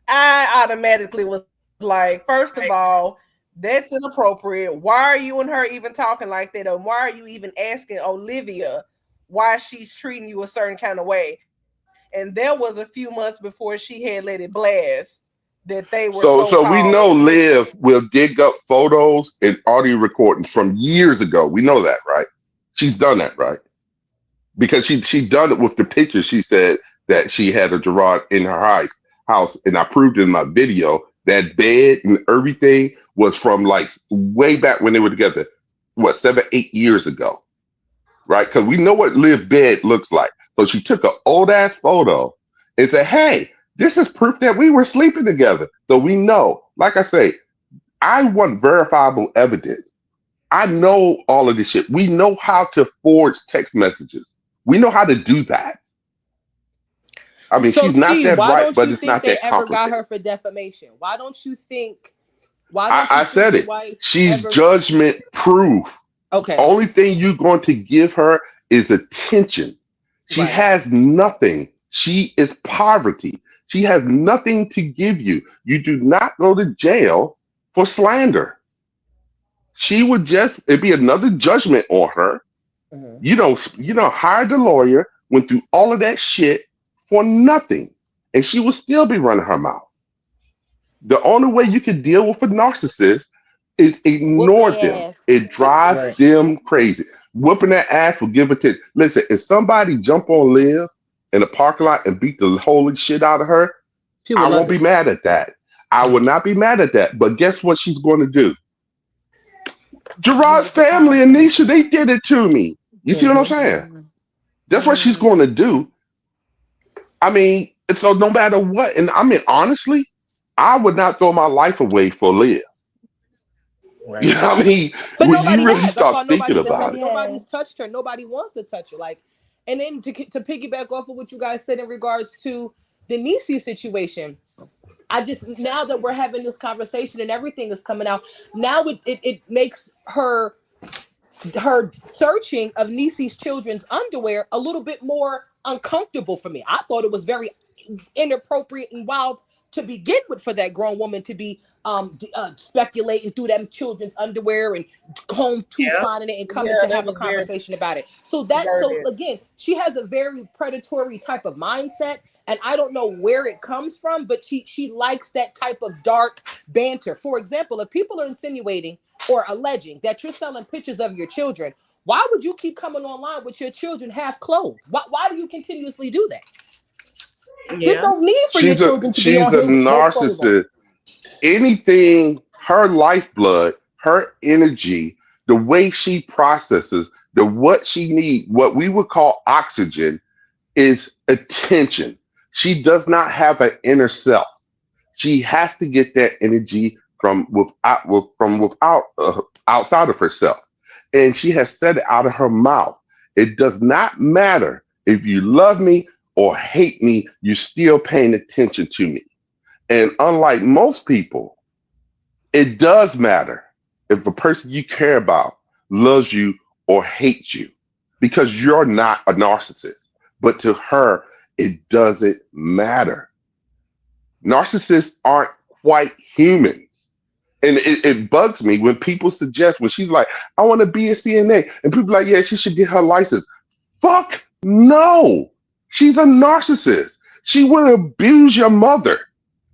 I automatically was like, first of all, that's inappropriate. Why are you and her even talking like that? And why are you even asking Olivia why she's treating you a certain kind of way? And that was a few months before she had let it blast that they were so called. So we know Liv will dig up photos and audio recordings from years ago. We know that, right? She's done that, right? Because she done it with the picture. She said that she had a Gerard in her house, and I proved in my video that bed and everything was from like way back when they were together. What, 7, 8 years ago, right? Because we know what Liv bed looks like. So she took an old ass photo and said, "Hey, this is proof that we were sleeping together." So we know, like I say, I want verifiable evidence. I know all of this shit. We know how to forge text messages. We know how to do that. I mean, So she's not Steve, that why bright, don't but you it's think not they that ever got complicated. her for defamation? Why don't you think? Why don't I you think said the it. wife She's ever? judgment proof. Okay, Only thing you're going to give her is attention. She right. has nothing. She is poverty. She has nothing to give you. You do not go to jail for slander. She would just, it'd be another judgment on her. Mhm. Hired the lawyer, went through all of that shit for nothing. And she would still be running her mouth. The only way you can deal with a narcissist is Whoop ignore them. their ass. It drives Right. them crazy. Whooping that ass will give it to. Listen, if somebody jump on Liv in the parking lot and beat the holy shit out of her, She I would won't love be it. mad at that. I Mhm. would not be mad at that. But guess what she's going to do? Use Gerard's it for family and content. Nisha, they did it to me. You see what I'm Mhm. saying? Mhm. That's what she's going to Mhm. do. I mean, so no matter what, and I mean, honestly, I would not throw my life away for Liv. You Right. know what I mean? But When you nobody really has. That's start why thinking about it. Yeah. nobody's touched her. Nobody wants to touch her. Like, and then to piggyback off of what you guys said in regards to the Nisi situation, I just now that we're having this conversation and everything is coming out, now it makes her searching of Nisi's children's underwear a little bit more uncomfortable for me. I thought it was very inappropriate and wild to begin with for that grown woman to be speculating through them children's underwear and home yeah, Tucson in it and coming yeah, to that have a was very conversation about it. So perverted. again, she has a very predatory type of mindset, and I don't know where it comes from, but she likes that type of dark banter. For example, if people are insinuating or alleging that you're selling pictures of your children, why would you keep coming online with your children half clothed? Why do you continuously do that? There's Yeah. no need for your She's a children to be she's on a here with no clothes on. narcissist. Anything, her lifeblood, her energy, the way she processes, the what she needs, what we would call oxygen, is attention. She does not have an inner self. She has to get that energy from outside of herself, and she has said it out of her mouth. It does not matter if you love me or hate me. You're still paying attention to me. And unlike most people, it does matter if a person you care about loves you or hates you, because you're not a narcissist. But to her, It doesn't matter. Narcissists aren't quite humans. And it bugs me when people suggest, when she's like, I want to be a CNA, and people are like, yeah, she should get her license. Fuck no. She's a narcissist. She will abuse your mother.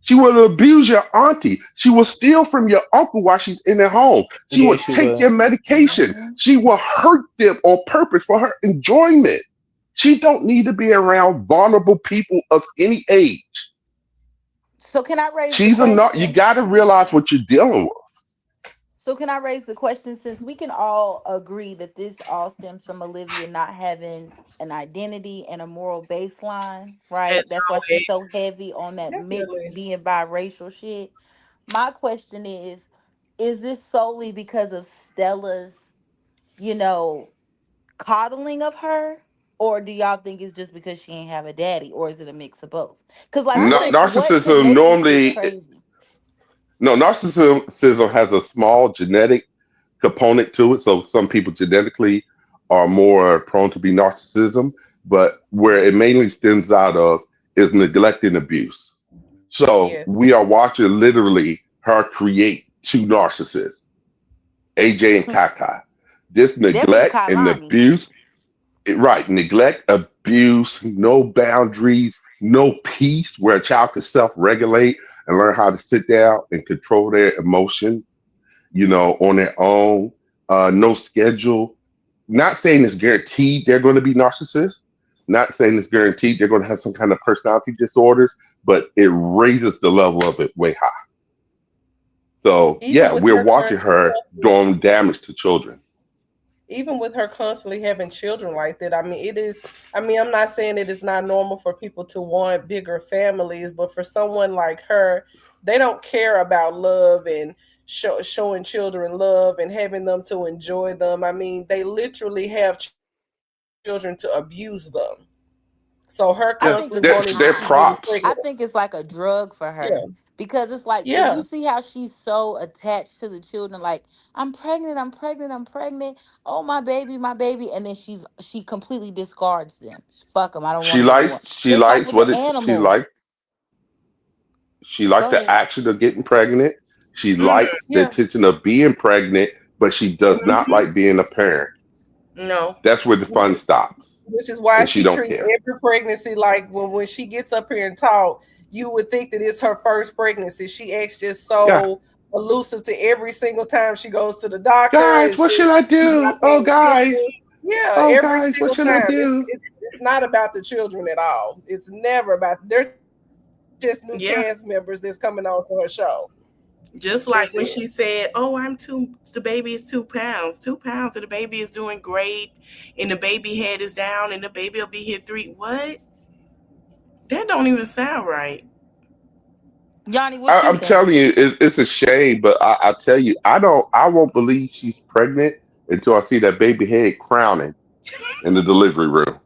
She will abuse your auntie. She will steal from your uncle while she's in their home. She Yeah, will she take will. your medication. Mhm. She will hurt them on purpose for her enjoyment. She don't need to be around vulnerable people of any age. So can I raise the She's a not. You question? got to realize what you're dealing with. So can I raise the question, since we can all agree that this all stems from Olivia not having an identity and a moral baseline, As right? That's why she's always. so heavy on that mixed Definitely. being biracial shit. My question is this solely because of Stella's, you know, coddling of her? Or do y'all think it's just because she ain't have a daddy? Or is it a mix of both? Because like I think what Narcissism genetics is normally crazy? no narcissism has a small genetic component to it. So some people genetically are more prone to be narcissism, but where it mainly stems out of is neglect and abuse. So Yes. we are watching literally her create two narcissists, AJ and Kaka. This Definitely neglect and Kailani. abuse, right? Neglect, abuse, no boundaries, no peace, where a child can self-regulate and learn how to sit down and control their emotions, on their own. No schedule. Not saying it's guaranteed they're going to be narcissists. Not saying it's guaranteed they're going to have some kind of personality disorders, but it raises the level of it way high. So Even yeah, with we're her watching her doing damage to children. even with her constantly having children like that, I mean, I'm not saying it is not normal for people to want bigger families, but for someone like her, they don't care about love and showing children love and having them to enjoy them. I mean, they literally have children to abuse them. So her constantly I Yeah, think wanting it's to a they're keep they're getting con. pregnant. props. I think it's like a drug for Yeah, her, because it's like, if yeah. you see how she's so attached to the children, like, I'm pregnant, I'm pregnant, I'm pregnant. Oh, my baby, and then she completely discards them. Fuck them. I don't want She them anymore. likes she Just like likes with the what it she animals. likes she likes Go the ahead. action of getting pregnant. She Mm, likes the Yeah. attention of being pregnant, but she does not hmm like being a parent. No. That's where the fun stops, Which is why and she she don't treats care. every pregnancy like, when she gets up here and talk, you would think that it's her first pregnancy. She acts just Yeah, so elusive to every single time she goes to the doctor. guys, It's what should just I she's do? not Oh, paying guys, attention. Yeah, oh, every guys, what single should I time. do? It's not about the children at all. It's never about. They're just new cast members that's Yeah. coming on to her show. That's Just it. like when she said, "Oh, the baby is 2 pounds. 2 pounds, and the baby is doing great, and the baby head is down, and the baby will be here 3." What? That don't even sound right. Yanni, what I, you I'm think? telling you, it's a shame, but I tell you, I won't believe she's pregnant until I see that baby head crowning in the delivery room.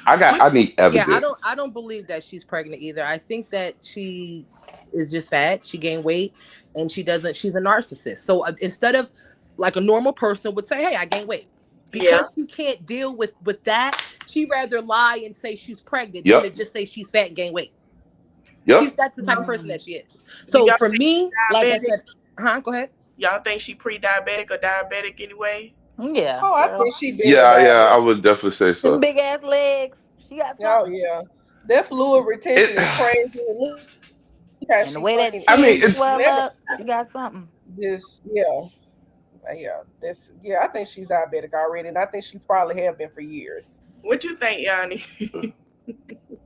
I Which, need Yeah, evidence. I don't believe that she's pregnant either. I think that she is just fat. She gained weight, and she doesn't. She's a narcissist. So instead of, like, a normal person would say, "Hey, I gained weight," yeah, because she can't deal with that, she rather lie and say she's pregnant than to Yep, just say she's fat and gain weight. yep. That's the type of person Mm. that she is. do So y'all for think me, like I diabetic? said, go ahead. Y'all think she pre-diabetic or diabetic anyway? Yeah, Oh, I girl. think she been a Yeah, I diabetic. would definitely say Them so. big ass legs. She got Oh something. yeah, that fluid It, retention is crazy. And look how she fucking eats. And the She way that I mean, never chin it's swell up, she got something. just yeah. That's I think she's diabetic already, and I think she's probably have been for years. What you think, Yanni?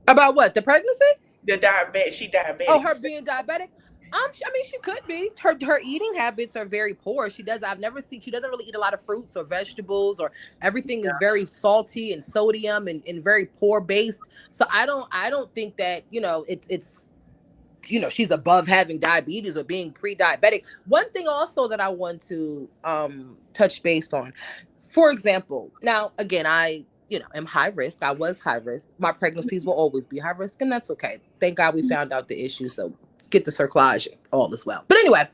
About what, the pregnancy? The diabetic? She Oh, diabetic? her being diabetic. I mean, she could be. Her eating habits are very poor. She does. I've never seen. She doesn't really eat a lot of fruits or vegetables, or everything is very salty and sodium and very poor based. So I don't think that it's she's above having diabetes or being pre-diabetic. One thing also that I want to touch base on, for example, now again, I am high risk. I was high risk. My pregnancies will always be high risk, and that's okay. Thank God we found out the issue, so let's get the circlage, all is well. But anyway,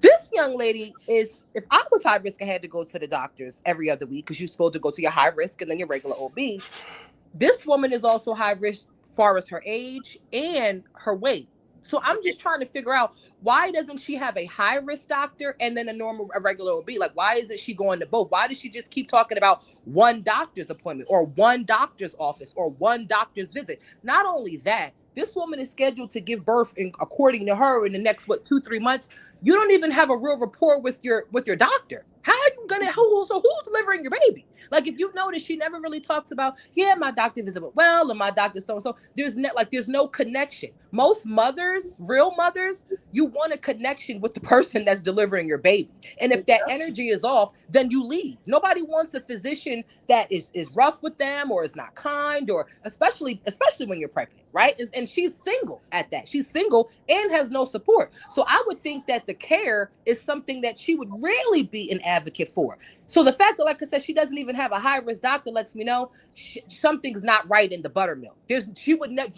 this young lady is, if I was high risk, I had to go to the doctors every other week, because you're supposed to go to your high risk and then your regular OB. This woman is also high risk. far as her age and her weight. So I'm just trying to figure out, why doesn't she have a high risk doctor and then a regular OB? Like, why isn't she going to both? Why does she just keep talking about one doctor's appointment or one doctor's office or one doctor's visit? Not only that, this woman is scheduled to give birth, according to her, in the next, what, 2-3 months. You don't even have a real rapport with your doctor. How are you gonna, who's delivering your baby? Like, if you notice, she never really talks about, yeah, my doctor visited well, and my doctor so and so. There's no connection. Most mothers, real mothers, you want a connection with the person that's delivering your baby. And if that energy is off, then you leave. Nobody wants a physician that is rough with them or is not kind, or especially when you're pregnant, right? And she's single at that. She's single and has no support. So I would think that the care is something that she would really be an advocate for. So the fact that, like I said, she doesn't even have a high risk doctor lets me know something's not right in the buttermilk. She would never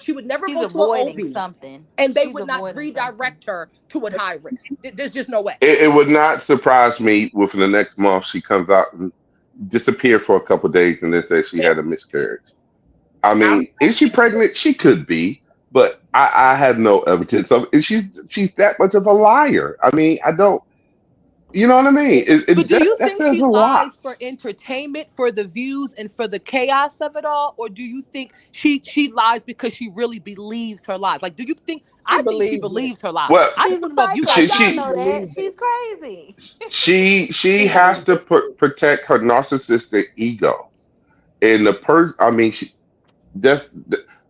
She's go to an avoiding OB, something. and they She's would not avoiding something. redirect her to a high risk. There's just no way. It would not surprise me within the next month she comes out and disappear for a couple of days and then says she had a miscarriage. I I'm mean, is she pregnant? She could be, but I have no evidence of it. And she's that much of a liar. I mean, I don't. You know what I mean? But do you That think says she a lot. lies for entertainment, for the views, and for the chaos of it all, or do you think she lies because she really believes her lies? Like, do you think? She I think she believes it. believes her lies. Well, I just She's a want to know if you psycho. guys she think Y'all she she know that. believes it. She's crazy. she She has believes to it. protect her narcissistic ego. And the person, I mean, that's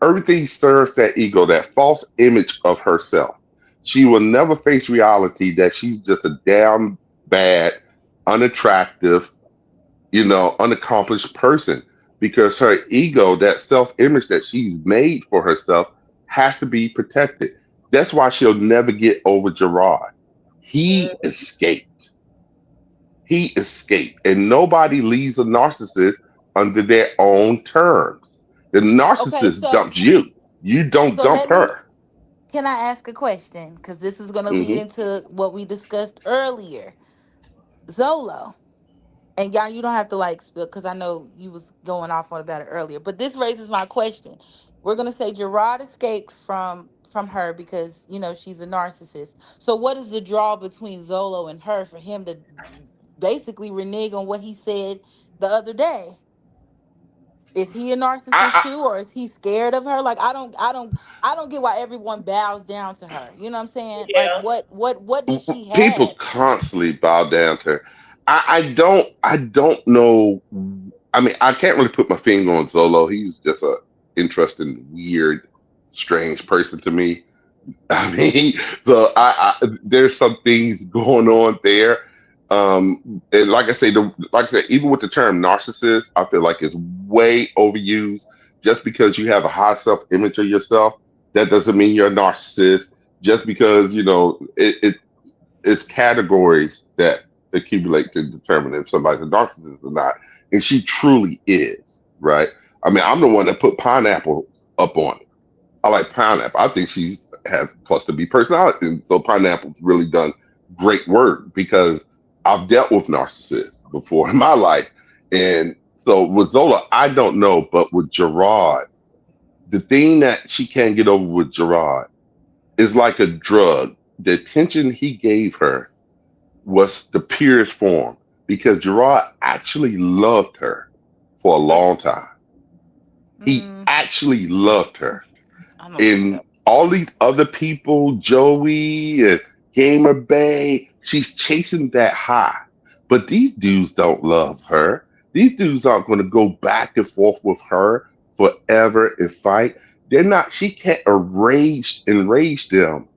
everything serves that ego, that false image of herself. She will never face reality that she's just a damn bad, unattractive, unaccomplished person, because her ego, that self-image that she's made for herself, has to be protected. That's why she'll never get over Gerard. He escaped. He escaped, and nobody leaves a narcissist under their own terms. The Okay, narcissist so dumps you. You don't so dump let me her. can I ask a question? Because this is gonna lead Hmm. into what we discussed earlier. Zolo. And y'all, you don't have to like spill because I know you was going off on about it earlier. But this raises my question. We're gonna say Gerard escaped from her because she's a narcissist. So what is the draw between Zolo and her for him to basically renege on what he said the other day? Is he a narcissist I, too, or is he scared of her? Like I don't get why everyone bows down to her. You know what I'm saying? Like Yeah. what does she People have? constantly bow down to her. I don't know. I mean, I can't really put my finger on Zolo. He's just a interesting, weird, strange person to me. I mean, so there's some things going on there. And like I said, even with the term narcissist, I feel like it's way overused. Just because you have a high self-image of yourself, that doesn't mean you're a narcissist. Just because it's categories that accumulate to determine if somebody's a narcissist or not. And she truly is, right? I mean, I'm the one that put pineapple up on it. I like pineapple. I think she has cluster B personality. And so pineapple's really done great work because I've dealt with narcissists before in my life. And so with Zola, I don't know, but with Gerard, the thing that she can't get over with Gerard is like a drug. The attention he gave her was the purest form because Gerard actually loved her for a long time. He Mm, actually loved her. I don't think And so. all these other people, Joey and Gamer Bay, she's chasing that high. But these dudes don't love her. These dudes aren't going to go back and forth with her forever and fight. They're not, she can't enrage them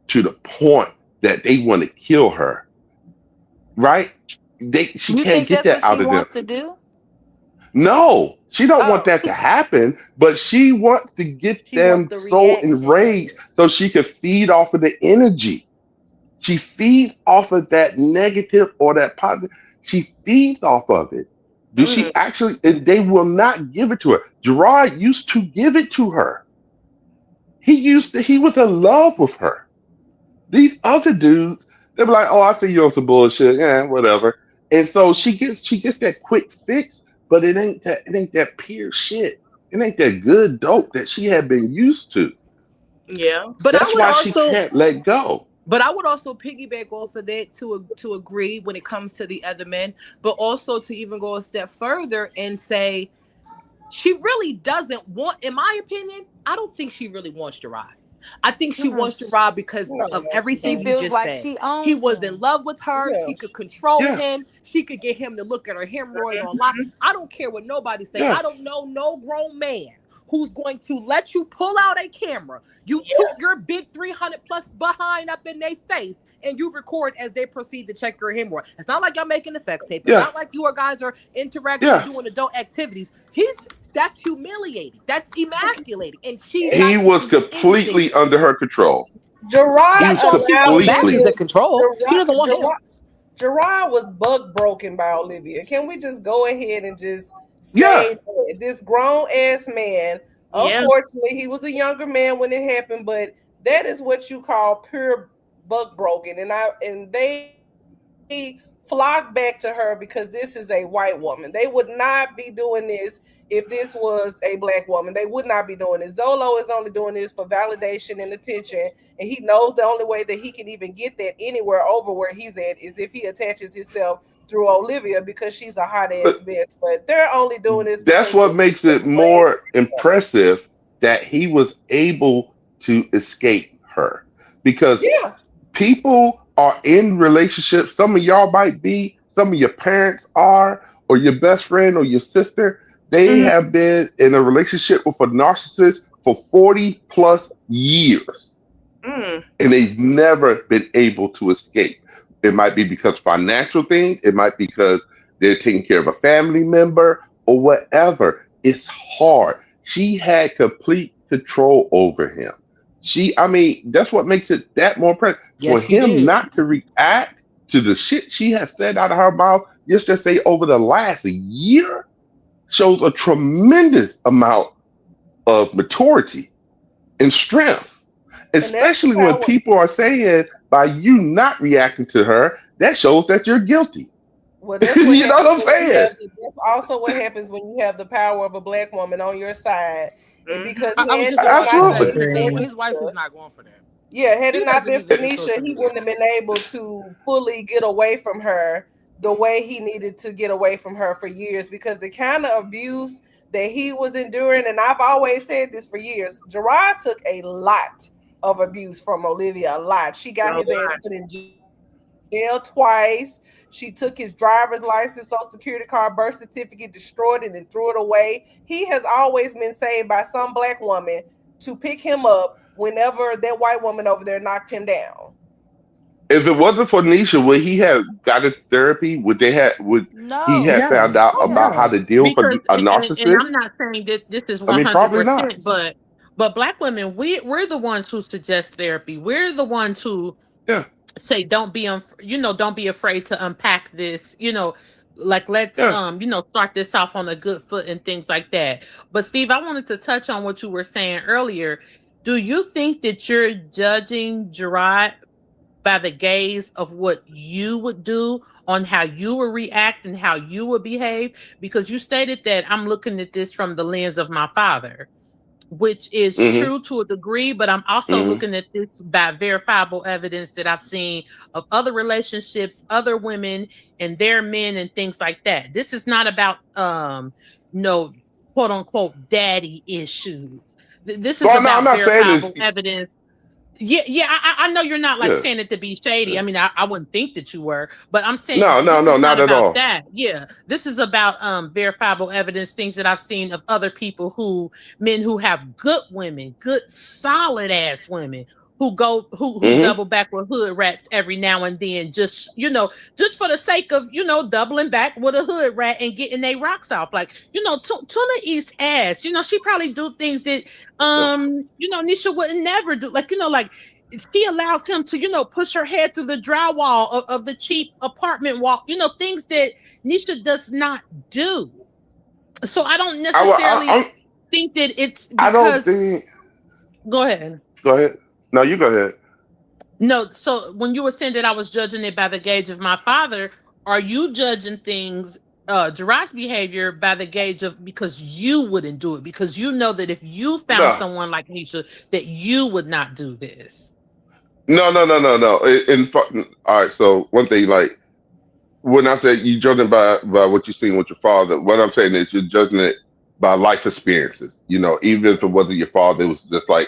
to the point that they want to kill her, right? She You can't think get that's that what she out of them. wants to do? No, she don't want Oh, that to happen, but she wants to get she wants them the so reaction. enraged so she can feed off of the energy. She feeds off of that negative or that positive. She feeds off of it. Do Mm. she actually? And they will not give it to her. Gerard used to give it to her. He was in love with her. These other dudes, they'll be like, "Oh, I see you on some bullshit, yeah, whatever." And so she gets that quick fix, but it ain't that pure shit. It ain't that good dope that she had been used to. Yeah. But I That's would why she also, can't let go. but I would also piggyback off of that to agree when it comes to the other men, but also to even go a step further and say she really doesn't want, in my opinion, I don't think she really wants to ride. I think she Mm-mm. wants to ride because No, of no, she She everything don't. you feels just like said. she He owns was in him. love with her. Yeah. She could control Yeah, him. She could get him to look at her hemorrhoid online. Mhm. I don't care what nobody say. yeah, I don't know no grown man who's going to let you pull out a camera. You toot your big 300 plus behind up in their face and you record as they proceed to check your hemorrhoid. It's not like y'all making a sex tape. It's yeah, not like you guys are interacting and yeah. doing adult activities. That's humiliating. That's emasculating. And she's And He not was giving you anything. completely under her control. Gerard He That's was all she allowed wants back is the completely. niggas. control. She Gerard, doesn't want him. Gerard, Gerard was bug broken by Olivia. Can we just go ahead and just Yeah, say that this grown ass man, Yeah. unfortunately, he was a younger man when it happened, but that is what you call pure bug broken. And they flock back to her because this is a white woman. They would not be doing this if this was a black woman. They would not be doing this. Zolo is only doing this for validation and attention, and he knows the only way that he can even get that anywhere over where he's at is if he attaches himself through Olivia because she's a hot ass but bitch. But they're only doing this that's because what this makes is it a brand more impressive that he was able to escape her. Because new. Yeah. people are in relationships. Some of y'all might be, some of your parents are, or your best friend or your sister. They Mhm. have been in a relationship with a narcissist for 40 plus years Mm. and they've never been able to escape. It might be because financial things, it might be because they're taking care of a family member or whatever. It's hard. She had complete control over him. I mean, that's what makes it that more impressive. For Yes, she him did. not to react to the shit she has said out of her mouth, just to say over the last year, shows a tremendous amount of maturity and strength, And that's the especially when power. people are saying by you not reacting to her, that shows that you're guilty. Well, that's what You know happens what I'm when you saying? have. That's also what happens when you have the power of a black woman on your side, and because Mhm. I was had just it about not to been Absolutely. say for Agree. his wife is Nisha, not going for that. yeah, had it He not doesn't been for even do Nisha, social he media. wouldn't have been able to fully get away from her the way he needed to get away from her for years because the kind of abuse that he was enduring, and I've always said this for years, Gerard took a lot of abuse from Olivia, a lot. She got his ass put in jail twice. She took his driver's license, social security card, birth certificate, destroyed it, and threw it away. He has always been saved by some black woman to pick him up whenever that white woman over there knocked him down. If it wasn't for Nisha, would he have got into therapy? Would he have No. found No. out Oh about how No. to deal with Because a and I'm narcissist? not saying that this is I mean, probably not. 100%, but black women, we're the ones who suggest therapy. We're the ones who Yeah, say don't be don't be afraid to unpack this, like let's yeah. start this off on a good foot and things like that. But Steve, I wanted to touch on what you were saying earlier. Do you think that you're judging Gerard by the gaze of what you would do, on how you would react and how you would behave? Because you stated that I'm looking at this from the lens of my father, which is Mm-hmm. true to a degree, but I'm also Mm-hmm. looking at this by verifiable evidence that I've seen of other relationships, other women and their men and things like that. This is not about no quote unquote daddy issues. This is Well, no, I'm about not saying this. verifiable evidence. Yeah, I know you're not like Yeah, saying it to be shady. yeah. I mean, I wouldn't think that you were, but I'm saying No, no, this no, is not not at about all. that. Yeah, this is about verifiable evidence, things that I've seen of other people men who have good women, good solid ass women who Mm-hmm. double back with hood rats every now and then, just for the sake of doubling back with a hood rat and getting their rocks off. Like Tuna East ass. She probably do things that Yeah. Nisha would never do. Like like she allows him to push her head through the drywall of the cheap apartment wall. Things that Nisha does not do. So I don't necessarily I, think that it's I don't because. think. Go ahead. Go ahead. No, you go ahead. No, so when you were saying that I was judging it by the gauge of my father, are you judging things Gerard's behavior by the gauge of because you wouldn't do it, because you know that if you found No, someone like Nisha, that you would not do this. no. All right. So one thing, like when I say you judging by what you've seen with your father, what I'm saying is you're judging it by life experiences. Even if it wasn't your father, it was just like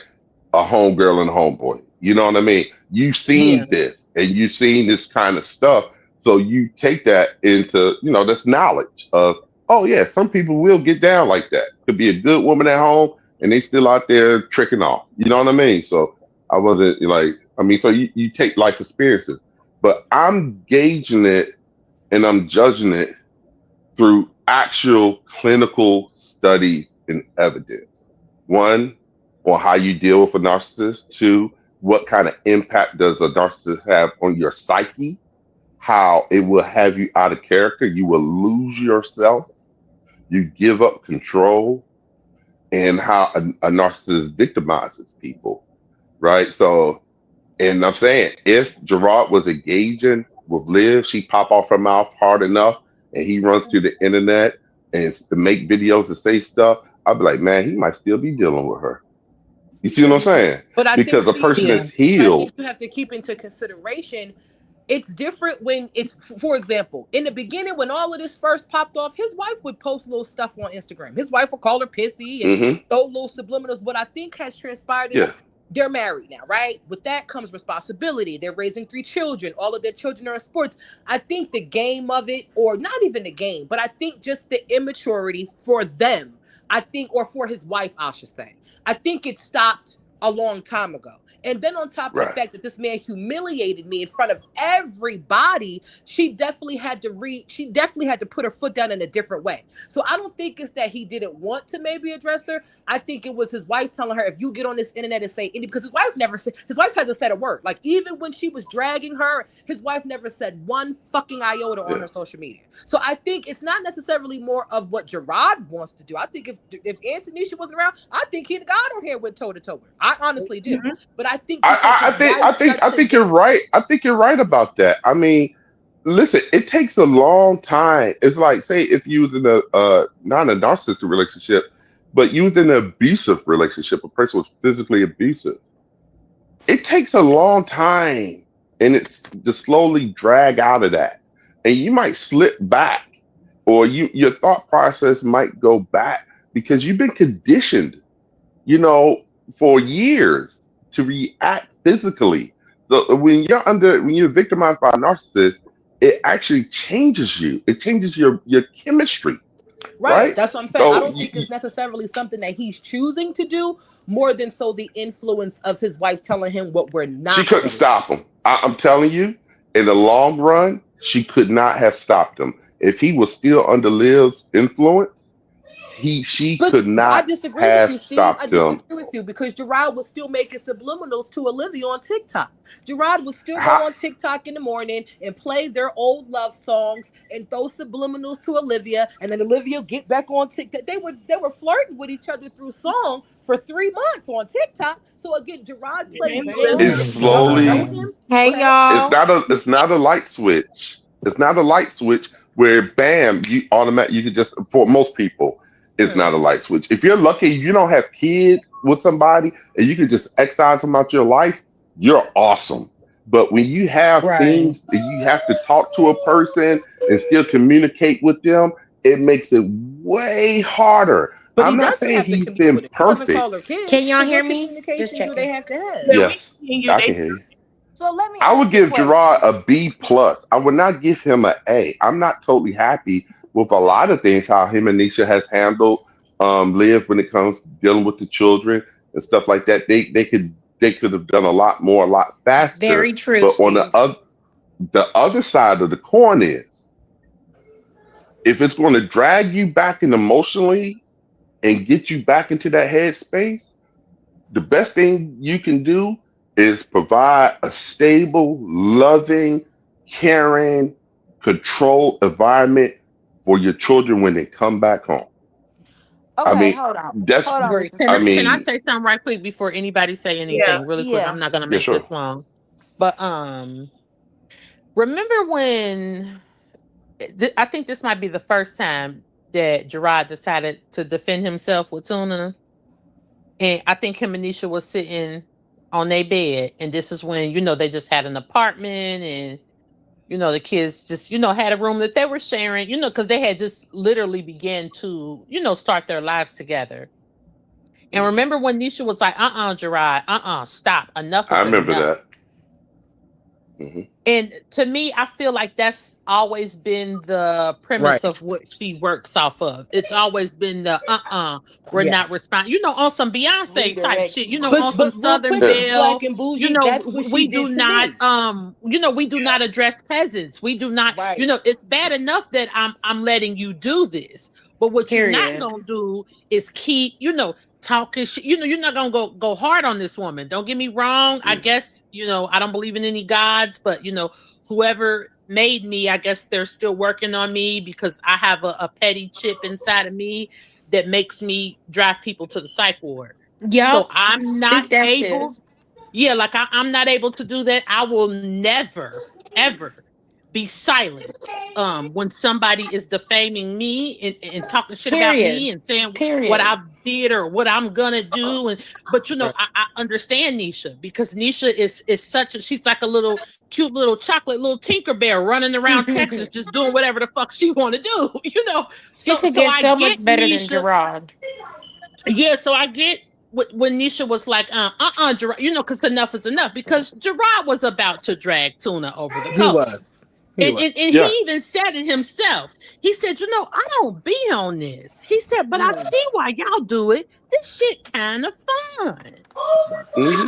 a homegirl and a homeboy. You know what I mean? You've Yeah. seen this and you've seen this kind of stuff. So you take that into, this knowledge of, oh yeah, some people will get down like that. Could be a good woman at home and they still out there tricking off. You know what I mean? So I wasn't like, so you take life experiences, but I'm gauging it and I'm judging it through actual clinical studies and evidence. One, on how you deal with a narcissist. Two, what kind of impact does a narcissist have on your psyche? How it will have you out of character. You will lose yourself. You give up control, and how a narcissist victimizes people, right? So, and I'm saying, if Gerard was engaging with Liv, she pop off her mouth hard enough, and he runs to the internet and to make videos and say stuff. I'd be like, man, he might still be dealing with her. You see what I'm saying? But I think, Because a see, person Yeah. is I think healed. you have to keep into consideration it's different when it's, for example, in the beginning when all of this first popped off, his wife would post little stuff on Instagram. His wife would call her pissy and Hmm. throw little subliminals. What I think has transpired is Yeah, they're married now, right? With that comes responsibility. They're raising 3 children. All of their children are in sports. I think the game of it, or not even the game, but I think just the immaturity for them, I think, or for his wife, I should say, I think it stopped a long time ago. And then on top of the right. fact that this man humiliated me in front of everybody, she definitely had to put her foot down in a different way. So I don't think it's that he didn't want to maybe address her. I think it was his wife telling her, if you get on this internet and say anything, because his wife hasn't said a word. Like even when she was dragging her, his wife never said one fucking iota on Yeah. her social media. So I think it's not necessarily more of what Gerard wants to do. I think if Antonisha wasn't around, I think he'd have got on here with toe to toe with her. I honestly do. Mhm. But I think I, because I, I his think wife I think I shuts him think you're down. right. I think you're right about that. Listen, it takes a long time. It's like, say, if you was in a not a narcissistic relationship, but you was in an abusive relationship, a person was physically abusive. It takes a long time, and it's to slowly drag out of that, and you might slip back, or your thought process might go back because you've been conditioned, you know, for years to react physically. So when you're victimized by a narcissist, it actually changes you. It changes your chemistry, Right. right? That's what I'm saying. I So don't think it's necessarily something that he's choosing to do more than so the influence of his wife telling him what we're she not couldn't going to do. stop him. I'm telling you, in the long run, she could not have stopped him. If he was still under Liv's influence, she But could I not disagree with have you, Steve. I stopped him. disagree with you because Gerard was still making subliminals to Olivia on TikTok. Gerard would still How go on TikTok in the morning and play their old love songs and throw subliminals to Olivia, and then Olivia get back on TikTok. They were flirting with each other through song for 3 months on TikTok. So again, Gerard plays Ain't no games it's that if less. you don't know slowly him, go ahead. it's not a light switch. It's not a light switch where bam, you can just, for most people, it's not a Hmm. light switch. If you're lucky, you don't have kids with somebody and you can just exile them out your life, you're awesome. But when you have Right. things that you have to talk to a person and still communicate with them, it makes it way harder. But he I'm not doesn't saying have to he's commute with been him. He doesn't call her perfect. Can kids. y'all So hear what me? Just communication do they checking. have to have? Yeah, we Yes, can hear you. I They can hear you. So let me I would ask a give Gerard question. a B plus. I would not give him an A. I'm not totally happy with a lot of things how him and Nisha has handled Liv when it comes to dealing with the children and stuff like that. They could have done a lot more, a lot faster. Very true, But on Steve. the other side of the coin is, if it's going to drag you back in emotionally and get you back into that headspace, the best thing you can do is provide a stable, loving, caring, controlled environment for your children when they come back home. I Okay, mean, hold on. that's, Hold on, Great. Mrs. Can I I can Branch. I mean, say something right quick before anybody say yeah. anything? Really quick. I'm Yeah. not gonna yeah, make sure. this long. But remember when I think this might be the first time that Gerard decided to defend himself with Tuna. And I think him and Nisha was sitting on their bed. And this is when, they just had an apartment and, the kids just, had a room that they were sharing, because they had just literally began to, start their lives together. And remember when Nisha was like, Gerard, stop. Enough I is remember enough. that. Mm-hmm. And to me, I feel like that's always been the premise of what she works off of. It's always been the we're not responding. On some Beyonce type shit. On some But real Southern quick, Belle. Black and Bougie, that's what she We did do to not me. we do not address peasants. We do not. Right. It's bad enough that I'm letting you do this, but what you're not Period. gonna do is keep talking shit. You're not gonna go hard on this woman. Don't get me wrong. I guess I don't believe in any gods, but whoever made me, I guess they're still working on me because I have a petty chip inside of me that makes me drive people to the psych ward. So Yup. I'm not Speak that able. shit. Yeah, like I'm not able to do that. I will never, ever be silent when somebody is defaming me and talking shit about Period. me and saying what Period. I did or what I'm gonna do. But Right. I understand Nisha because Nisha is she's like a little cute little chocolate little Tinkerbell running around Texas just doing whatever the fuck she want to do. She So could get I so get much better than Nisha. Gerard. Yeah, so I get when Nisha was like, Gerard, because enough is enough. Because Gerard was about to drag Tuna over the He coals. was. And he Yeah. even said it himself. He said, I don't be on this. He said, but I see why y'all do it. This shit kind of fun. Mm-hmm.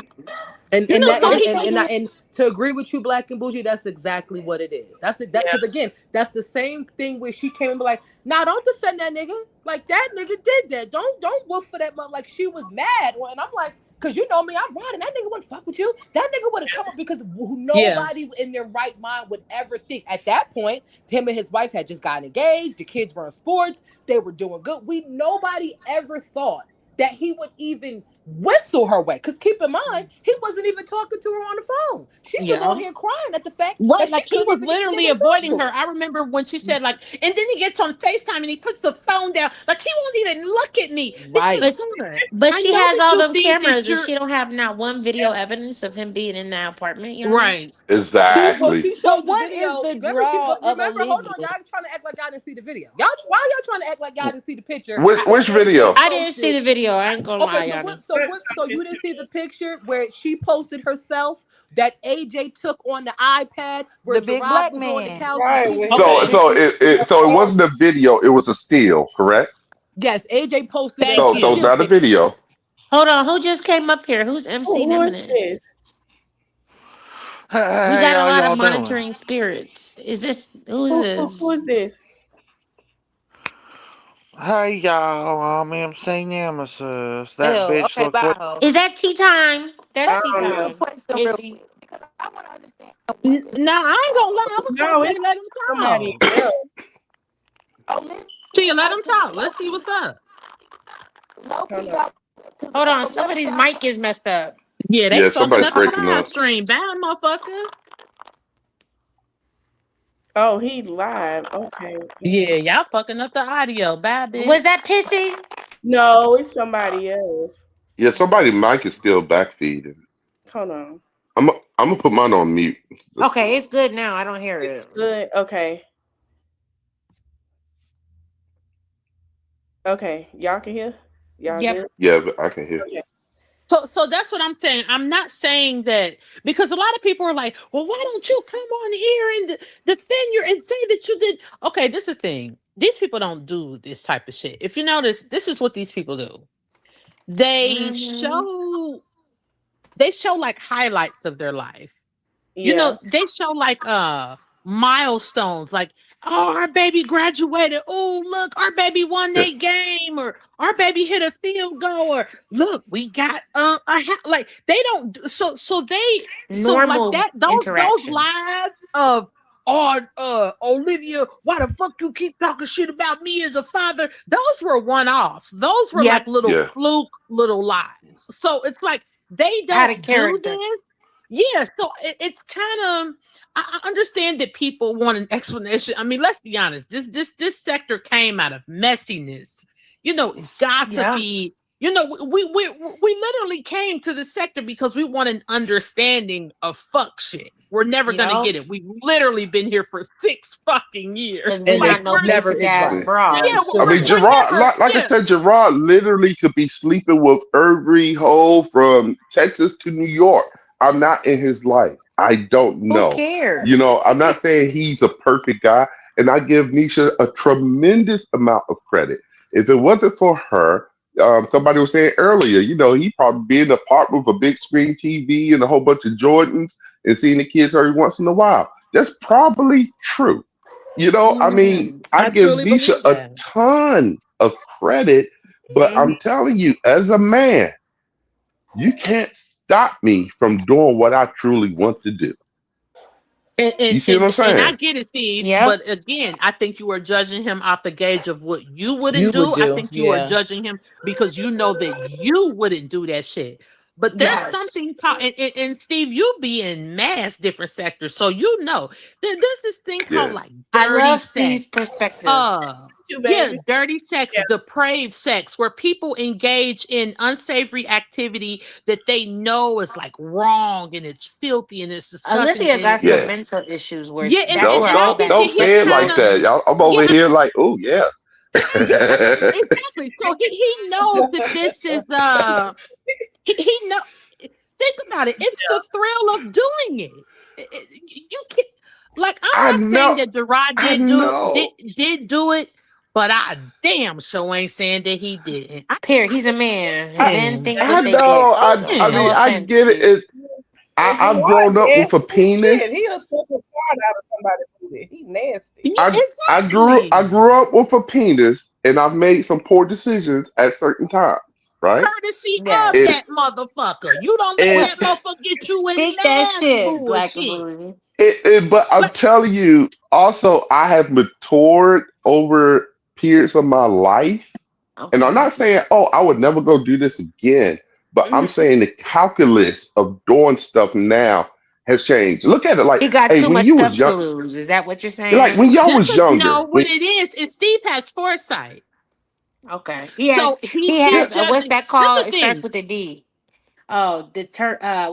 And So he and to agree with you, Black and Bougie, that's exactly what it is. That's that because again, that's the same thing where she came and be like, "Nah, don't defend that nigga. Like that nigga did that. Don't woof for that mother." Like she was mad, and I'm like, "Cause you know me, I'm riding. That nigga wouldn't fuck with you. That nigga would have come up because nobody in their right mind would ever think at that point. Him and his wife had just gotten engaged. The kids were in sports. They were doing good. Nobody ever thought that he would even whistle her way. Because keep in mind, he wasn't even talking to her on the phone. She was on here crying at the fact Right, that she like he couldn't was even get the literally nigga to talk avoiding to her. I remember when she said like, and then he gets on FaceTime and he puts the phone down, like he won't even look at me. Right. Because Tuna, But I she know has that all you them think that cameras and she don't have not one video evidence of him being in that apartment, y'all. right. Exactly. She But showed the what is video. the Remember, draw of hold Olivia? on, y'all trying to act like y'all didn't see the video. Why are y'all trying to act like y'all didn't see the picture where Which video? AJ I didn't see posted? the video. I ain't gonna lie, Okay, so y'all. so you didn't see the picture where she posted herself that AJ took on the iPad where The big Gerard black was on the man. couch and Right. she was With doing So the Okay. so bitches. it wasn't a video. It was a still, correct? Yes, AJ posted Thank So it's you. a not a picture. video. Hold on, who just came up here? Who's MC who is Eminence? this? We Hey, got a how lot of y'all doing? monitoring spirits. Is this who is Who is this? this? Hey, y'all. I'm MC Nemesis. That Hell, bitch okay, look bye, what? ho. Is that tea time? That's I Let tea me don't ask you a know. time. question real MC. quick because I want to understand what is the Now I ain't gonna draw lie. I of was gonna No, say it's let him somebody talk. else. Olivia. Tia, let him Like, cause talk. Let's see what's up. low Hold key, on. because Hold on, from what somebody's I mic is messed up. Yeah, they Yeah, fucking somebody's up the breaking live up. stream. Bad motherfucker. Oh, he live. Okay. Yeah, y'all fucking up the audio. Bad Was bitch. that pissy? No, it's somebody else. Yeah, somebody mic is still backfeeding. Hold on. I'm gonna put mine on mute. Let's see. Okay, it's good now. I don't hear It's it. good. Okay. Okay. Y'all can hear? Y'all Yep. good? Yeah, but I can hear. Okay. So that's what I'm saying. I'm not saying that because a lot of people are like, well, why don't you come on here and defend your and say that you did? Okay, this is the thing. These people don't do this type of shit. If you notice, this is what these people do. They Mm-hmm. show like highlights of their life. Yeah. They show like milestones, like, oh, our baby graduated. Oh, look, our baby won Yeah, that game, or our baby hit a field goal, or look, we got like they don't so they so like Normal that those interaction. lives of Olivia, why the fuck you keep talking shit about me as a father? Those were one-offs. Those were like Yep. little yeah. fluke little lives. So it's like they Out of don't do character. this. Yeah, so it's kind of I understand that people want an explanation. I mean, let's be honest. This sector came out of messiness, Yeah. gossipy. We literally came to the sector because we want an understanding of fuck shit. We're never gonna Yo. get it. We've literally been here for 6 fucking years. Because we And Like not it's no never basic been ass right. yeah, Never broads. I should have mean, been. Gerard, never like I yeah. said, Gerard literally could be sleeping with every hoe from Texas to New York. I'm not in his life. I don't Who know. cares? You know, I'm not saying he's a perfect guy, and I give Nisha a tremendous amount of credit. If it wasn't for her, somebody was saying earlier, he'd probably be in an apartment with a big screen TV and a whole bunch of Jordans and seeing the kids every once in a while. That's probably true. I mean, Mm-hmm. I I give truly Nisha believe a that. ton of credit, but Mhm. I'm telling you, as a man, you can't stop me from doing what I truly want to do. And, You and see what I'm and and I saying? get it, Steve. Yep. But again, I think you are judging him off the gauge of what you wouldn't You would do. I do, think you are yeah. judging him because you know that you wouldn't do that shit. But there's Yes. something called, and Steve, you be in mass different sectors, so there's this thing called Yeah. like I dirty love sex. Steve's perspective. Uh, You yeah, baby. dirty sex, Yeah. depraved sex, where people engage in unsavory activity that they know is like wrong and it's filthy and it's disgusting Olivia and got some Yeah. mental issues where yeah, that's where and I all think that that Don't he say it deception kind like of that. is. I'm yeah, over here like, oh yeah. yeah, exactly. So he knows that this is he know. Think about it. It's the thrill of doing it. You can like I'm I not saying know. that Gerard I know. did do it, but I damn sure ain't saying that he didn't. I Period. He's a just man. And men saying. think I what they know. get. I No mean, Man. I offense, get it. Steve. And I've Gerard grown up with a nasty. Shit, penis. he'll suck a part out of somebody's booty. He nasty. Yeah, I grew exactly. up with a penis, and I've made some poor decisions at certain times, right? Courtesy of And Yes. that motherfucker. You don't let and that motherfucker get you in Speak that mass shit, Black and bullshit. Blue. but I'm But telling you, also, I have matured over periods of my life. And I'm Okay. not saying, oh, I would never go do this again, but I'm Mhm. saying the calculus of doing stuff now has changed. Look at it like, He got hey, too when much you was stuff to young, lose. Is that what you're like saying? when y'all this was is no younger, what it is Steve has foresight. Okay. So He he's yeah, has what's judging. that This is called? the It starts thing. with a D. Oh,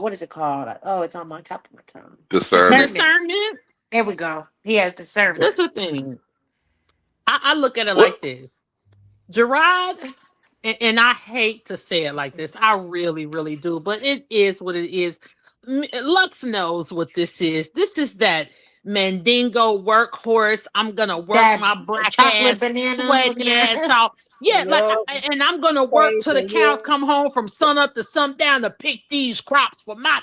what is it called? Oh, it's on my top of my tongue. discernment. Discernment. Discernment. There we go. He has This is discernment. the thing. I look at it What? like this. Gerard, and I hate to say it like this. I really, really do, but it is what it is. Lux knows what this is. This is that Mandingo workhorse. I'm gonna work That my black chocolate ass, banana looking sweaty ass ass. off. Yeah, like, Yup. and I'm gonna work till the Crazy. cows Yeah. come home from sun up to sundown to pick these crops for my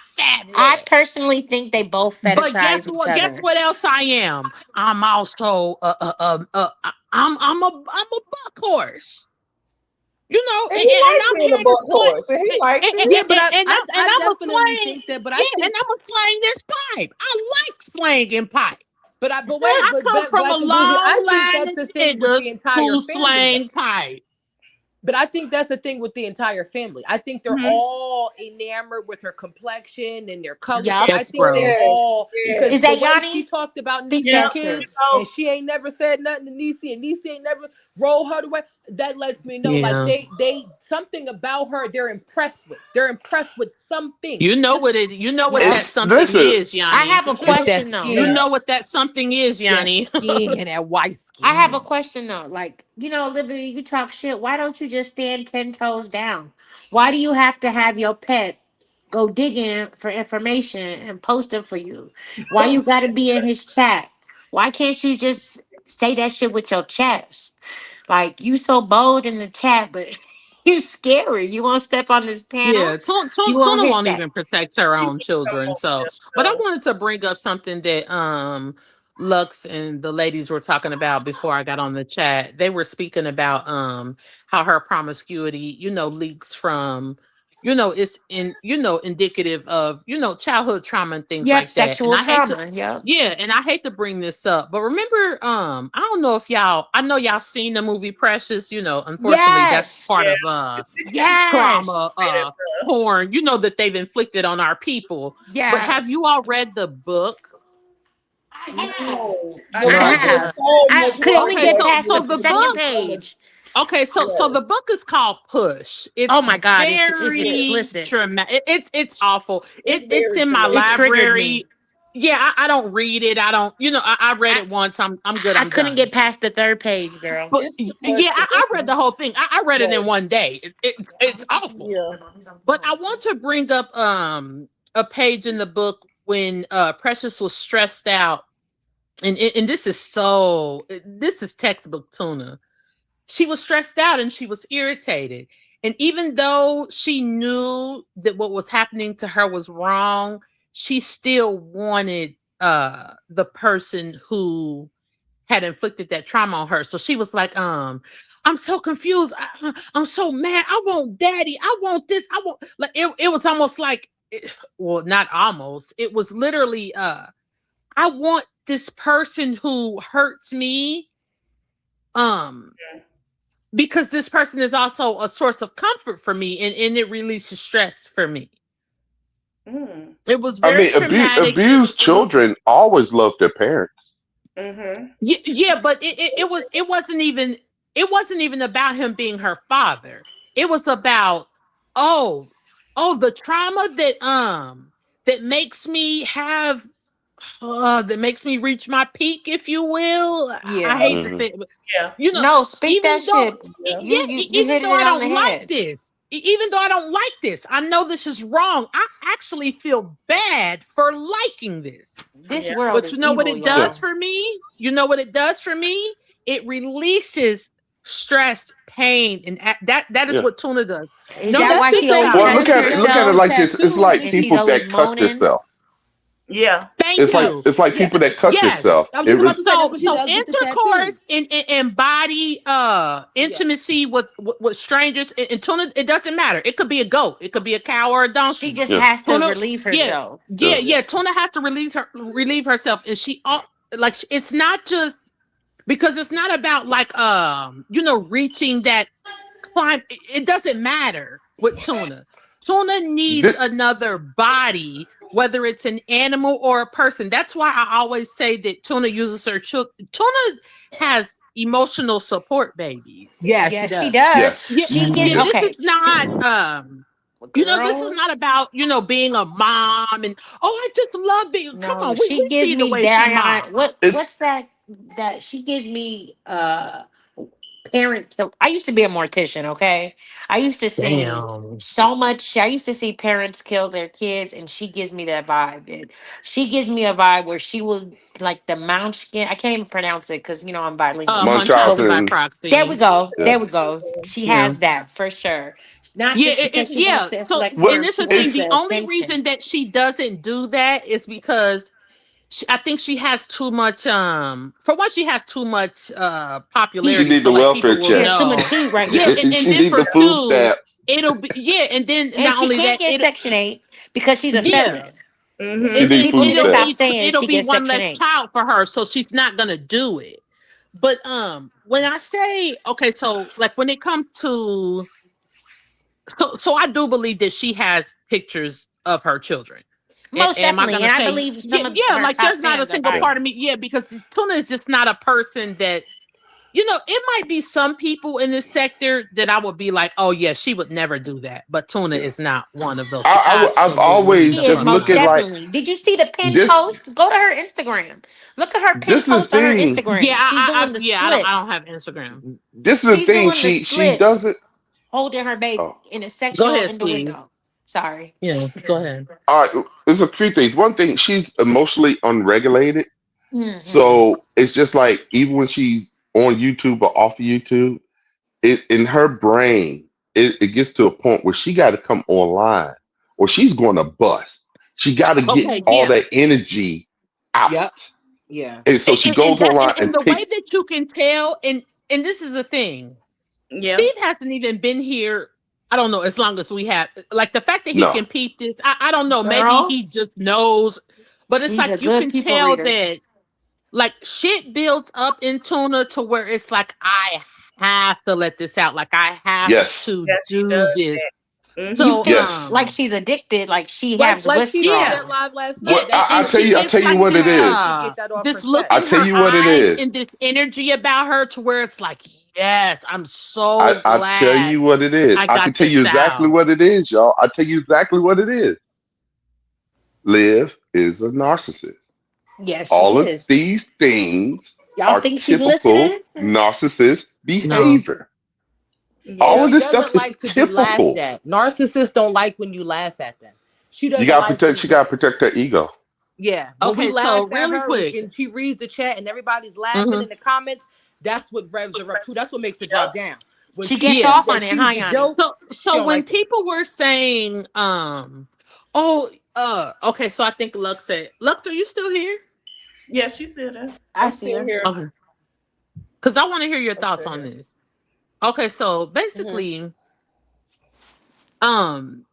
I family. personally think they both But guess fetishize each what? Guess other. what else I am? I'm also I'm a buck horse. And he And like I'm being a here to buck slay, horse, and he likes Yeah, it. but and I I'm a definitely slang, think that, but I yeah, and think I'm a slang this pipe. I like slanging pipe. but wait, I but come from a Black and Bougie, I long think line that's of the thing with niggas the entire who family though. slang pipe. But I think that's the thing with the entire family. I think they're Mhm. all enamored with her complexion and their color. Yup. I That's think they gross. Yes. all, because Is Yes. the that way she Yanni? talked about Speak Niecy's Yeah. that kids, shit. So and she ain't never said nothing to Niecy, and Niecy ain't never rolled her the way. That lets me know, like Yeah. they something about her they're impressed with. They're impressed with something. What Just it you know what Yup. that It's something listen. is, I Yanni. have a it's that question though. You skin, know what that something is, that Yanni. skin, that white I have a skin. question though. Like, Olivia, you talk shit. Why don't you just stand 10 toes down? Why do you have to have your pet go digging for information and posting for you? Why you gotta be in his chat? Why can't you just say that shit with your chest? Like, you so bold in the chat, but you scary. You won't step on this Yeah, panel. You won't Tuna hit won't that. even protect her he own needs some children. more So, milk, but I though. wanted to bring up something that Lux and the ladies were talking about before I got on the chat. They were speaking about how her promiscuity, leaks from, it's indicative of, childhood trauma and things Yep, like that. And sexual I hate to trauma. Yep. yeah, and I hate to bring this up, but remember, I don't know if I know y'all seen the movie Precious, unfortunately that's Yes. part Yeah. of trauma Yes. It is, porn, that they've inflicted on our people. But have you Yes. all read the book? I have. no, I The I book haven't. was have. so I much could more only Okay, get so advanced past so the than the second book page. okay, so the yes. book is called Push. Oh It's my God, it's very explicit. traumatic. It's awful. It's It's very in my It traumatic. triggered me. library. Yeah, I don't read it. I don't, I read I, it once. I'm good. I I'm couldn't done. get past the third page, girl. But It's too much yeah, for I read the whole thing. I read it in right. one day. It's awful. Yeah. But I want to bring up a page in the book when Precious was stressed out, and this is textbook Tuna. She was stressed out and she was irritated. And even though she knew that what was happening to her was wrong, she still wanted the person who had inflicted that trauma on her. So she was like, I'm so confused. I'm so mad. I want daddy. I want this. I want like it was almost like well, not almost. It was literally I want this person who hurts me. Um because this person is also a source of comfort for me, and it releases stress for me. Mm. It was I very mean, traumatic. abused It was children always love their parents. Mm-hmm. yeah, but it wasn't even about him being her father. It was about oh the trauma that makes me have that makes me reach my peak, if you will. I Yeah. hate to Hmm. say it, but Yeah. No, speak that even though shit. Yeah. You even hitting though it I on the don't like head. this, even though I don't like this, I know this is wrong. I actually feel bad for liking this. This Yeah. world But you is know what evil, it Yeah. does y'all. for me? You know what it does for me? It releases stress, pain, and that is Yeah. what Tuna does. Is No, that let's why think she always Well, about it. touching look at it herself like this. It's Tattoos like and and she's people always that cut moaning? themselves. Yeah. Thank you. It's like Yeah. people that cut Yes. themselves. I was It just I was re- about gonna say that's so what she so does with the intercourse tattoos. and body Yes. intimacy with strangers and Tuna, it doesn't matter. It could be a goat, it could be a cow or a She donkey. just yeah, has to Tuna, relieve yeah, herself. yeah. Yeah. Tuna has to relieve herself, and she like it's not just because it's not about like reaching that climb. It doesn't matter with Tuna. Tuna needs This, another body, whether it's an animal or a person. That's why I always say that Tuna uses her children. Tuna has emotional support babies. Yeah, she Yes, she does. does. yes. Yeah, She yeah. get Yeah. This okay. is not this is Girl. not about being a mom and I just love being. Come No, on, we she gives see the me way she Dion. moms. It, What's that she gives me I used to be a mortician, okay? I used to see Damn. so much. I used to see parents kill their kids, and she gives me that vibe. And she gives me a vibe where she will like the Munchkin. I can't even pronounce it because I'm bilingual. But Munchausen by Munchausen. there we proxy. go. Yeah. There we go. She Yeah. has that for sure. Not Yeah, just because she wants yeah. to So, inflict What and harm. it's She the thing. wants it's The the only attention. reason that she doesn't do that is because I think she has too much. For one, she has too much she Heat. popularity, need so the like welfare people will She check. has too much know. heat right Yeah, now. and She then need for the food two, stamps. it'll be and then And not she only can't that, get Section 8 because she's a yeah, felon. She Mm-hmm. need People food need to it'll stop be stamps. saying she gets one Section less 8. child for her, so she's not gonna do it. But when I say okay, so like when it comes to so I do believe that she has pictures of her children. Most Am I definitely. gonna And I say believe yeah, some of yeah? her Like top there's not a fans are single Yeah. part of biased. me, yeah, because Tuna is just not a person that it might be some people in this sector that I would be like, oh yeah, she would never do that. But Tuna Yeah. is not one of those. I've Absolutely always She the is just fuck look most at not. like definitely. Did you see the pin this. post? Go to her Instagram. Look at her pin This is the post on her thing. Yeah, Instagram. She's doing the yeah. I don't splits. have Instagram. This is the She's thing. doing the She splits, doesn't. holding her baby Oh, in a Go sexual ahead, Steve. innuendo. Sorry. Yeah, go ahead. all right. There's a few things. One thing, she's emotionally unregulated. Hmm. So it's just like even when she's on YouTube or off of YouTube, it in her brain, it gets to a point where she got to come online or she's going to bust. She got to get Okay, all yeah. Hmm. that energy out. Yep. Yeah. And so she And goes that online and and the way picks. that you can tell, and this is the thing. Yeah. Steve hasn't even been here. I don't know. As long as we have, like, the fact that he No. can peep this, I don't know. Maybe Girl, he just knows, but it's he's a like you good can people tell reader. that, like, shit builds up in Tuna to where it's like, I have to let this out. Like, I have Yes. to Yeah, she do does this. that. You Hmm. So, think Yes. like she's addicted, like she Like has like she did on yeah, that withdrawal. live last yeah, night. Well, That and shit she was I gets tell you like what it necessary. She is. needed to get that off her this look chest. I in tell her you what it eyes is. and this energy about her to where it's like, yes, I'm so I tell glad you what it is. I I got can tell you this exactly out. what it is, y'all. I tell you exactly what it is. Liv is a narcissist. Yes, she All of is. these things Y'all are think she's typical listening? narcissist No. behavior. All Yeah. of She this doesn't stuff is like to be laughed typical. at. Narcissists don't like when you laugh at them. She You doesn't gotta like protect. when You gotta protect her ego. yeah, when we Okay, laugh so at really her quick. and she reads the chat and everybody's laughing Hmm. in the comments, that's what revs her up too. That's what makes her drop down. When She she gets Yeah. sees off that on it, she's huh, the Yanni? joke, she So don't when like it. people were saying, oh, okay, so I think Lux said, Lux, are you still here? Yeah, she said that. I I'm see still her. here. Okay. Because I want to hear your I'm thoughts still on here. this. Okay, so Hmm. basically, um,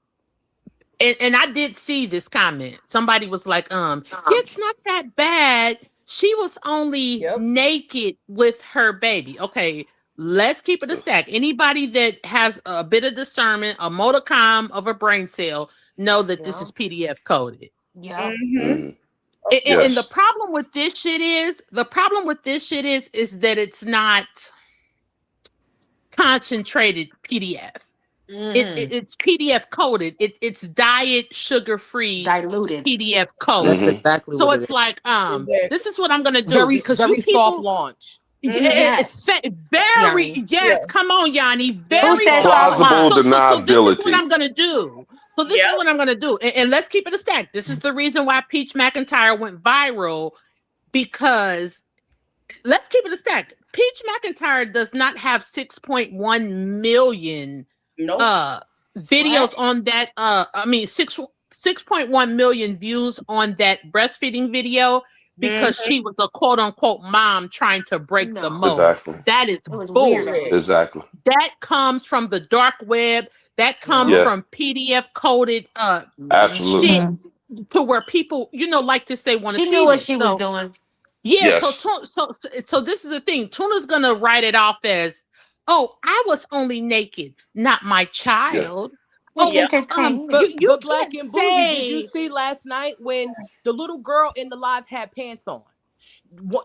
and I did see this comment. Somebody was like, yeah, it's not that bad. She was only Yep. naked with her baby. Okay, let's keep it a stack. Anybody that has a bit of discernment, a modicum of a brain cell, know that this Yeah. is PDF coded. Yeah. Mm-hmm. Mhm. And the Yes. problem with this shit is that it's not concentrated PDF. It's PDF coded. It's diet sugar free Diluted. PDF That's coded. Hmm. exactly So what it it's is. like, this Exactly. is what I'm gonna do Very, because you very soft people, launch. yeah, Mm-hmm. Yes. very, Yanni. Yeah. yes, come on, Yanni, Who Very very said soft soft soft. launch. Plausible launch? So this is what deniability. I'm gonna do. So this is Yep. what I'm gonna do, and let's keep it a stack. This is the reason why Peach McIntyre went viral because let's keep it a stack. Peach McIntyre does not have 6.1 million Nope. uh videos What? on that I mean 6.1 million views on that breastfeeding video because Mm-hmm. she was a quote unquote mom trying to break the No. mold. Exactly. That is It was bullshit. Correct. weirdos. Exactly. That comes from the dark web. That comes Yeah. Yes. from PDF coded Absolutely. shit Hmm. to where people, like this, they want to She knew see what this. she was So doing. yeah, Yes. so this is the thing. Tuna's gonna write it off as, oh, I was only naked, not my Yes. child. It's Oh, Yep. you entertainment. you Black can't and bougie. Did you say. see last night when the little girl in the live had pants on?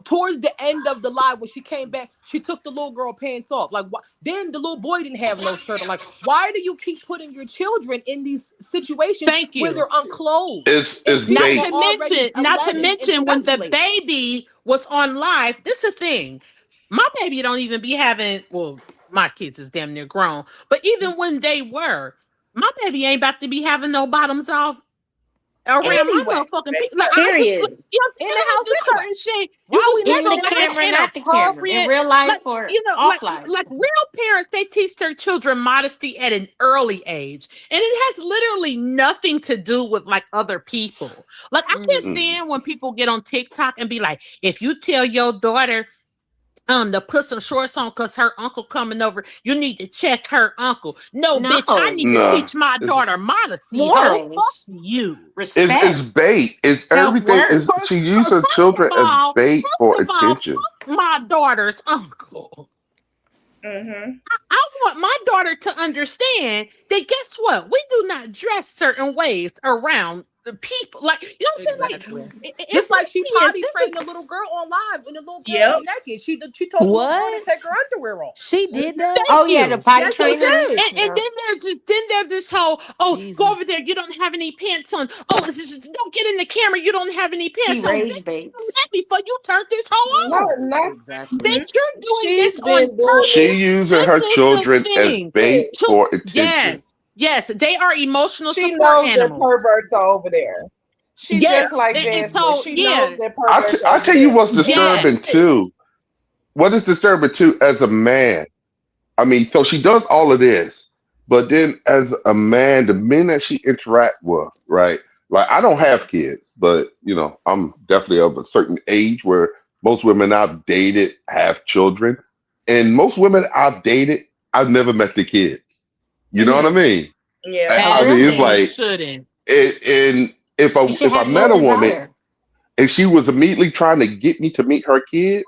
Towards the end of the live, when she came back, she took the little girl pants off. Like, what? Then the little boy didn't have no shirt on. Like, why do you keep putting your children in these situations Thank where you. they're unclothed It's and Not people to bait. are already mention, not to alleging and mention when the speculating? baby was on live. This is a thing. My baby don't even be having. Well, my kids is damn near grown, but even when they were, my baby ain't about to be having no bottoms off around my Anyway, motherfucking They people. Like I just, like, Period. in you the know, house just anyway. certain shit. You Why we just letting In feel the it in the like house? camera, it's not the camera. In inappropriate. real Like life or like offline. real parents, they teach their children modesty at an early age, and it has literally nothing to do with like other people. Like I can't Mhm. Mhm. stand when people get on TikTok and be like, if you tell your daughter to put some shorts on because her uncle coming over, you need to check her uncle. No, bitch, I No. need to No. teach my daughter It's modesty. Ho, fuck Morals. you. it's Respect. bait. It's everything. Self-worth. Is First, she use her first of children as all, bait for attention? fuck my daughter's uncle. Mm-hmm. I want my daughter to understand that guess what? We do not dress certain ways around the people. Like, you know what I'm saying? Like, Exactly. it Just like she really is. potty This trained the little girl on live, and the little girl Yep. was naked. She told the little girl to What? take her underwear off. She did that? thank Oh yeah, the you. potty Yes, So she see, trainer. did. and Yeah. then there's this whole, oh, go over Jesus. there, you don't have any pants on. Oh, don't get in the camera, you don't have any She pants on. rage Bitch, do baits. that before you turn this hoe Not, on. not. Exactly. Mm-hmm. Bitch, you're doing She's this on been doing purpose. She this. using This her is the children as thing. bait To, for attention. yes, they are emotional She support knows that animals. perverts are over there. She Yes, just like and Jasmine. so She knows yeah, that perverts are I over tell you there. what's That's why she disturbing yes, said it. too. What is disturbing too as a man? I mean, so she does all of this, but then as a man, the men that she interact with, right? Like I don't have kids, but I'm definitely of a certain age where most women I've dated have children, and most women I've dated, I've never met the kids. You know what I mean? Yeah. I As mean, it's men like, shouldn't. and You should if I have no met a woman desire. and she was immediately trying to get me to meet her kid,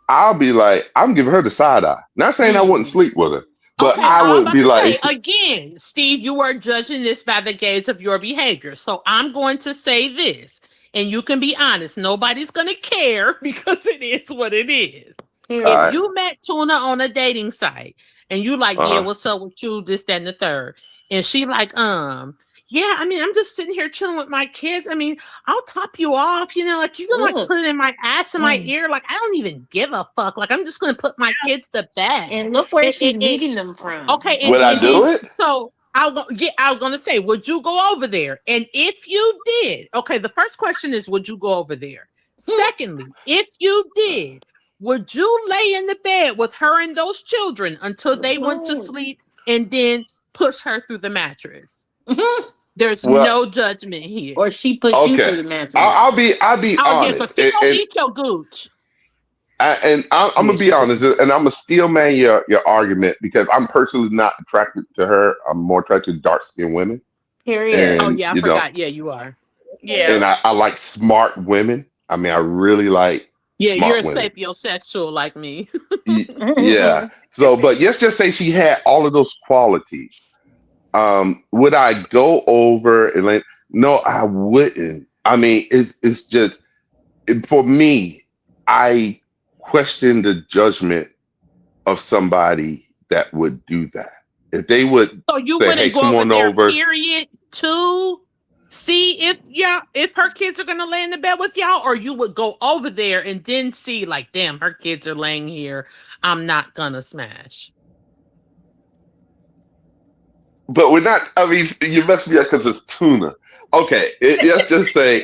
I'll be like, I'm giving her the side eye. Not saying I wouldn't Mm. sleep with her, but Okay, I I'm would about be to say like, again, Steve, you are judging this by the gaze of your behavior. So I'm going to say this, and you can be honest. Nobody's going to care because it is what it is. If all Period. right, you met Tuna on a dating site and you like, yeah, uh-huh. what's up with you, this, that, and the third, and she like, yeah, I mean, I'm just sitting here chilling with my kids. I mean, I'll top you off, like you can like Ugh. put it in my ass in my Mm. ear. Like, I don't even give a fuck. Like, I'm just gonna put my kids to bed. And look where she's And meeting them from. okay, Would I and do then it? so I was gonna say, would you go over there? And if you did, okay, the first question is, would you go over there? Secondly, if you did, would you lay in the bed with her and those children until they went to Mm. sleep and then push her through the mattress? There's Well, no judgment here. Or she push you okay. through the mattress. I'll be Oh yeah, because honest, she gonna eat your gooch. I'm Yeah, gonna be she honest, definitely. and I'm gonna steel man your argument because I'm personally not attracted to her. I'm more attracted to dark skinned women, Period. Oh and yeah, I forgot. Yeah, you are. Yeah. and I like smart women. I mean, I really like Yeah, you're a smart women. sapiosexual like me. Yeah. So, but let's just say she had all of those qualities. Would I go over and like? No, I wouldn't. I mean, it's just for me. I question the judgment of somebody that would do that. If they would So you say, "Hey, wouldn't go come over on there, over," period, to see if her kids are gonna lay in the bed with y'all, or you would go over there and then see, like, damn, her kids are laying here. I'm not gonna smash. but we're not. I mean, you must be because it's tuna. Okay, let's just say,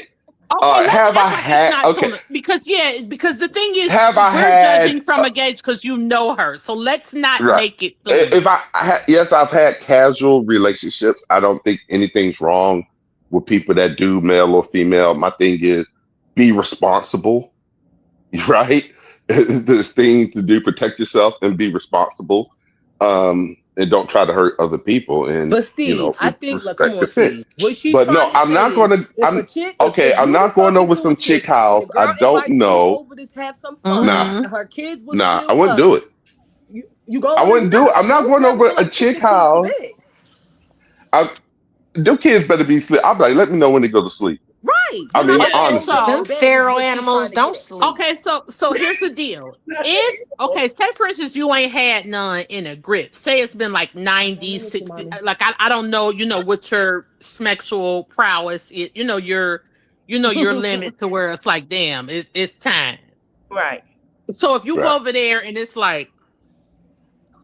Okay, let's have I act like it's had? not Okay, tuna. Because the thing is, have I we're had? judging from a gauge because you know her. So let's not Right. make it tuna. If yes, I've had casual relationships. I don't think anything's wrong with people that do male or female. My thing is be responsible, right? There's things to do, protect yourself and be responsible. And don't try to hurt other people and, But Steve, I think like, come respect on, consent. Steve. What she's But no, trying to I'm say not is, gonna if a chick, okay, if I'm you was not going talking over to a some chick chick and the house. I girl don't invited you know. over to have some fun, Nah, Mm-hmm. and her kids was nah, I still wouldn't up, do it. you go I over there wouldn't do it. now. I'm not Most going men over will a like put chick their kids to house. bed. Them kids better be sleep. I'm like, let me know when they go to sleep. Right. I You're not mean, about to Okay, go over there honestly. to Them so bed is feral what she's trying animals to get don't at. sleep. so here's the deal. If okay, say for instance you ain't had none in a grip. Say it's been like I'm 90, with you, 60. mommy. Like I don't know, what your sexual prowess is, your limit to where it's like, damn, it's time. Right. So if you Right. go over there and it's like,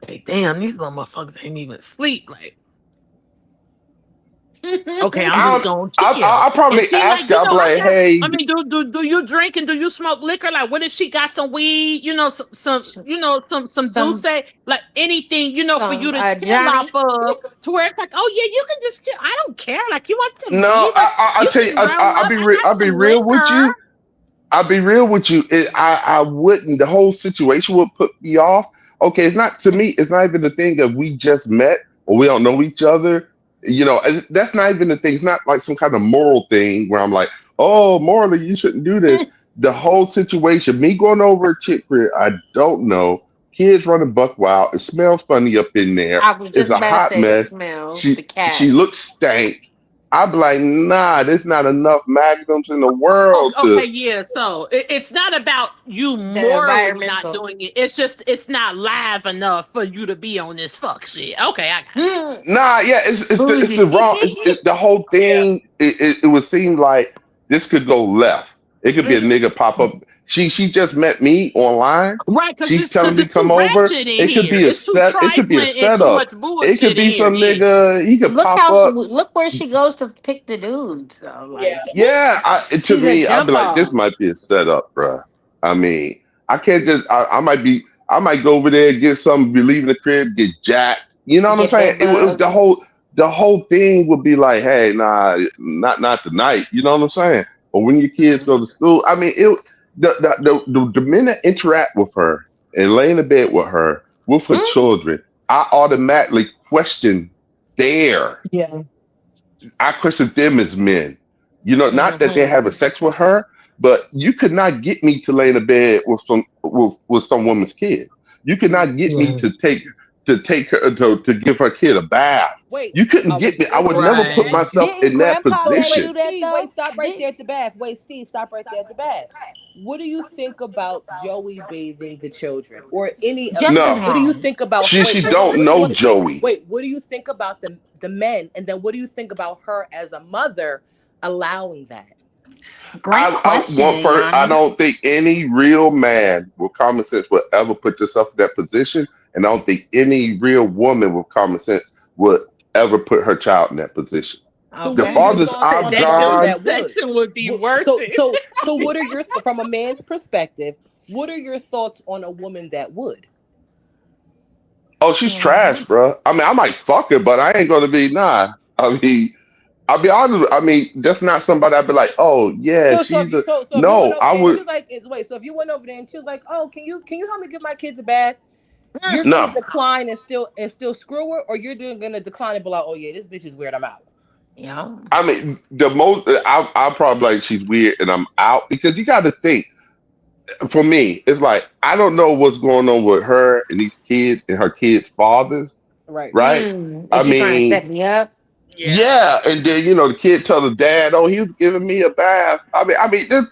okay, damn, these little motherfuckers ain't even sleep. Like, okay, I'm just I'll, going to chill. I'll And probably see, like, ask you. I'll be I like, got. hey, I mean, do you drink and do you smoke liquor? Like, what if she got some weed? Some some douce, like anything, for you some to chill Johnny. off of, to where it's like, oh yeah, you can just chill. I don't care. Like, you want some no, weed? Like, I'll you tell you. can roll up. I got I'll be some real with liquor. you. I'll be real with you. I wouldn't. The whole situation would put me off. Okay, it's not to me. It's not even the thing that we just met or we don't know each other. That's not even the thing. It's not like some kind of moral thing where I'm like, oh, morally, you shouldn't do this. The whole situation, me going over a chick crib, I don't know. Kids running buck wild. It smells funny up in there. I was It's just a about to hot say the mess. smell, She the she cats, looks stank. I'd be like, nah, there's not enough magnums in the world Okay, to. yeah. So it's not about you the morally not environmental. doing it. It's just it's not live enough for you to be on this fuck shit. Okay, I got you. Mm, Nah, yeah, it's the bougie. wrong. The whole thing. It would seem like this could go left. It could be a nigga pop up. She just met me online. Right, She's because telling me to it's too come over. ratchet in It could here. be a It's too set. It could be a trifling and too setup. much It could bullshit in be here. some Yeah. nigga. He could Look pop how up. look where she goes to pick the dudes. So like, Yeah, to she's a me, I'd be jump like, this off. might be a setup, bruh. I mean, I can't just. I might go over there, get something, be leaving the crib, get jacked. You know what I'm Get saying? bed bugs. The whole thing would be like, hey, nah, not tonight. You know what I'm saying? Or when your kids go Mhm. to school. I mean, the minute I interact with her and lay in the bed with her children, I automatically question. there. Yeah. I question them as men. You know, not that they're Mm-hmm. having sex with her, but you could not get me to lay in a bed with some woman's kid. You could not get me Yeah. to take her to give her kid a bath. Wait, You couldn't I get was me. I just would gonna never put Right. say, myself Didn't in that Grandpa so let you position. do that Steve, wait, though? stop right Did there at the bath. Wait, Steve, stop right there at the bath. What do you think about Joey bathing the children, or any of the just as No, men? What do you wrong. think about? she don't Wait, know wait, wait, Joey. wait. What do you think about the men? And then what do you think about her as a mother allowing that? Great I question, want first. I Yana. don't think any real man with common sense will ever put yourself in that position, and I don't think any real woman with common sense would ever put her child in that position. So The what Okay. is your fathers thoughts I've on a That woman dude's gone. that would? section would be worth So it. so what are your from a man's perspective? What are your thoughts on a woman that would? Oh, she's trash, Mhm. bro. I mean, I might fuck her, but I ain't gonna be nah. I mean, I'll be honest. I mean, that's not somebody I'd be like, oh yeah, So if she's you a so if you went no. over I there and would she was like, wait, so if you went over there and she was like, oh, can you help me give my kids a bath? You're Mm. gonna no. decline and still screw her, or you're gonna decline and be like, oh yeah, this bitch is weird, I'm out. Yeah. I mean, the most I'll probably like she's weird and I'm out because you got to think. For me, it's like I don't know what's going on with her and these kids and her kids' fathers, Right. right? I Is she trying to mean, set me up? Yeah. yeah, and then the kid tell the dad, "Oh, he was giving me a bath."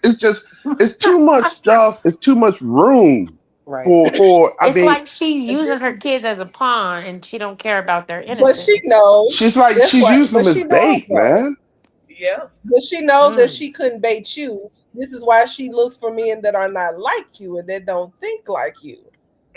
It's just it's too much stuff. It's too much room Right. for. I It's mean, like she's And using her then- kids as a pawn and she don't care about their but she innocence. knows. she's like That's she's what. using But them as she knows bait, though. man. Yeah. But she knows that Mm. she couldn't bait you. This is why she looks for men that are not like you and that don't think like you.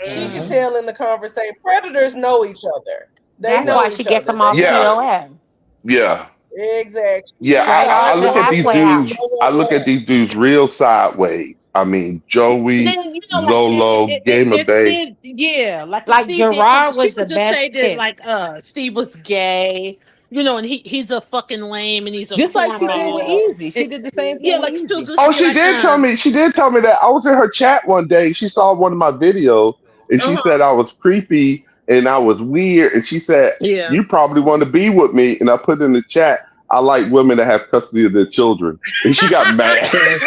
She Mm-hmm. could Mm-hmm. tell in the conversation. Predators know each other. They That's Right. why know she each gets other. them They off Yeah, know POF. yeah, exactly. She yeah. gets Straight the I off the look at these unwanted halfway and the dudes. house. I no one look at wants. these dudes real sideways. I mean, And Joey, then like Zolo, Gamer if Bay. Steve, yeah, like if Like Steve did, Gerard she was the could just say best that pick. like Steve was gay, and he's a fucking lame and he's a Just like she did with cornball. Easy. She And, did the same yeah, thing with like she'll Easy. just Oh, be she like, did tell me. She did tell me that. I was in her chat one day. She saw one of my videos, and she Uh-huh. said I was creepy and I was weird. And she said, yeah, "You probably want to be with me." And I put in the chat, "I like women that have custody of their children." And she got mad. yes,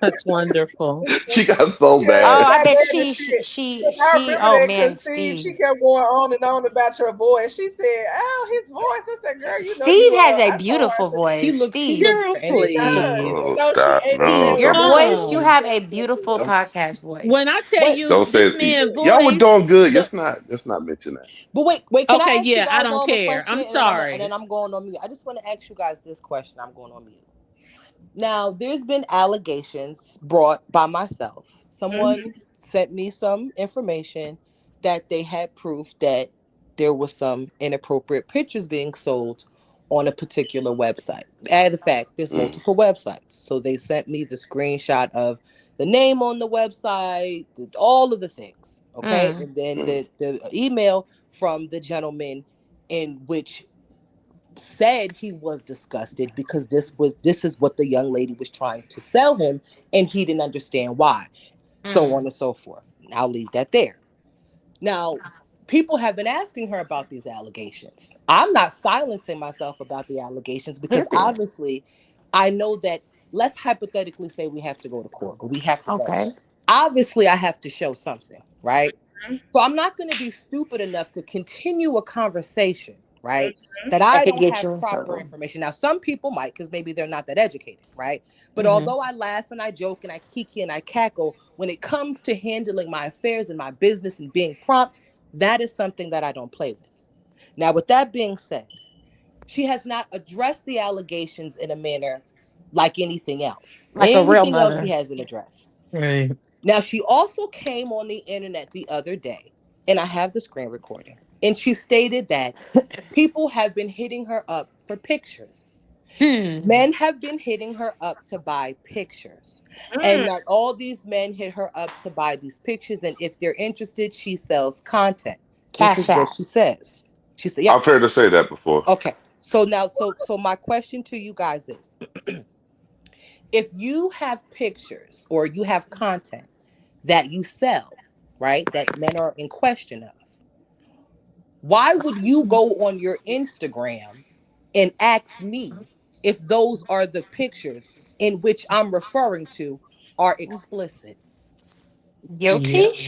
that's wonderful. She got so Yeah, Oh, mad. and I I bet bet the she she shit. she 'Cause I she remember oh that man, because Steve, she Steve. kept going on about your voice. She said, "Oh, his voice." I said, "Girl, you know you." Steve has a I told her, I beautiful said, She voice. looks she Steve. looks Girl, her "She energy. She looks please. does." good. Oh, No, she stop! ain't saying No, that Steve, your with don't, love. voice, you She No. have a said that with beautiful love. don't, podcast voice. When I tell Wait, you don't say this it. man Y'all were voice, doing good. the Let's not mention that. but wait, can okay, I ask you yeah, I guys don't all a care. question, I'm and then sorry. I'm going on mute. I just want to ask you guys this question. I'm going on mute. Now, there's been allegations brought by myself. Mm-hmm. Someone sent me some information that they had proof that there was some inappropriate pictures being sold on a particular website. Add the fact, there's Mm, multiple websites. So they sent me the screenshot of the name on the website, all of the things. Okay. Mm. And then mm. the email from the gentleman in which said he was disgusted because this is what the young lady was trying to sell him, and he didn't understand why, so on Mm. and so forth. I'll leave that there. Now, people have been asking her about these allegations. I'm not silencing myself about the allegations because Period. obviously I know that, let's hypothetically say we have to go to court or we have to go, Okay. obviously I have to show something, right? So I'm not going to be stupid enough to continue a conversation, right? That That I could don't get have you in proper trouble. information. Now, some people might because maybe they're not that educated, right? But Hmm. although I laugh and I joke and I kiki and I cackle, when it comes to handling my affairs and my business and being prompt, that is something that I don't play with. Now, with that being said, she has not addressed the allegations in a manner like anything else. Like a real Anything else she mother. hasn't addressed. Right. Now, she also came on the internet the other day, and I have the screen recording, and she stated that people have been hitting her up for pictures. Hmm. Men have been hitting her up to buy pictures, and Mm. that all these men hit her up to buy these pictures, and if they're interested, she sells content. This is Cash what app. she says. She said, I've heard yes. her say that before. Okay. So now, so my question to you guys is, if you have pictures or you have content that you sell, right, that men are in question of, Why would you go on your Instagram and ask me if those are the pictures in which I'm referring to are explicit? Yeah. Guilty.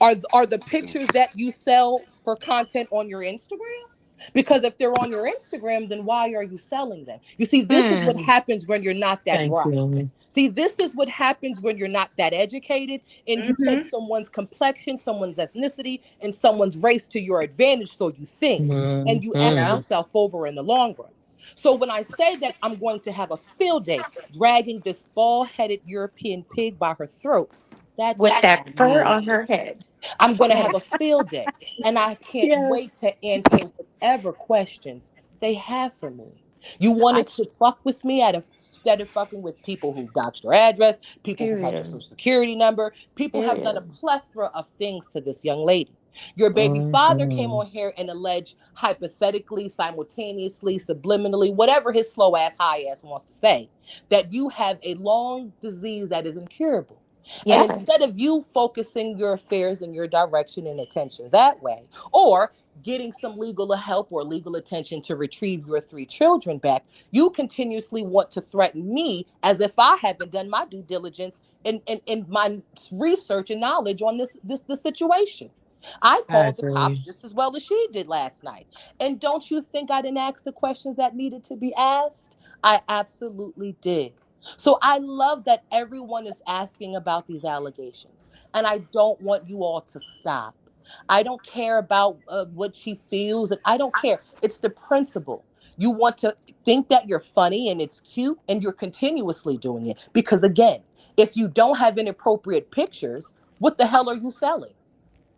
Are the pictures that you sell for content on your Instagram? Because if they're on your Instagram, then why are you selling them? You see, this is what Hmm. happens when you're not that Thank bright. you. See, this is what happens when you're not that educated and you take Mm-hmm. someone's complexion, someone's ethnicity, and someone's race to your advantage, so you think, and you F Yeah. Mm-hmm. yourself over in the long run. So when I say that I'm going to have a field day dragging this bald headed European pig by her throat, that's With what I that fur mean. on her head. I'm going to have a field day and I can't Yes. wait to answer whatever questions they have for me. You I wanted to fuck with me instead of fucking with people who doxed your address, people who've had your social period. security number. People have done a Period. plethora of things to this young lady. Your baby father came Mm-hmm. on here and alleged hypothetically, simultaneously, subliminally, whatever his slow ass, high ass wants to say, that you have a long disease that is incurable. And Yes. instead of you focusing your affairs in your direction and attention that way, or getting some legal help or legal attention to retrieve your three children back, you continuously want to threaten me as if I haven't done my due diligence and my research and knowledge on this situation. I I called the cops agree. just as well as she did last night. And don't you think I didn't ask the questions that needed to be asked? I absolutely did. So I love that everyone is asking about these allegations. And I don't want you all to stop. I don't care about what she feels. And I don't care. It's the principle. You want to think that you're funny and it's cute and you're continuously doing it. Because again, if you don't have inappropriate pictures, what the hell are you selling?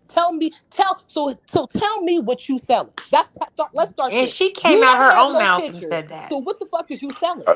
Tell me, tell me what you selling. Let's start And there. she came You out don't her have own no mouth and pictures. said that. So what the fuck is you selling? Uh,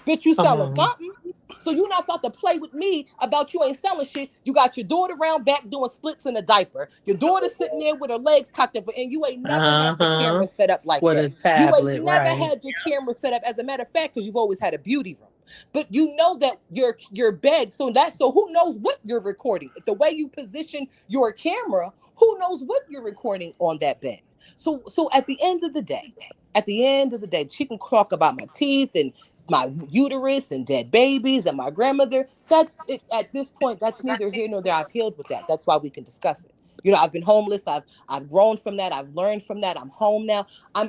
Bitch, you Come selling on. something. So you not about to play with me about you ain't selling shit. You got your daughter around back doing splits in a diaper. Your daughter sitting there with her legs cocked up, and you ain't never had your Uh-huh. camera set up like With that. a You ain't tablet, never right. had your camera set up. As a matter of fact, because you've always had a beauty room. But you know that your bed, so who knows what you're recording? If the way you position your camera, who knows what you're recording on that bed? So at the end of the day, she can talk about my teeth and my uterus and dead babies and my grandmother. That's it. At this point, that's neither here nor there. I've healed with that. That's why we can discuss it. You know, I've been homeless. I've grown from that. I've learned from that. I'm home now.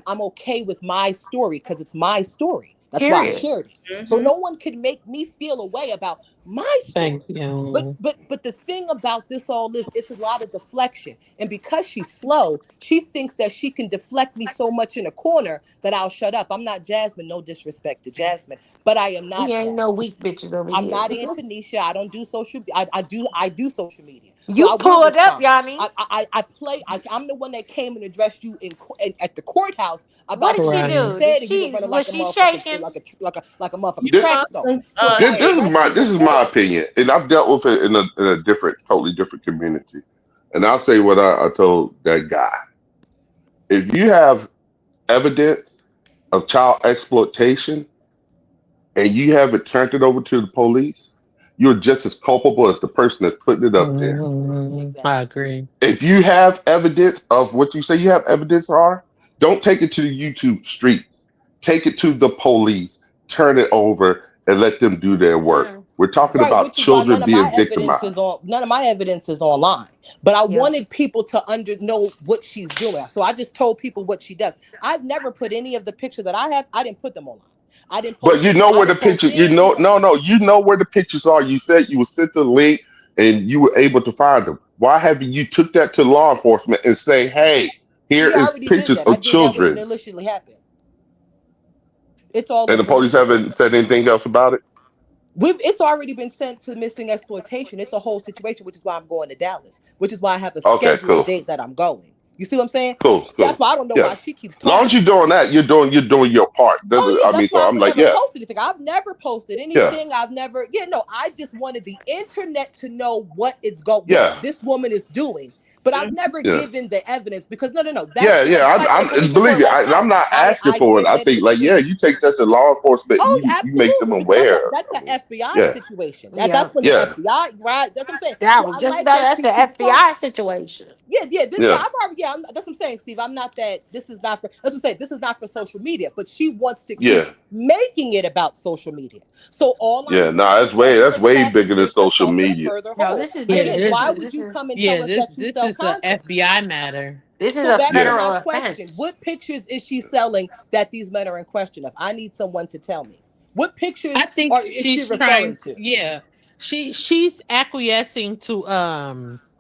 I'm okay with my story because it's my story. That's why I Period. shared it. So Mm-hmm. no one can make me feel a way about my Thank story. But you. but but the thing about this all is it's a lot of deflection. And because she's slow, she thinks that she can deflect me so much in a corner that I'll shut up. I'm not Jasmine, no disrespect to Jasmine, but I am We not ain't no Jasmine. weak bitches over I'm here. not Antonisha. I don't do social. I do social media, so You I will pulled up, respond. Yanni. I play. I'm the one that came and addressed you at the courthouse What about did some she shit you Right. do? Did said, and you were she running was like a she motherfucking shaking? like a motherfucking This, crack star. So Uh, if I addressed you this is my before, opinion, and I've dealt with it in a different, totally different community. And I'll say what I told that guy. If you have evidence of child exploitation and you haven't turned it over to the police, you're just as culpable as the person that's putting it up there. I exactly. agree. If you have evidence of what you say you have evidence are, don't take it to the YouTube streets. Take it to the police, turn it over, and let them do their work. Yeah. We're talking Right, about which is why children being victimized. none of my evidence is online. But I Yep. wanted people to know what she's doing. So I just told people what she does. I've never put any of the pictures that I have. I didn't put them online. I didn't But post you them. know I where the didn't post picture, any of no, them. you know where the pictures are. You said you were sent the link and you were able to find them. Why haven't you took that to law enforcement and say, hey, here We is already did pictures that. I of did that when it children, initially happened. It's all and the over police YouTube. haven't said anything else about it? It's already been sent to missing exploitation. It's a whole situation, which is why I'm going to Dallas, which is why I have a Okay, scheduled cool. date that I'm going. You see what I'm saying? Cool, That's cool. why I don't know Yeah. why she keeps As long as talking you're about it. doing that, you're doing your part. Oh yeah, I mean, that's so why I I'm would like, never yeah, post anything. I've never posted yeah, anything. I've never, no. I just wanted the internet to know what yeah. this woman is doing But I've never Yeah. given the evidence because no. That's Yeah, yeah. just like the police Believe report me. last I'm night. not asking I for it. give I that think it like, yeah, you take that to law enforcement. Oh, You make them absolutely, because aware. that's an FBI Yeah, situation. Yeah. That's when the yeah, FBI, right? That's what I'm saying. Yeah, I So was I just like about that that's an she's talking. FBI situation. yeah, I've already, that's what I'm saying, Steve. I'm not that. This is not for. That's what I'm saying. This is not for social media, but she wants to keep yeah, making it about social media. So all I'm yeah. doing Nah, is pointing that's to the way fact that bigger than digs social herself some media. further No, hole. this is Yeah, Again, this this why is would this you is come and tell yeah, us this that you this sell is the content? FBI matter. this is So a back to Yeah. my federal question: offense. what pictures is she selling that these men are in question of? I need someone to tell me. What I pictures think are is she she's trying referring to, to? yeah. She's acquiescing to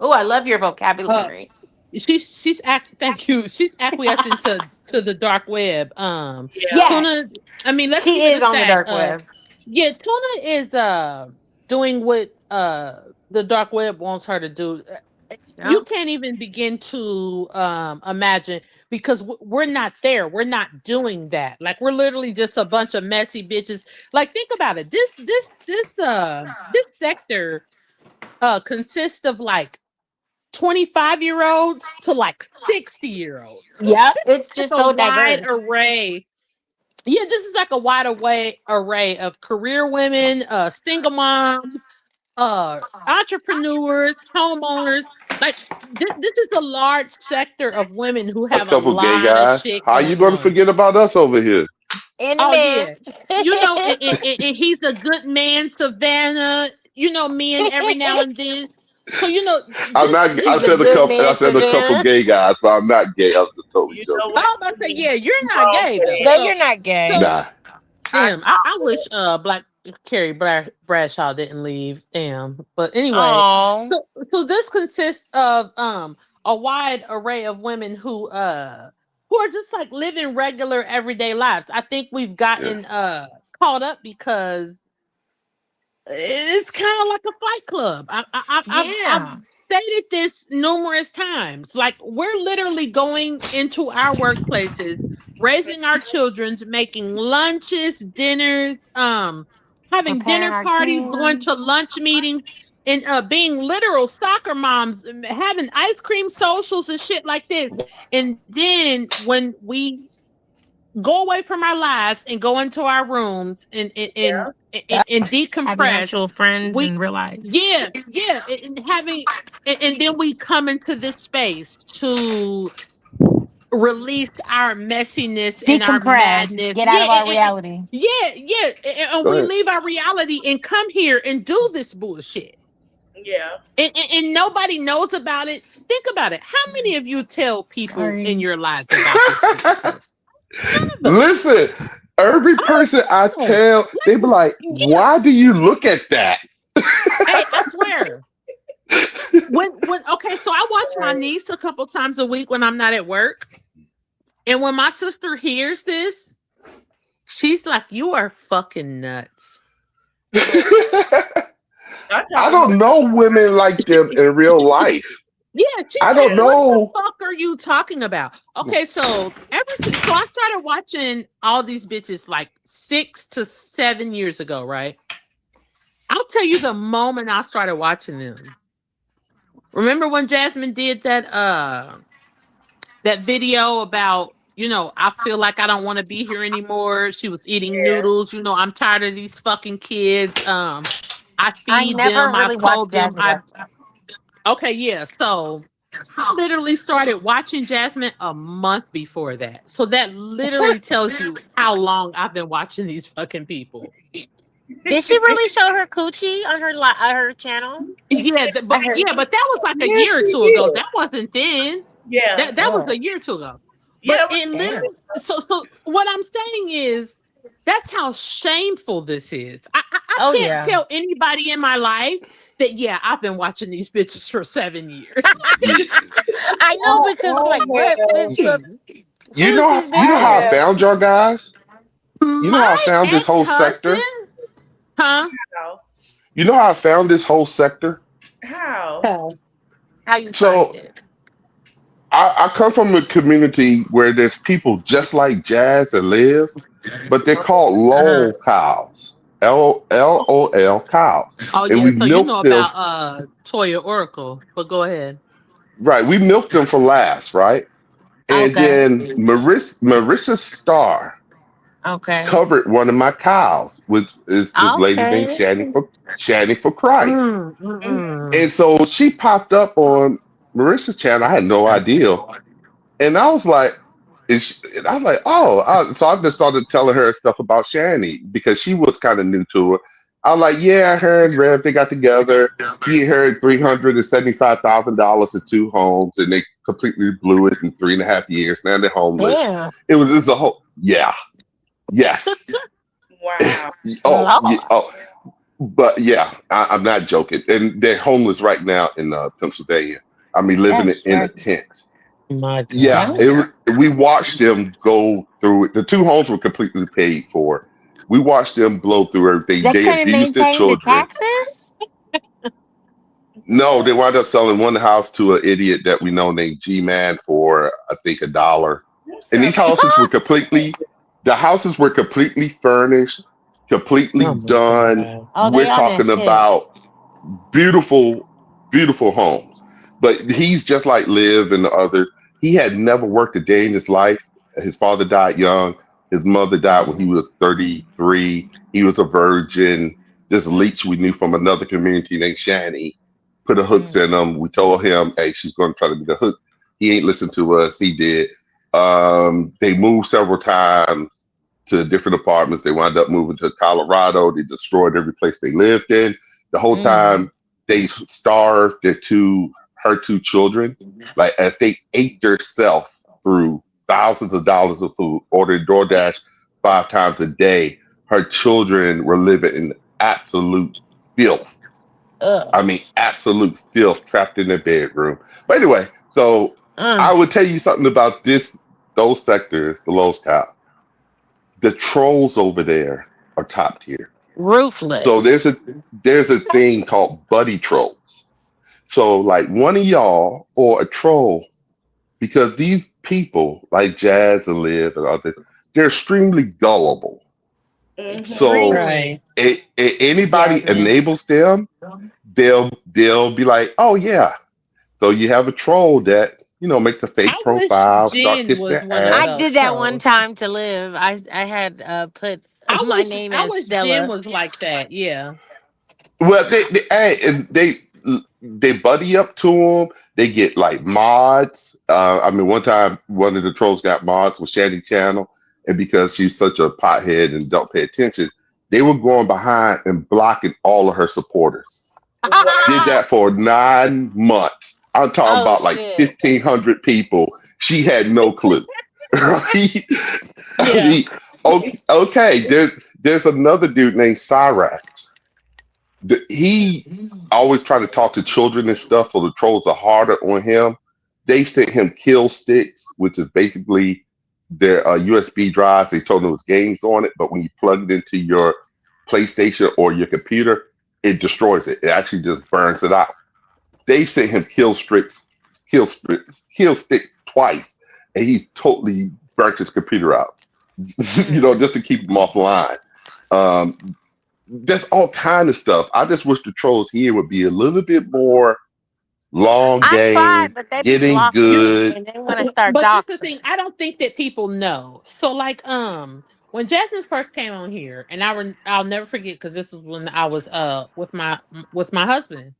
Oh, I love your uh vocabulary. thank you. She's acquiescing to the dark web. Yeah. Tuna, Yes, I mean, let's she keep it a is on the stack. dark web. Yeah, Tuna is doing what the dark web wants her to do. You Yeah. can't even begin to imagine because we're not there. We're not doing that. Like we're literally just a bunch of messy bitches. Like think about it. This sector consists of like 25-year-olds to like 60-year-olds. So Yep, this is it's like just a so wide diverse. array. Yeah, this is like a wide array of career women, single moms, entrepreneurs, homeowners. Like this is a large sector of women who A have a couple gay lot of guys. shit How you going going to on. forget about us over here? And the Oh man. yeah, and he's a good man, Savannah. Me and every now and then. So I'm this. not. I He's a said a good couple. I man, said a couple Savannah. gay guys, but I'm not gay. I was just totally You know joking. what, Oh, I'm about to say, Steve? yeah, you're You not wrong gay for though. No, that. you're not gay. So Nah. I damn, I wish Black Carrie Bradshaw didn't leave. Damn. But anyway, Oh, so this consists of a wide array of women who are just like living regular everyday lives. I think we've Yeah. gotten caught up because it's kind of like a fight club. I've yeah. stated this numerous times. Like we're literally going into our workplaces, raising our children's, making lunches, dinners, having Preparing dinner our parties, going kids. to lunch meetings, and being literal soccer moms, having ice cream socials and shit like this. And then when we go away from our lives and go into our rooms and Having decompress. actual friends We in real life. yeah, and having and then we come into this space to release our messiness and our Decompress. madness. Get out Yeah, of our reality. and Go we ahead. leave our reality and come here and do this bullshit. yeah. And nobody knows about it. Think about it. How many of you tell people in Sorry. your lives about this bullshit? None of us. Listen, every Oh person I no. tell, they be like, Yeah. "Why do you look at that?" Hey, I swear. When okay, so I watch my niece a couple times a week when I'm not at work. And when my sister hears this, she's like, "You are fucking nuts." I I tell them, don't know women like them in real life. Yeah, she I said, don't "What the know. fuck are you talking about?" Okay, so so I started watching all these bitches like 6 to 7 years ago, right? I'll tell you the moment I started watching them. Remember when Jasmine did that video about, I feel like I don't want to be here anymore. She was eating yeah, noodles. I'm tired of these fucking kids. I I feed never them. I really watched clothe them. Jasmine Web. Okay, yeah. So I literally started watching Jasmine a month before that. So that literally tells you how long I've been watching these fucking people. Did she really show her coochie on her channel? Yeah, I heard. but that was like a yeah, year or she two ago. did. That wasn't then. Yeah, That was Oh, a year or two ago. yeah, But that was it damn. literally, so what I'm saying is that's how shameful this is. I Oh can't yeah. tell anybody in my life that yeah, I've been watching these bitches for 7 years. I know because like what have. bitch of You who is know. these You know I how I bitches? have. found y'all guys. You know how I My found this whole sector. ex-husband, huh? How? You know how I found this whole sector. How? Oh. How you find So it? I come from a community where there's people just like Jazz and Liv, but they're called Uh-huh. lol cows. LOL cows. Oh And yeah, we so you milk know them. about Toya Oracle, but go ahead. right, we milked them for last, right? And Okay. then Marissa Starr Okay. covered one of my cows, which is this lady named Okay. Shanny for Christ. Mhm. And so she popped up on Marissa's channel. I had no idea. And I was like, and I was like, oh, so I just started telling her stuff about Shani because she was kind of new to it. I was like, yeah, her and Rev, they got together. He and her $375,000 to two homes, and they completely blew it in 3.5 years. Now they're homeless. Damn. It was just a whole, yeah, yes. Wow. Oh, yeah, Lord. oh, but yeah, I'm not joking. And they're homeless right now in Pennsylvania. I mean, living That's in a tragic. tent. My Yeah, God. Damn. we watched them go through it. The two homes were completely paid for. We watched them blow through everything. They They couldn't abused their maintain the children. taxes? No, they What? wound up selling one house to an idiot that we know named G Man for I think $1. Them And these sound like houses were the houses were completely furnished, completely Oh my done. God. Oh, We're they on that talking shit. about beautiful, beautiful homes. But he's just like Liv and the others. He had never worked a day in his life. His father died young. His mother died when he was 33. He was a virgin. This leech we knew from another community named Shani put the hooks Mm. in him. We told him, hey, she's going to try to get the hook. He ain't listened to us. He did. They moved several times to different apartments. They wound up moving to Colorado. They destroyed every place they lived in. The whole Mm. time they starved her two children, like as they ate themselves through thousands of dollars of food, ordering DoorDash 5 times a day. Her children were living in absolute filth. I Ugh. mean, absolute filth trapped in their bedroom. But anyway, so I Mm. would tell you something about those sectors, the Lowe's Cow. The trolls over there are top tier. So Ruthless. there's a thing called buddy trolls. So like one of y'all or a troll, because these people like Jazz and Liv and others, they're extremely gullible. Mhm. So Extremely. anybody Jasmine. enables them, they'll be like, oh yeah. So you have a troll that makes a fake I wish profile, start Jen kissing was their one of I ass. did those that one trolls. time to live. I had put my name I as wish Jen Stella. was like that. Yeah. Well, they buddy up to them. They get like mods. I mean, one time one of the trolls got mods with Shandy Channel, and because she's such a pothead and don't pay attention, they were going behind and blocking all of her supporters. Did Wow. that for 9 months. I'm talking Oh about like shit. 1,500 people. She had no clue. Right? I Yeah. mean, okay. There's another dude named Cyrax. He always trying to talk to children and stuff, so the trolls are harder on him. They sent him kill sticks, which is basically their USB drives. They told him it was games on it, but when you plug it into your PlayStation or your computer, it destroys it. It actually just burns it out. They sent him kill sticks twice, and he's totally burnt his computer out. Mm. Just to keep him offline. Um, that's all kind of stuff. I just wish the trolls here would be a little bit more long I tried, game, but they be getting blocking You me good. and they want to start but this is the doxing. thing. I don't think that people know. So like when Jasmine first came on here, and I'll never forget because this was when I was with my husband.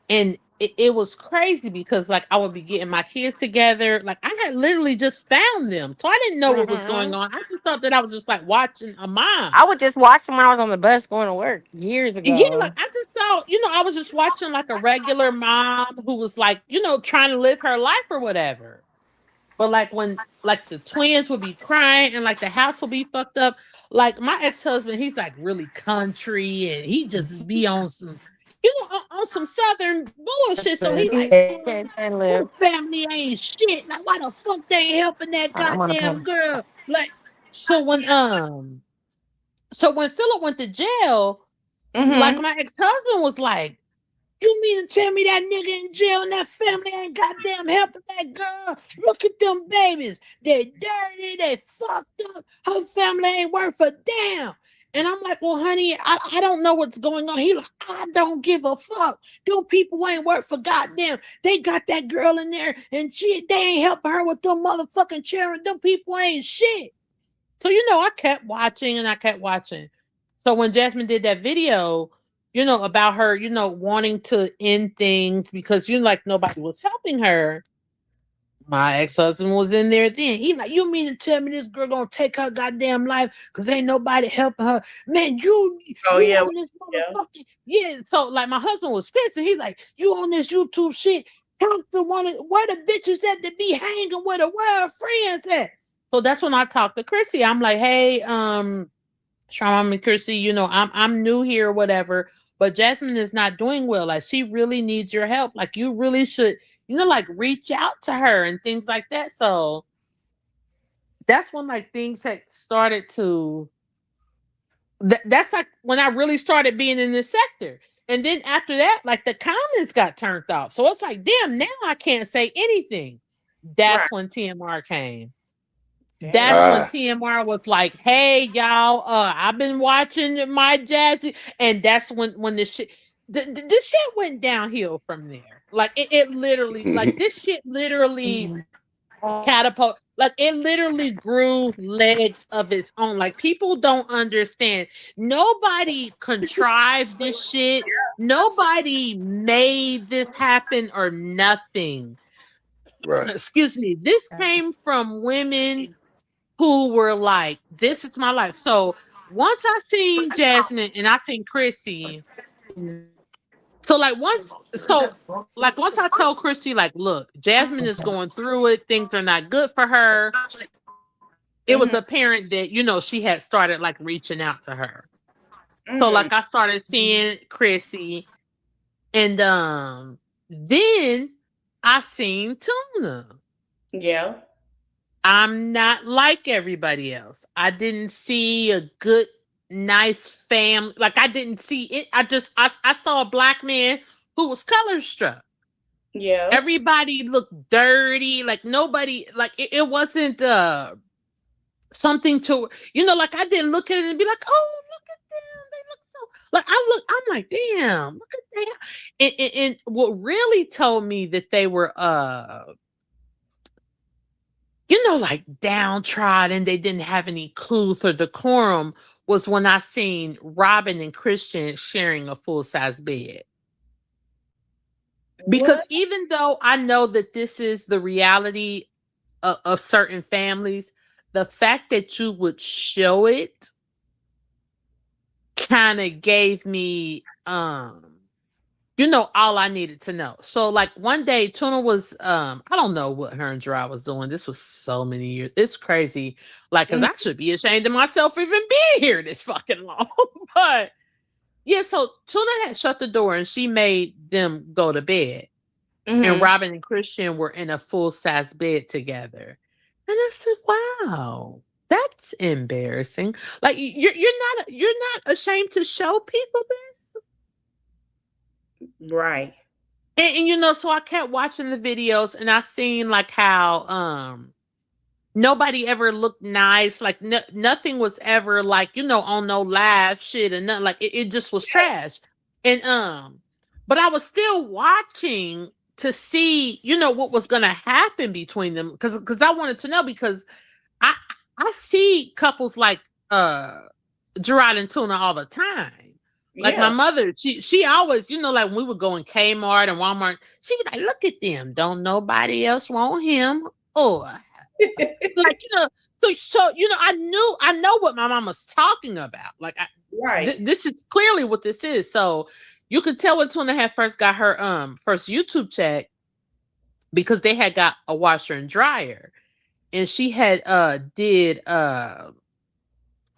And it was crazy because like I would be getting my kids together. Like I had literally just found them. So I didn't know what was going Hmm. on. I just thought that I was just like watching a mom. I would just watch them when I was on the bus going to work years Yeah, ago. like I just thought, I was just watching like a regular mom who was like, trying to live her life or whatever. But like when like the twins would be crying and like the house would be fucked up, like my ex-husband, he's like really country and he just be on some, on some southern bullshit. So he like, And live. her family ain't shit. Like why the fuck they ain't helping that I'm gonna pay. goddamn girl? Like so when Philip went to jail, like Mhm. my ex-husband was like, you mean to tell me that nigga in jail and that family ain't goddamn helping that girl? Look at them babies. They dirty. They fucked up. Her family ain't worth a damn. And I'm like, well, honey, I don't know what's going on. He like, I don't give a fuck. Them people ain't work for goddamn. They got that girl in there and they ain't helping her with them motherfucking children. Them people ain't shit. So, I kept watching and I kept watching. So when Jasmine did that video, about her, wanting to end things because, like nobody was helping her. My ex-husband was in there then. He like, you mean to tell me this girl gonna take her goddamn life because ain't nobody helping her? Man, you Oh yeah, on this yeah. motherfucking yeah. So like my husband was pissed and he's like, you on this YouTube shit. Talk to where the bitches at to be hanging with her, where her friends at. So that's when I talked to Chrissy. I'm like, hey, Shawn and Chrissy, I'm new here or whatever, but Jasmine is not doing well. Like she really needs your help. Like you really should, like reach out to her and things like that. So that's when like things had started to that's like when I really started being in this sector. And then after that, like the comments got turned off. So it's like, damn, now I can't say anything. Right. That's when TMR came. Damn. That's when Ah. TMR was like, "Hey y'all, I've been watching my Jazzy," and that's when the shit, the shit went downhill from there. Like it literally, like this shit literally catapult, like it literally grew legs of its own. Like people don't understand. Nobody contrived this shit. Nobody made this happen or nothing. Right. Excuse me. This came from women who were like, this is my life. So once I seen Jasmine and I think Chrissy, once I told Chrissy, like, look, Jasmine is going through it, things are not good for her. It was Mhm. apparent that, she had started like reaching out to her. So Mhm. like I started seeing Chrissy and then I seen Tuna. Yeah. I'm not like everybody else. I didn't see a good, nice family. Like I didn't see it. I saw a black man who was color struck. Yeah. Everybody looked dirty. Like nobody, like it wasn't something to, like I didn't look at it and be like, oh, look at them. They look so like I'm like, damn, look at that. And what really told me that they were like downtrodden, they didn't have any clues or decorum was when I seen Robin and Christian sharing a full size bed. Because What? even though I know that this is the reality of certain families, the fact that you would show it kind of gave me all I needed to know. So like one day Tuna was I don't know what her and Gerard was doing. This was so many years. It's crazy. Like cuz Mhm. I should be ashamed of myself for even being here this fucking long. But yeah, so Tuna had shut the door and she made them go to bed. And Mhm. Robin and Christian were in a full-size bed together. And I said, "Wow. That's embarrassing. Like you're not ashamed to show people this?" Right. And so I kept watching the videos and I seen like how nobody ever looked nice, like nothing was ever like, on no live shit and nothing, like it just was trash. And but I was still watching to see, what was gonna happen between them because I wanted to know because I I see couples like Gerard and Tuna all the time. Like my Yeah. mother, she always, like when we would go in Kmart and Walmart, she'd be like, "Look at them, don't nobody else want him." Or like, so I know what my mama's talking about. Like Right. this is clearly what this is. So you could tell when Tuna had first got her first YouTube check because they had got a washer and dryer. And she had did a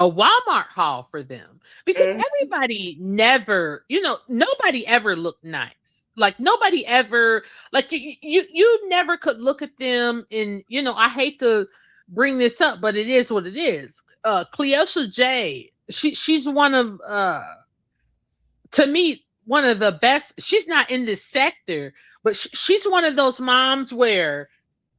Walmart haul for them because Mhm. everybody never, nobody ever looked nice. Like nobody ever, like you never could look at them and I hate to bring this up, but it is what it is. Cleosha J, she's one of to me one of the best. She's not in this sector, but she's one of those moms where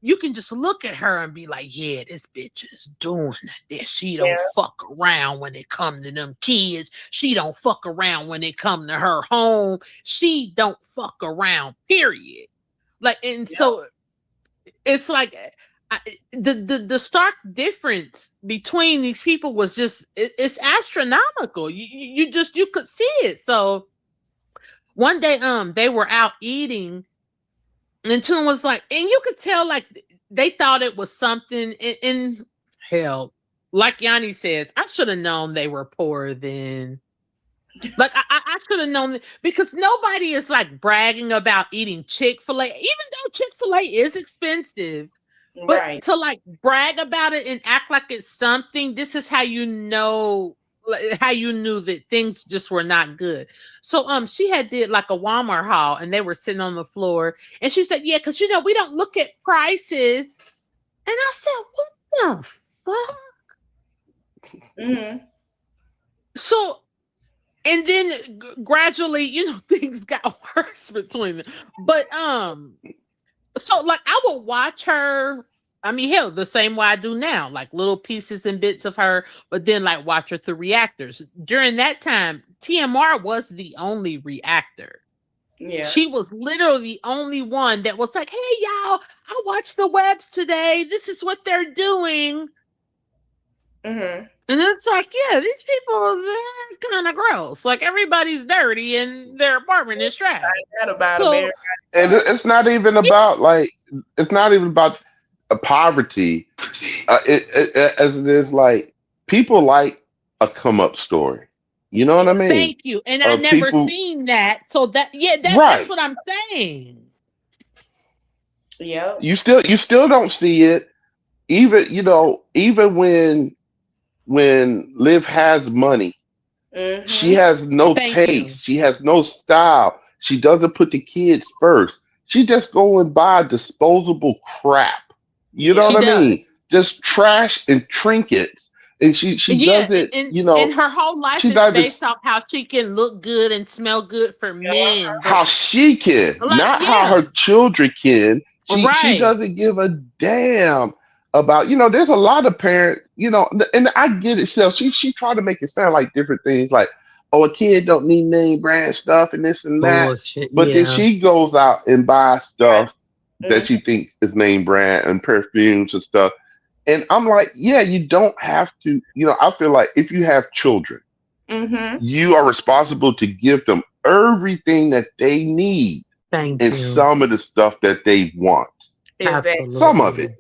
you can just look at her and be like, yeah, this bitch is doing this. She Yeah. don't fuck around when it come to them kids. She don't fuck around when it come to her home. She don't fuck around, period. Like, and Yeah. so it's like the stark difference between these people was just it's astronomical. You could see it. So one day they were out eating, and Tune was like, and you could tell like they thought it was something in hell. Like Yanni says, I should have known they were poorer than. Like I should have known because nobody is like bragging about eating Chick-fil-A, even though Chick-fil-A is expensive. But Right. to like brag about it and act like it's something, this is how you know how you knew that things just were not good. So she had did like a Walmart haul and they were sitting on the floor and she said, yeah, because we don't look at prices. And I said, what the fuck? Mm-hmm. So and then gradually, things got worse between them. But so like I would watch her. I mean, hell, the same way I do now, like little pieces and bits of her, but then like watch her through reactors. During that time, TMR was the only reactor. Yeah. She was literally the only one that was like, hey, y'all, I watched the webs today. This is what they're doing. Mm-hmm. And it's like, yeah, these people, they're kind of gross. Like everybody's dirty and their apartment is trash. That about So, America. And it's not even about it's not even about poverty. As it is like people like a come up story. You know what I mean? thank you. And I never People, seen that. So that's right? what I'm saying. Yep. You still don't see it. Even when Liv has money, Mm-hmm. she has no Thank taste. you. She has no style. She doesn't put the kids first. She just go and buy disposable crap. You know Yeah. She what I does. mean? Just trash and trinkets. And she Yeah, doesn't, and her whole life she's is not even based off how she can look good and smell good for men. But how she can, like, not how yeah, her children can. She right. doesn't give a damn about, there's a lot of parents, and I get it. So she tried to make it sound like different things, like, oh, a kid don't need name brand stuff and this and that. Bullshit. But then Yeah. she goes out and buys stuff that Mm-hmm. she thinks is name brand and perfumes and stuff. And I'm like, yeah, you don't have to, I feel like if you have children, Mm-hmm. you are responsible to give them everything that they need Thank and you. some of the stuff that they want. Exactly. Some of it. Absolutely.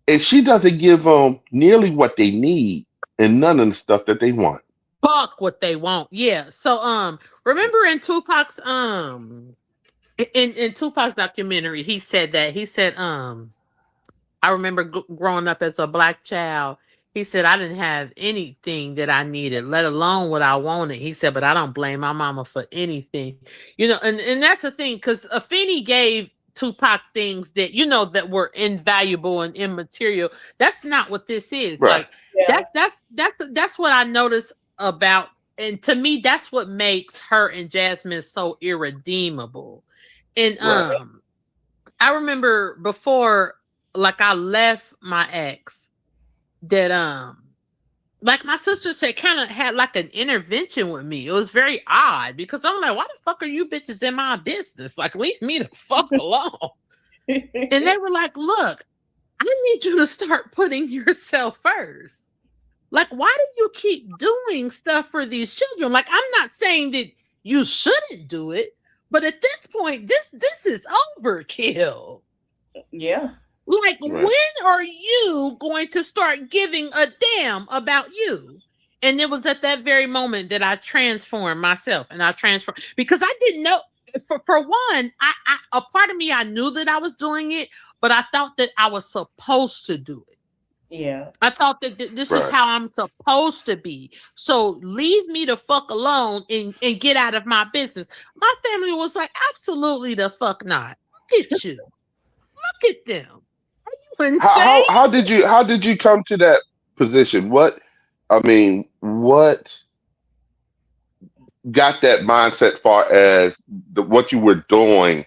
And she doesn't give them nearly what they need and none of the stuff that they want. Fuck what they want. Yeah. So remember in Tupac's in Tupac's documentary, he said I remember growing up as a black child. He said, I didn't have anything that I needed, let alone what I wanted. He said, but I don't blame my mama for anything. And that's the thing, because Afeni gave Tupac things that, that were invaluable and immaterial. That's not what this is. Right. Like, Yeah. that's what I noticed about, and to me, that's what makes her and Jasmine so irredeemable. And Right. I remember before, like I left my ex, that like my sister said, kind of had like an intervention with me. It was very odd because I'm like, why the fuck are you bitches in my business? Like, leave me the fuck alone. And they were like, look, I need you to start putting yourself first. Like, why do you keep doing stuff for these children? Like, I'm not saying that you shouldn't do it, but at this point, this is overkill. Yeah. Like, Right. when are you going to start giving a damn about you? And it was at that very moment that I transformed myself, and I transformed because I didn't know. For one, a part of me, I knew that I was doing it, but I thought that I was supposed to do it. Yeah. I thought that this is Right. how I'm supposed to be. So leave me the fuck alone and get out of my business. My family was like, absolutely the fuck not. Look at you. Look at them. Are you insane? How did you come to that position? What got that mindset far as what you were doing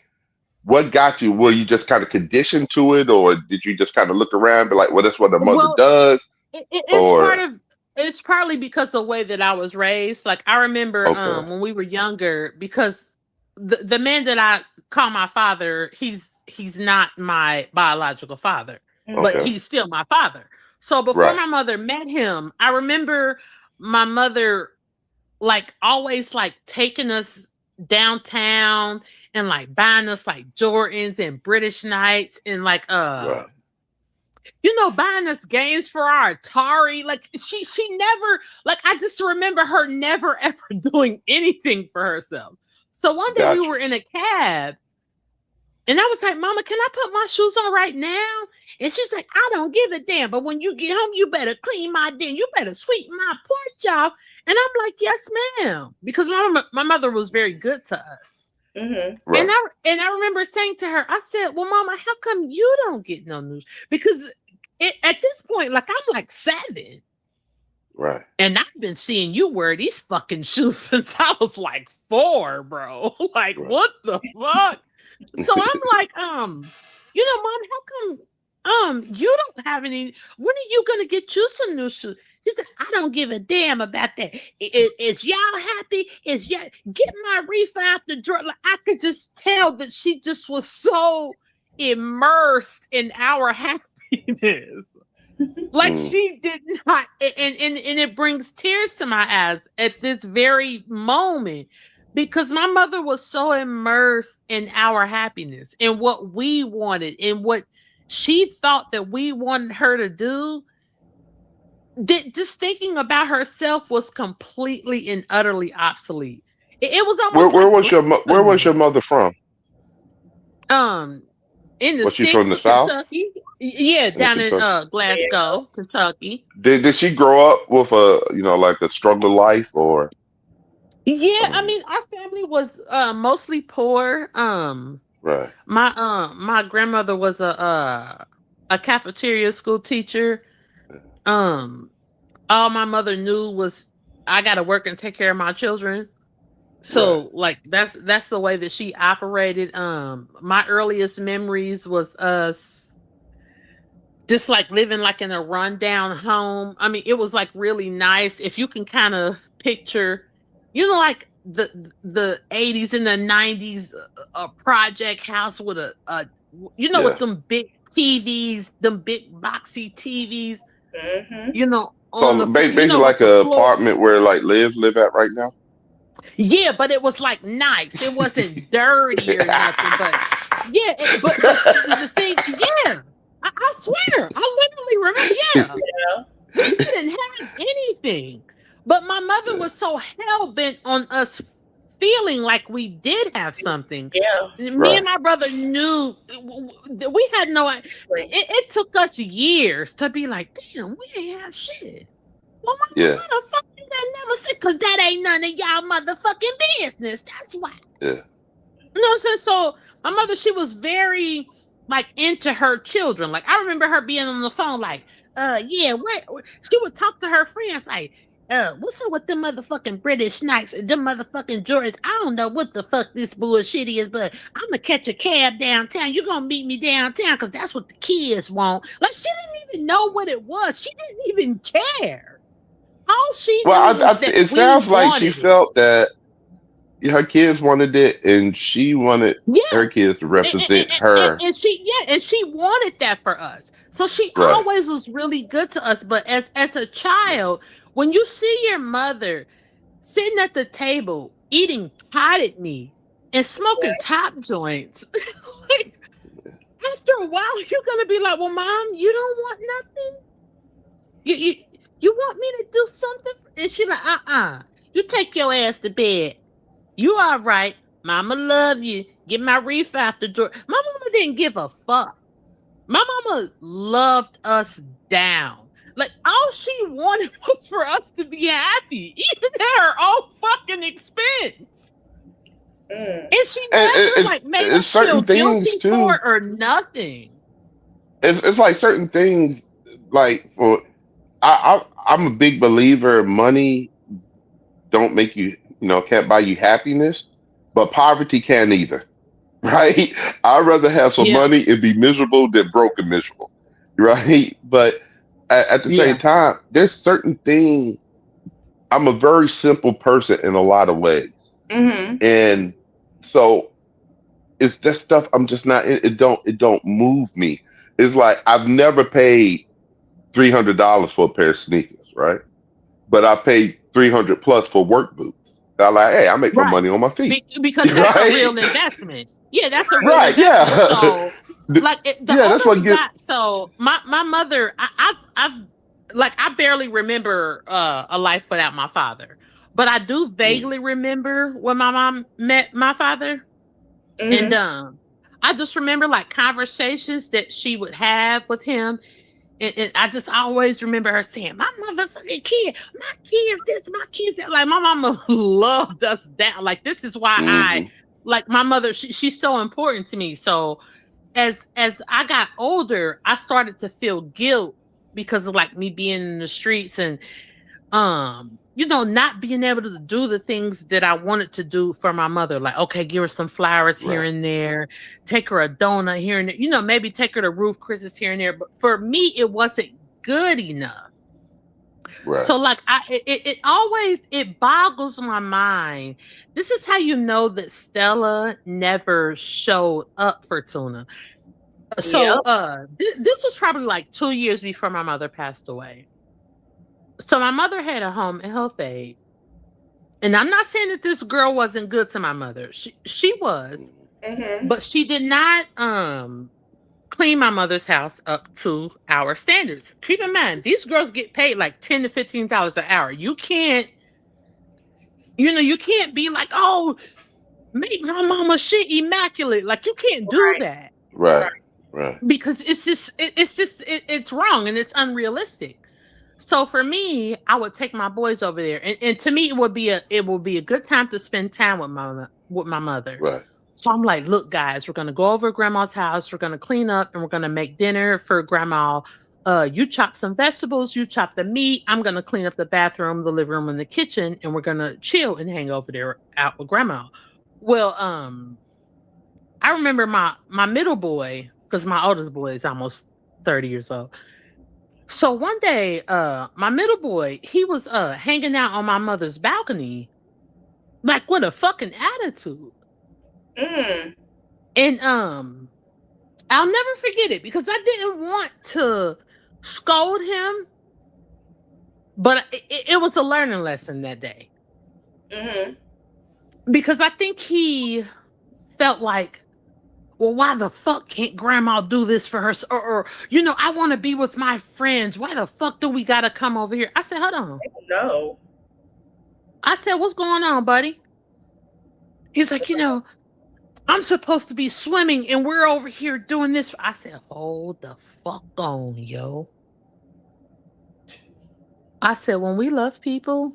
what got you? Were you just kind of conditioned to it, or did you just kind of look around, and be like, "Well, that's what a mother Well, does," it's part or of it's partly because of the way that I was raised. Like I remember okay, when we were younger, because the man that I call my father, he's not my biological father, but Mm-hmm. okay, he's still my father. So before right, my mother met him, I remember my mother like always like taking us downtown and like buying us like Jordans and British Knights and like right, buying us games for our Atari. Like she never, like I just remember her never ever doing anything for herself. So one day we got you. were in a cab and I was like, Mama, can I put my shoes on right now? And she's like, I don't give a damn. But when you get home, you better clean my den. You better sweep my porch off. And I'm like, yes, ma'am. Because my mother was very good to us. Mm-hmm. Right, And I remember saying to her, I said, well, Mama, how come you don't get no news? Because at this point, like I'm like 7. right, And I've been seeing you wear these fucking shoes since I was like 4, bro. Like, right. what the fuck? So I'm like, Mom, how come you don't have any? When are you gonna get you some new shoes? She said, I don't give a damn about that. Is y'all happy? Is y'all get my reefer out the drawer? Like, I could just tell that she just was so immersed in our happiness. Like Mm. she did not, and it brings tears to my eyes at this very moment because my mother was so immersed in our happiness and what we wanted and what she thought that we wanted her to do. Just thinking about herself was completely and utterly obsolete. It was almost Where like was where was your blasphemy. mother from? Um, in the Was she from sticks the of South Kentucky, yeah, in down in Kentucky? Yeah. Glasgow, Kentucky. Did she grow up with a like a struggle life, or Yeah, I um, mean, our family was mostly poor. right, My grandmother was a cafeteria school teacher. Um, all my mother knew was I got to work and take care of my children. right, So like that's the way that she operated. My earliest memories was us just like living like in a rundown home. I mean, it was like really nice. If you can kind of picture, like the 80s and the 90s, a project house with with yeah. them big TVs, them big boxy TVs, Mm-hmm. on So the floor, basically, with like the a floor. apartment where like live at right now. Yeah, but it was like nice. It wasn't dirty or nothing. But yeah, but the thing, yeah, I swear, I literally remember. Yeah, Yeah. we didn't have anything, but my mother Yeah, was so hell bent on us feeling like we did have something. Yeah. Me and right. my brother knew that we had no. It took us years to be like, damn, we ain't have shit. Well, mama, Yeah, why the fuck you didn't never say? Because that ain't none of y'all motherfucking business. That's why. yeah, You know what I'm saying? So my mother, she was very like into her children. Like I remember her being on the phone, like, yeah, what she would talk to her friends, like, what's up with them motherfucking British Knights and them motherfucking Jordans? I don't know what the fuck this bullshit is, but I'm gonna catch a cab downtown. You're gonna meet me downtown because that's what the kids want. Like she didn't even know what it was. She didn't even care. All she well, knew was that it we sounds like she wanted it. felt that her kids wanted it, and she wanted her Yeah. kids to represent her. And she wanted that for us. So she Right. always was really good to us. But as a child, when you see your mother sitting at the table eating potted meat and smoking top joints, like, after a while, you're gonna be like, "Well, mom, you don't want nothing. You you, you want me to do something?" And she like, You take your ass to bed. You all right. Mama love you. Get my reef out the door. My mama didn't give a fuck. My mama loved us down. Like all she wanted was for us to be happy, even at her own fucking expense. Mm. And she And never like made it's us feel certain things guilty for too. it or nothing. It's like certain things, like for I'm a big believer. Money don't make you, can't buy you happiness, but poverty can't either. right? I'd rather have some Yeah. money and be miserable than broke and miserable, right? But at the same Yeah. time, there's certain things. I'm a very simple person in a lot of ways, Mm-hmm. and so it's that stuff. I'm just not. It don't move me. It's like I've never paid $300 for a pair of sneakers, right? But I paid 300 plus for work boots. I'm like, hey, I make my Right. money on my feet, Because that's a right? real investment. Yeah, that's a real Right? investment. Yeah, So, like the yeah. older That's what we get got, so my mother, I've like I barely remember a life without my father, but I do mm, vaguely remember when my mom met my father, and Mm-hmm. I just remember like conversations that she would have with him. And I just always remember her saying, "My motherfucking kid, my kids this, my kids that." Like my mama loved us down. Like this is why I hmm like my mother. She's so important to me. So as I got older, I started to feel guilt because of like me being in the streets and not being able to do the things that I wanted to do for my mother. Like, okay, give her some flowers here right, and there, take her a donut here and there, maybe take her to Ruth Chris's here and there. But for me, it wasn't good enough. right, So like it always it boggles my mind. This is how you know that Stella never showed up for Tuna. So Yep. this was probably like 2 years before my mother passed away. So my mother had a home and health aide. And I'm not saying that this girl wasn't good to my mother. She was, Mm-hmm. but she did not clean my mother's house up to our standards. Keep in mind, these girls get paid like $10 to $15 an hour. You can't be like, oh, make my mama shit immaculate. Like you can't do Right. that right, Right. right, because it's wrong and it's unrealistic. So for me, I would take my boys over there, and to me, it would be a good time to spend time with my mother. right, So I'm like, look, guys, we're gonna go over to grandma's house. We're gonna clean up, and we're gonna make dinner for grandma. You chop some vegetables, you chop the meat. I'm gonna clean up the bathroom, the living room, and the kitchen, and we're gonna chill and hang over there out with grandma. Well, I remember my middle boy, because my oldest boy is almost 30 years old. So one day, my middle boy, he was hanging out on my mother's balcony, like with a fucking attitude. Mm. And I'll never forget it because I didn't want to scold him, but it was a learning lesson that day. Mm-hmm. Because I think he felt like, well, why the fuck can't grandma do this for her? Or I want to be with my friends. Why the fuck do we gotta come over here? I said, hold on. No. I said, what's going on, buddy? He's like, I'm supposed to be swimming and we're over here doing this. I said, hold the fuck on, yo. I said, when we love people,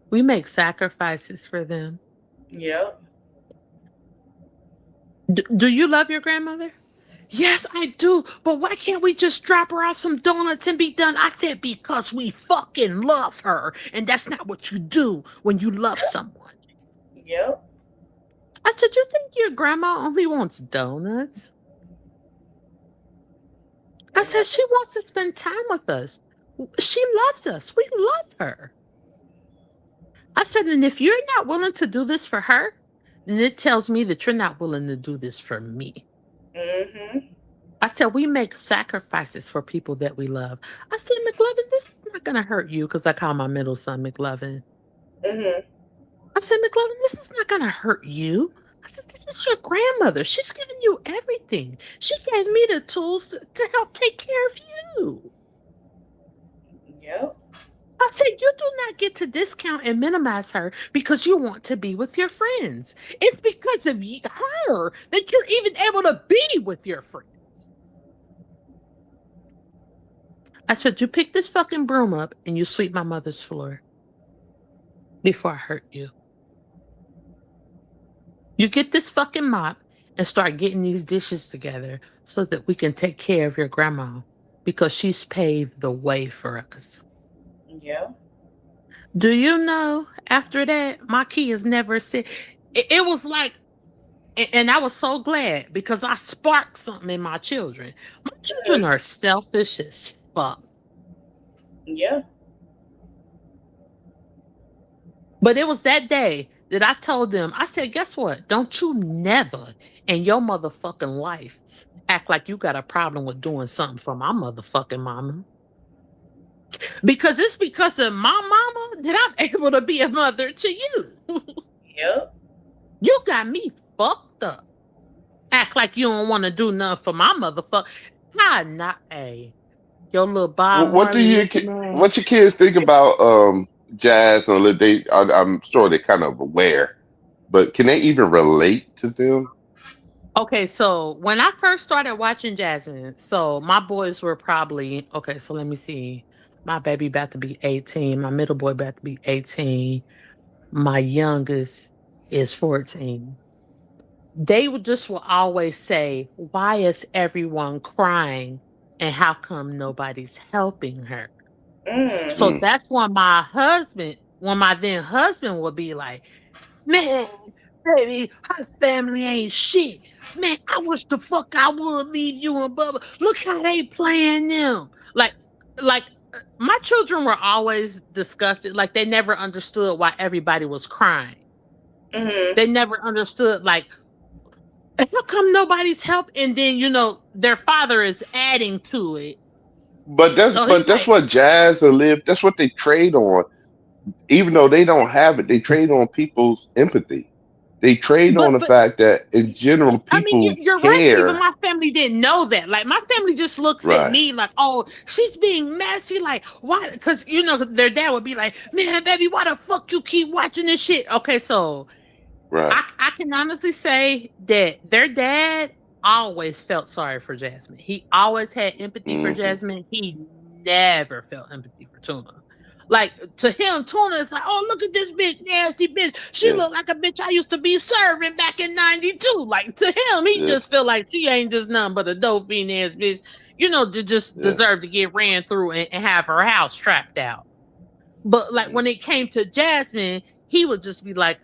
we make sacrifices for them. Yep. Do you love your grandmother? Yes, I do. But why can't we just drop her off some donuts and be done? I said, because we fucking love her. And that's not what you do when you love someone. Yep. I said, you think your grandma only wants donuts? I And said, she wants to spend time with us. She loves us. We love her. I said, and if you're not willing to do this for her, then it tells me that you're not willing to do this for me. mm-hmm. I said, we make sacrifices for people that we love. I said, McLovin, this is not going to hurt you because I call my middle son McLovin. Mm-hmm. I said, McLovin, this is not going to hurt you. I said, this is your grandmother. She's giving you everything. She gave me the tools to help take care of you. Yep. I said, you do not get to discount and minimize her because you want to be with your friends. It's because of her that you're even able to be with your friends. I said, you pick this fucking broom up and you sweep my mother's floor before I hurt you. You get this fucking mop and start getting these dishes together so that we can take care of your grandma because she's paved the way for us. Yep. Do you know after that, my kids never said it was like And I was so glad because I sparked something in my children. My children Mhm. are selfish as fuck. Yeah. But it was that day that I told them, I said, guess what? Don't you never in your motherfucking life act like you got a problem with doing something for my motherfucking mama. Because it's because of my mama that I'm able to be a mother to you. Yep. You got me fucked up. Act like you don't want to do nothing for my motherfucker. How not a your little Bob What do Marley you looking ass. what your kids think about jazz and I'm sure they're kind of aware, but can they even relate to them? Okay, so when I first started watching Jasmine, so my boys were probably okay. So let me see. My baby about to be 18. My middle boy about to be 18. My youngest is 14. They would just will always say, "Why is everyone crying? And how come nobody's helping her?" Mm. So Mm. that's when my then husband would be like, "Man, baby, her family ain't shit. Man, I wish the fuck I would leave you and Bubba. Look how they playing them." Like my children were always disgusted. Like they never understood why everybody was crying. Mhm. They never understood like how come nobody's help? And then their father is adding to it. So he's But that's like, what jazz and live. That's what they trade on. Even though they don't have it, they trade on people's empathy. They trade on the but fact that in general I mean, people you're right, Stephen. care. My family didn't know that. Like, my family just looks at Right, me like, "Oh, she's being messy." Like, why? Because their dad would be like, "Man, baby, why the fuck you keep watching this shit?" Okay, so right. I can honestly say that their dad always felt sorry for Jasmine. He always had empathy for Hmm. Jasmine. He never felt empathy for Tuna. Like to him, Tuna is like, "Oh, look at this bitch, nasty bitch. She Yeah, look like a bitch I used to be serving back in '92." Like to him, he yeah, just feel like she ain't just nothing but a dope fiend ass bitch, to just yeah. deserve to get ran through and have her house trapped out. But like Mm. when it came to Jasmine, he would just be like,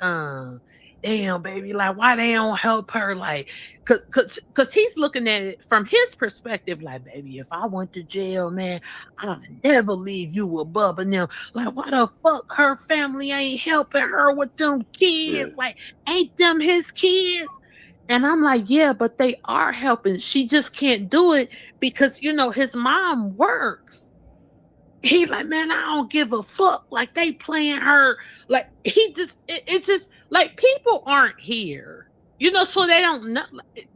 damn, baby, like why they don't help her? Like, cause he's looking at it from his perspective, like, baby, if I went to jail, man, I'll never leave you with Bubba and them. Like, why the fuck her family ain't helping her with them Yeah. kids? Like, ain't them his kids? And I'm like, yeah, but they are helping. She just can't do it because his mom works. He like, man, I don't give a fuck. Like they playing her. Like he just, it's just like people aren't here, so they don't know.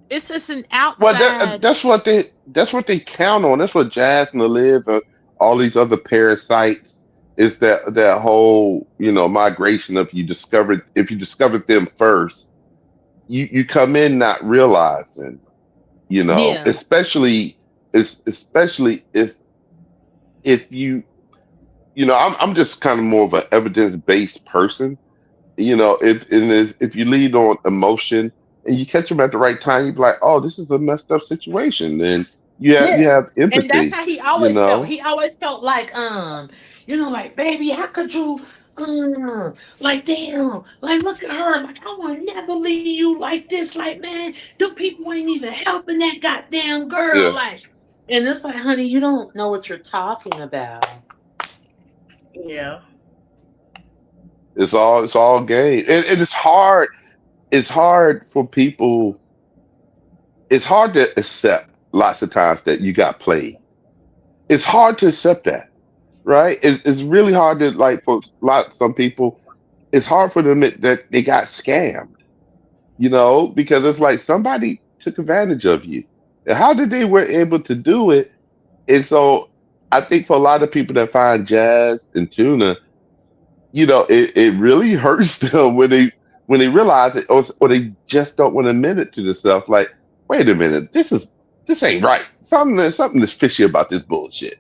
It's just an Well, outside. that's what they count on. That's what Jazz and the Live and all these other parasites is that whole migration of if you discovered them first, you come in not realizing, Yeah, especially if I'm just kind of more of an evidence based person. If you lead on emotion and you catch them at the right time, you be like, oh, this is a messed up situation, and you yeah. have And that's empathy. how he You always felt. know, He always felt like, like, baby, how could you, like, damn, like, look at her, like, I would never leave you like this, like, man, them people ain't even helping that goddamn girl, yeah, like, and it's like, honey, you don't know what you're talking about. Yeah. it's all game, and it's hard. It's hard for people. It's hard to accept lots of times that you got played. It's hard to accept that, right? It's really hard to like for some people. It's hard for them that they got scammed, because it's like somebody took advantage of you. And how did they were able to do it? And so I think for a lot of people that find jazz and tuna, it really hurts them when they realize it, or they just don't want to admit it to themselves. Like, wait a minute, this ain't right. Something is fishy about this bullshit.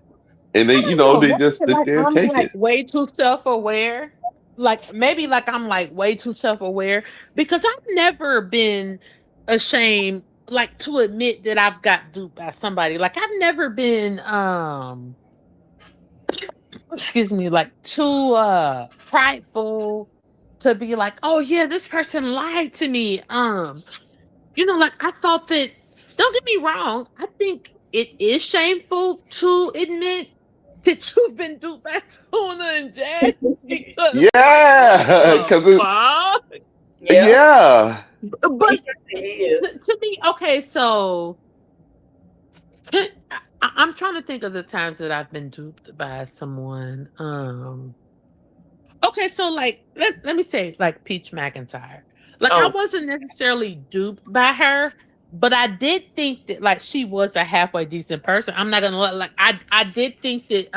And they, No, they maybe just sit like there and I'm take like it. way too self-aware. Like maybe like I'm like way too self-aware because I've never been ashamed like to admit that I've got duped by somebody. Like I've never been excuse me, like too prideful to be like, "Oh yeah, this person lied to me." like I thought that. Don't get me wrong. I think it is shameful to admit that you've been duped by Tuna and Jazz because, like, what Yeah, the because fuck? Yeah, yeah, But it is. to me, okay, so I'm trying to think of the times that I've been duped by someone. Okay, so like let me say like Peach McIntyre. Like I Oh, wasn't necessarily duped by her, but I did think that like she was a halfway decent person. I'm not gonna like I did think that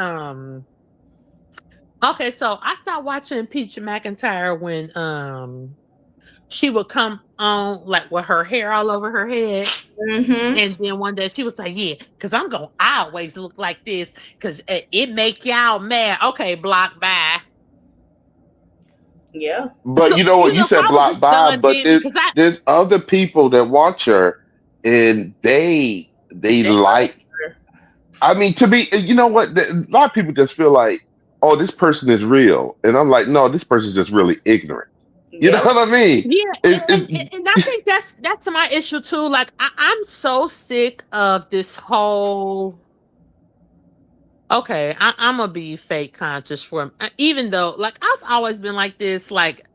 okay, so I stopped watching Peach McIntyre when she would come on like with her hair all over her head. mm-hmm. And then one day she was like, "Yeah, because I always look like this because it make y'all mad." Okay, block bye. Yeah, but So you know what? You if said I was block just by, done but then because I there's other people that watch her, and they they like like. her. I mean, to be, you know what? A lot of people just feel like, oh, this person is real, and I'm like, no, this person's just really ignorant. You know Yep. what I mean? yeah, It and I think that's my issue too. Like I'm so sick of this whole. Okay, I'm gonna be fake conscious for even though like I've always been like this. Like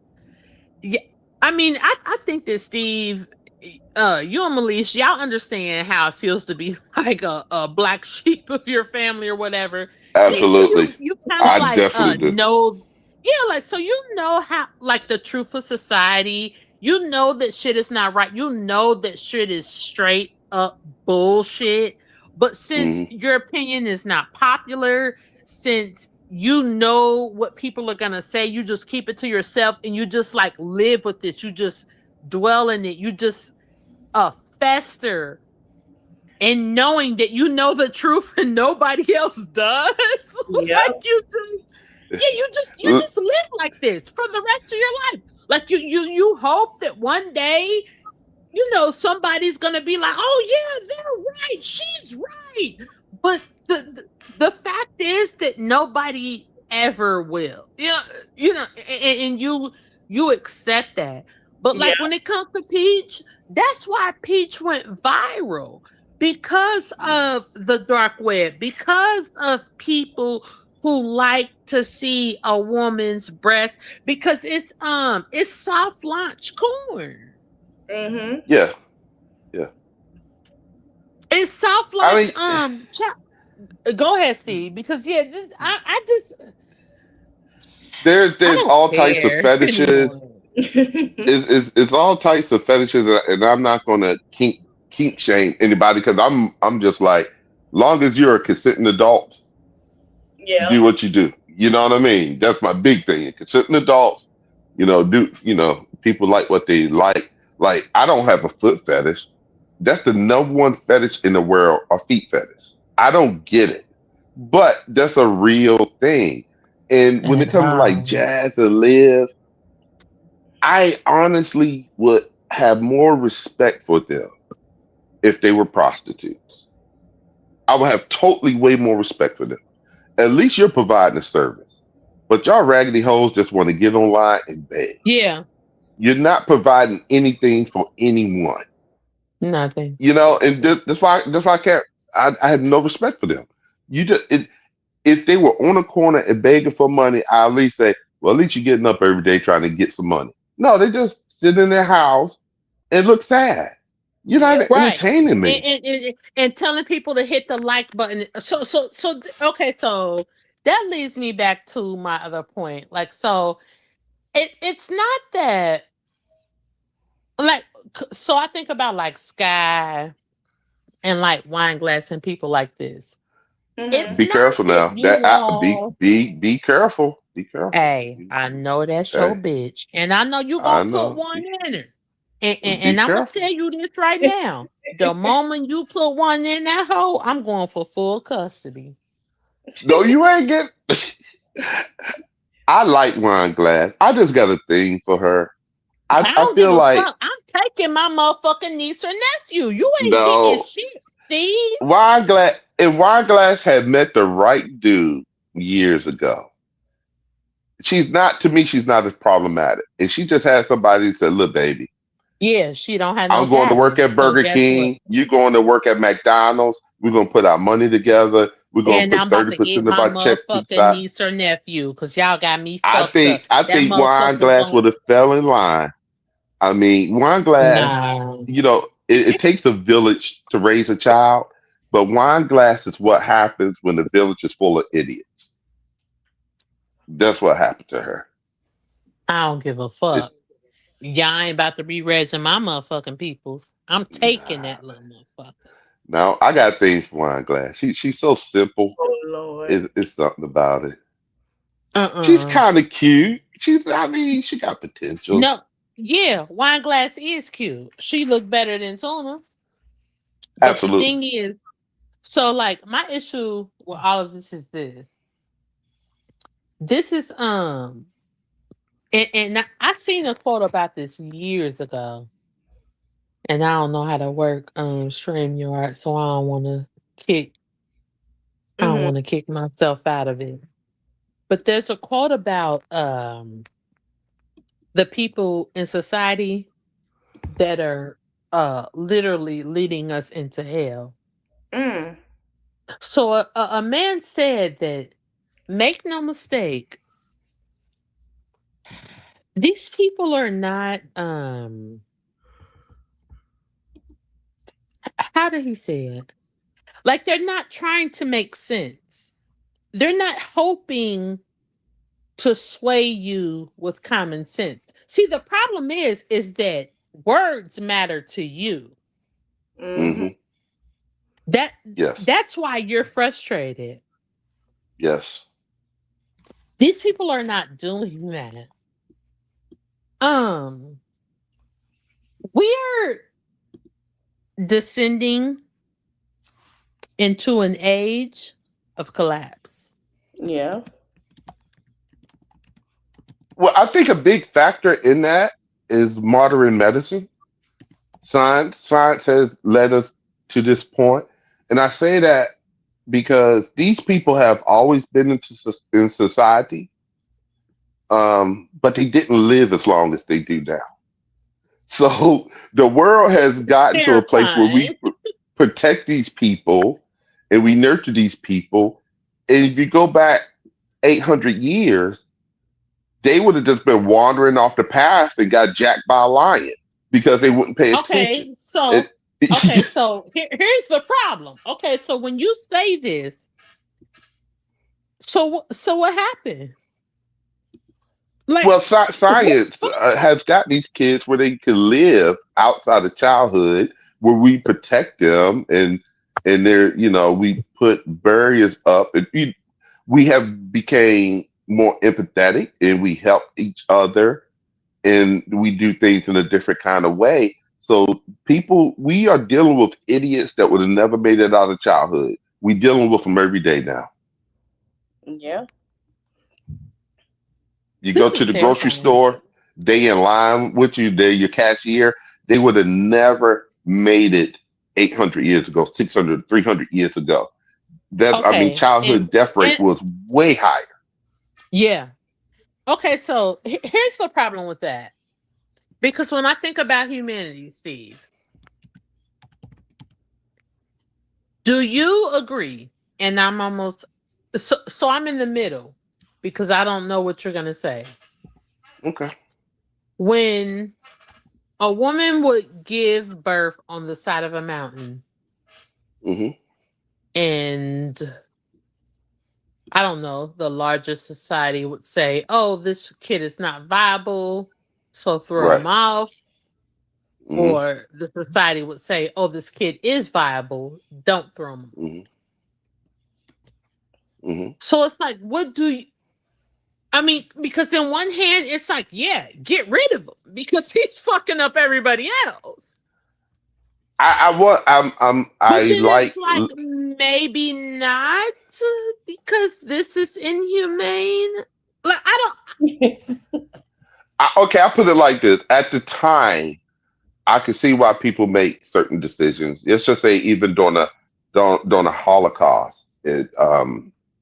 yeah, I mean I think that Steve, you and Malish, y'all understand how it feels to be like a black sheep of your family or whatever. So absolutely, you kind of I like definitely do. know, yeah, like so you know how like the truth of society. You know that shit is not right. You know that shit is straight up bullshit. But since Hmm. your opinion is not popular, since you know what people are gonna say, you just keep it to yourself and you just like live with it. You just dwell in it. You just fester and knowing that you know the truth and nobody else does. Like Yep. you just yeah, you just live like this for the rest of your life. Like you hope that one day somebody's gonna be like, "Oh yeah, they're right. She's right." But the fact is that nobody ever will. Yeah, and you accept that. But Yeah. like when it comes to Peach, that's why Peach went viral because of the dark web, because of people who like to see a woman's breast because it's soft launch corn. Mm-hmm. Yeah, yeah. It's soft I launch. mean, Go ahead, Steve. Because yeah, I just I there's don't all types of care fetishes. anymore. It's all types of fetishes, and I'm not gonna keep shame anybody because I'm just like, long as you're a consenting adult, do Yeah. what you do. You know what I mean? That's my big thing. Consenting adults, people like what they like. Like I don't have a foot fetish. That's the number one fetish in the world, a feet fetish. I don't get it, but that's a real thing. And when it At comes to like all. Jazz and Liv, I honestly would have more respect for them if they were prostitutes. I would have totally way more respect for them. At least you're providing a service. But y'all raggedy hoes just want to get online and beg. Yeah, You're not providing anything for anyone. nothing. And that's why I can't. I have no respect for them. If they were on a corner and begging for money, I at least say, well, at least you're getting up every day trying to get some money. No, they just sit in their house and look sad. You're not Yep. even Right. entertaining me. And telling people to hit the like button. Okay, so that leads me back to my other point. Like so it's not that like so I think about like Sky and like Wine Glass and people like this. Mm-hmm. It's Be not careful that now. you Be all. be careful. Be careful. Hey, I know that's your Hey, bitch, and I know you I gonna put know. one in her. Be And I'm gonna careful. tell you this right now: the moment you put one in that hole, I'm going for full custody. No, you ain't get. I like Wine Glass. I just got a thing for her. I I I don't give feel a like fuck. I'm taking my motherfucking niece or nephew. You ain't getting no. shit, Steve. Wine Glass had met the right dude years ago. She's not, to me, she's not as problematic. And she just had somebody that said, look, baby, Yeah, she don't have no I'm going to work talent. at So Burger guess what? King. You're going to work at McDonald's. We're going to put our money together. We're going to And I'm put about to 30% get of my our check to the motherfucking side. niece or nephew because y'all got me I fucked up. think I That think Wine motherfucker's Glass going would have fell in line. I mean, Wine Glass, nah. it takes a village to raise a child, but Wine Glass is what happens when the village is full of idiots. That's what happened to her. I don't give a It, fuck. Y'all ain't about to be raising my motherfucking peoples. I'm taking nah. that little motherfucker. Now I got things for Wine Glass. She's so simple. Oh Lord. It's something about it. She's Uh-uh. kind of cute. I mean, she got potential. No, yeah, wine glass is cute. She looked better than Tuna. But the Absolutely. thing is, so like my issue with all of this is this. This is and I seen a quote about this years ago. And I don't know how to work StreamYard, so kick I don't Mm-hmm. want to kick myself out of it. But there's a quote about the people in society that are literally leading us into hell. Mm. So a man said that make no mistake, these people are not how did he say it? Like they're not trying to make sense. They're not hoping to sway you with common sense. See, the problem is that words matter to you. Mm-hmm. Hmm. That Yes. that's why you're frustrated. Yes. These people are not doing that. Um, we are descending into an age of collapse. Yeah. Well, I think a big factor in that is modern medicine. Science has led us to this point, and I say that because these people have always been in society, but they didn't live as long as they do now. So the world has It's gotten to a place where terrifying. we protect these people and we nurture these people. And if you go back 800 years, they would have just been wandering off the path and got jacked by a lion because they wouldn't pay attention. Okay, It, so here's the problem. Okay, so when you say this, so what happened? Like well, what? science has got these kids where they can live outside of childhood, where we protect them and they're we put barriers up and we have became more empathetic and we help each other and we do things in a different kind of way. So we are dealing with idiots that would have never made it out of childhood. We dealing with them every day now. Yeah. You go This to is the grocery terrifying. store, they in line with you, they're your cashier. They would have never made it 800 years ago, 600, 300 years ago. Okay, Childhood death rate and was way higher. yeah. Okay, so here's the problem with that. Because when I think about humanity, Steve, do you agree? And I'm almost so I'm in the middle because I don't know what you're gonna say. Okay. When a woman would give birth on the side of a mountain Hmm. and I don't know, the largest society would say, oh, this kid is not viable, so throw Right. him off. Hmm. Or the society would say, oh, this kid is viable, don't throw him off. Hmm. Hmm. So it's like, what do you, I mean, because in one hand, it's like, yeah, get rid of him because he's fucking up everybody else. I want But I then it's like like, maybe not because this is inhumane. Like, I don't, okay, I'll put it like this. At the time, I can see why people make certain decisions. Let's just say even during a Holocaust in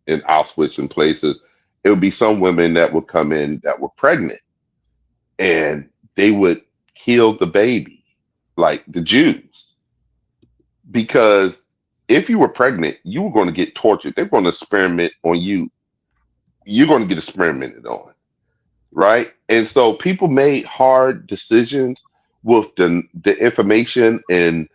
Auschwitz and places, it would be some women that would come in that were pregnant and they would killed the baby, like the Jews, because if you were pregnant, you were going to get tortured. They're going to experiment on you. You're going to get experimented on, right? And so people made hard decisions with the information and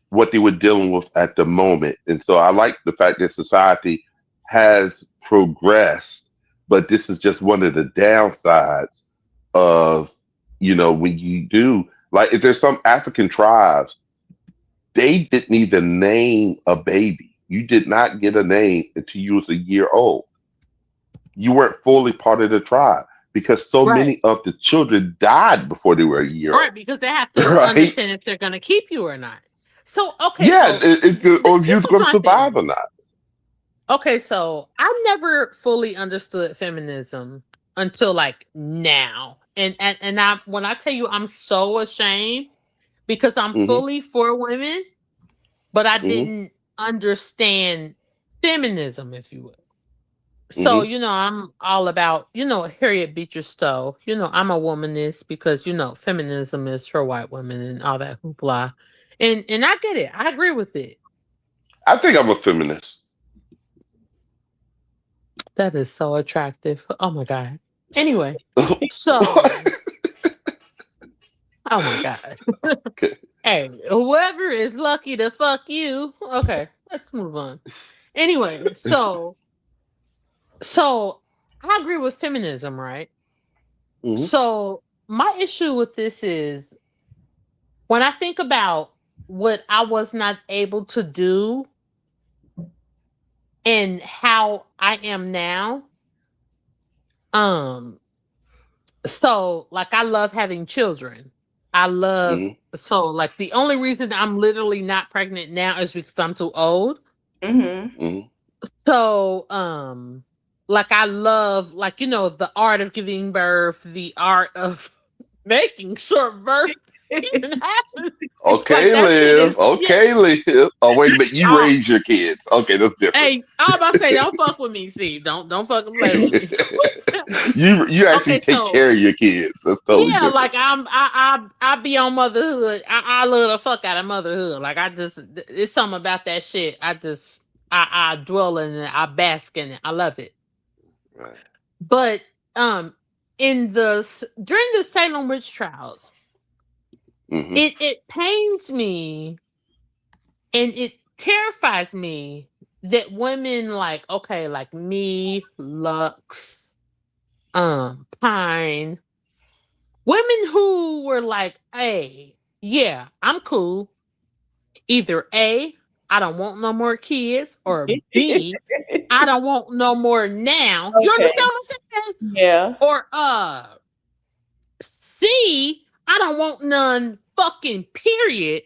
what they were dealing with at the moment. And so I like the fact that society has progressed, but this is just one of the downsides of, when you do, like, if there's some African tribes, they didn't even name a baby. You did not get a name until you was a year old. You weren't fully part of the tribe because so Right. many of the children died before they were a year Right, old. because they have to Right? understand if they're going to keep you or not. So, okay, Yeah, so or if you this was is going to my thing. survive or not. Okay, so I never fully understood feminism until like now. And I when I tell you I'm so ashamed because I'm Hmm. fully for women, but I Hmm. didn't understand feminism, if you will. So, Hmm. I'm all about, Harriet Beecher Stowe. I'm a womanist because, feminism is for white women and all that hoopla. And I get it. I agree with it. I think I'm a feminist. That is so attractive. Oh my God. Anyway, so oh my God. Okay. Hey, whoever is lucky to fuck you. Okay, let's move on. Anyway, so I agree with feminism, right? Hmm. So my issue with this is when I think about what I was not able to do and how I am now, um, so like I love having children. I love Hmm. so like the only reason I'm literally not pregnant now is because I'm too old. Mm-hmm. Hmm. So like I love like the art of giving birth, the art of making sure birth even happens. Like Okay, that shit is Liv. Okay, Liv. Oh, wait a minute. You uh, raise your kids. Okay, that's different. hey, I was about to say don't fuck with me, Steve. Don't fucking play with me. you actually Okay, take so care of your kids. That's totally yeah, different. like I be on motherhood. I love the fuck out of motherhood. Like I just it's something about that shit. I dwell in it. I bask in it. I love it. Right. But during the Salem witch trials, Hmm. it pains me and it terrifies me that women like me, Lux, Pine, women who were like, hey, yeah, I'm cool. Either A, I don't want no more kids, or B, I don't want no more now. You Okay. understand what I'm saying? Yeah. Or C, I don't want none fucking period.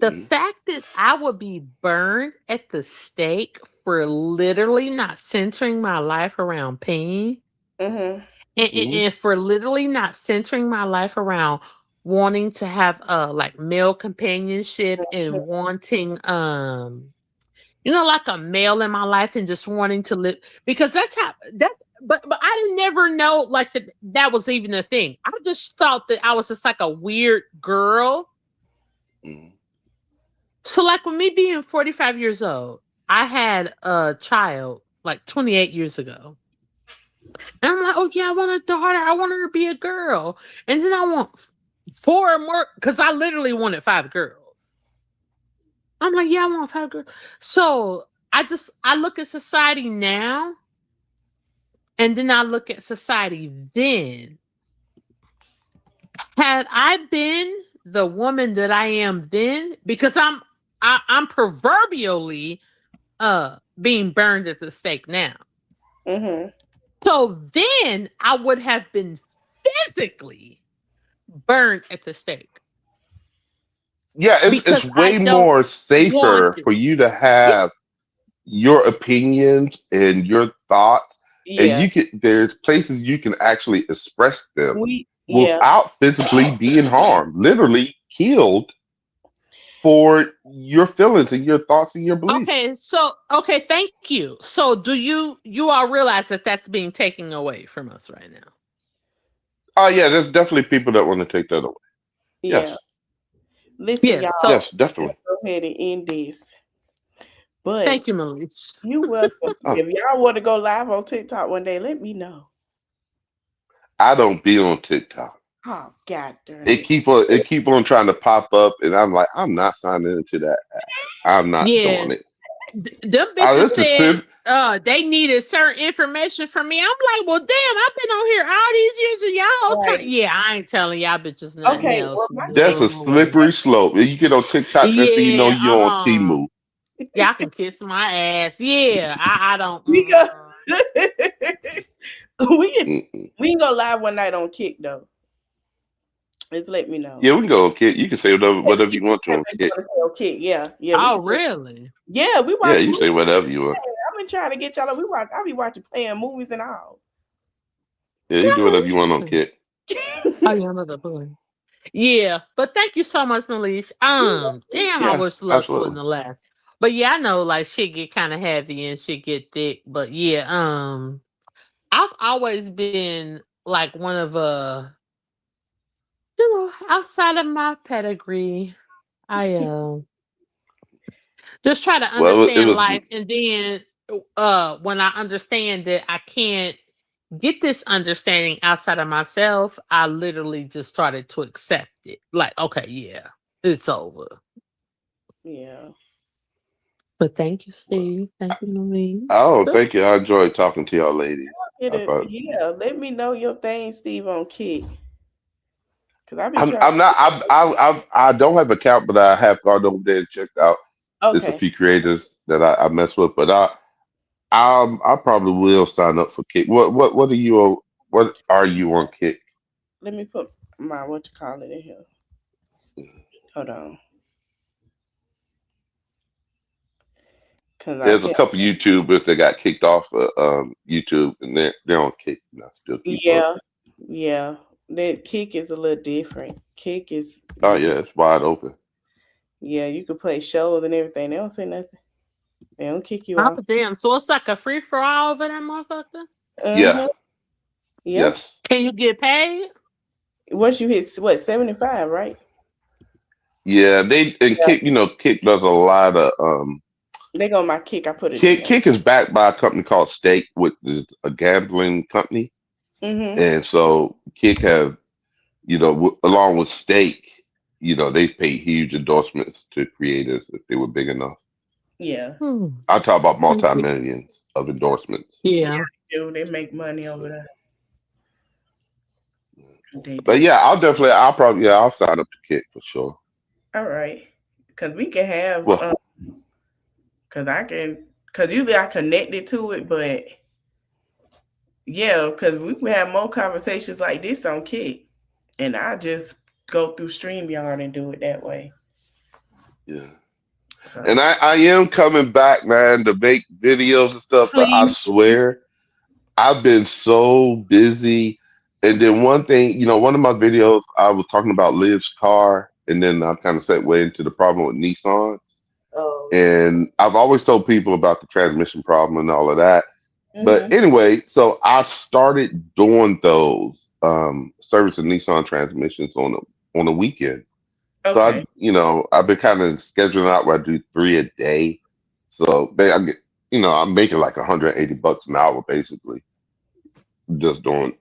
The Hmm. fact that I would be burned at the stake for literally not centering my life around pain Mm-hmm. Hmm. and for literally not centering my life around wanting to have like male companionship and wanting like a male in my life and just wanting to live because that's but I didn't never know like that was even a thing. I just thought that I was just like a weird girl. Hmm. So like with me being 45 years old, I had a child like 28 years ago. And I'm like, oh yeah, I want a daughter. I want her to be a girl. And then I want four more because I literally wanted five girls. I'm like, yeah, I want five girls. So I look at society now and then I look at society then. Had I been the woman that I am then, because I'm proverbially being burned at the stake now. Mm-hmm. So then I would have been physically burned at the stake Yeah, it's because I way don't more want safer it. for you to Yeah. have your opinions and your thoughts, and Yeah. there's places you can actually express them Yeah. without physically being harmed, literally killed for your feelings and your thoughts and your beliefs. Okay, thank you. So do you all realize that that's being taken away from us right now? Oh yeah, there's definitely people that want to take that away. Yeah. Yes. Listen, Yeah. y'all, So Yes, definitely. go ahead and end this. But thank you, Malish. you welcome. Oh, If y'all want to go live on TikTok one day, let me know. I don't be on TikTok. Oh, God darn It it. keep on trying to pop up, and I'm like, I'm not signing into that app. I'm not Yeah. doing it. Them Oh, bitches this is said sim- they needed certain information from me. I'm like, well, damn, I've been on here all these years and y'all Right. yeah, I ain't telling y'all bitches nothing Okay. else. Well, my that's thing, a No. slippery slope. You get on TikTok, next thing you know, Yeah, you're on Temu. y'all can kiss my ass. Yeah, I don't. we go. Mm-mm. We Mm-mm. can go live one night on Kick though. Just let me know. Yeah, we can go on Kit. You can say whatever you want to on Kit. Okay, yeah, yeah, we Oh, can. really? Yeah, we Yeah, watch you movies. say whatever you want. I've been trying to get y'all. We watch. I be watching playing movies and all. Yeah, you can do Oh, whatever you want on interesting. Kit. Oh, yeah, another boy. Yeah, but thank you so much, Malish. Damn, I Yeah, wish luck wouldn't absolutely. have left. But yeah, I know like shit get kind of heavy and shit get thick. But yeah, I've always been like one of outside of my pedigree, I just try to Well, it understand was life, and then when I understand that I can't get this understanding outside of myself, I literally just started to accept it. Like, okay, yeah, it's over. Yeah. But thank you, well. Steve. Thank you, Louise. Oh, thank you. I enjoyed talking to y'all ladies. Get I it. thought Yeah. Let me know your thing, Steve, on Kick. Cause I be I'm trying. I'm not I don't have an account, but I have gone over there and checked out. There's a Okay. few creators that I mess with, but I probably will sign up for Kick. What are you on Kick? Let me put my what you call it in here. Hold on. Cause I There's a just couple YouTubers that got kicked off of YouTube, and they're on Kick, and I still keep up. yeah, yeah. That Kick is a little different. Kick is Oh you. yeah, it's wide open. Yeah, you could play shows and everything. They don't say nothing. They don't kick you Oh, off. damn. So it's like a free for all over that motherfucker? Uh Yeah, huh. Yep. yes, Can you get paid? Once you hit what 75, right? yeah. They and Yeah. Kick, Kick does a lot of They go my Kick. I put it in Kick. there. Kick is backed by a company called Stake, which is a gambling company, Mhm. and so Kick have along with Stake, they've paid huge endorsements to creators if they were big enough. Yeah. Hmm. I talk about Thank you. multi-millions of endorsements. Yeah. Yeah. They do. They make money over So, there. They but do. yeah, I'll sign up to Kick for sure. All right. Cause we can have Well, cause I can cause usually I connected to it, but yeah, cause we can have more conversations like this on Kick. And I just go through StreamYard and do it that way. yeah. And So I am coming back, man, to make videos and stuff, but I please. swear I've been so busy. And then one thing, one of my videos, I was talking about Liv's car, and then I kind of segued into the problem with Nissan. Oh And I've always told people about the transmission problem and all of that. yeah. But Mhm. anyway, so I started doing those servicing Nissan transmissions on a weekend. So Okay. I've been kind of scheduling out where I do three a day. So I'm making like $180 an hour basically, just doing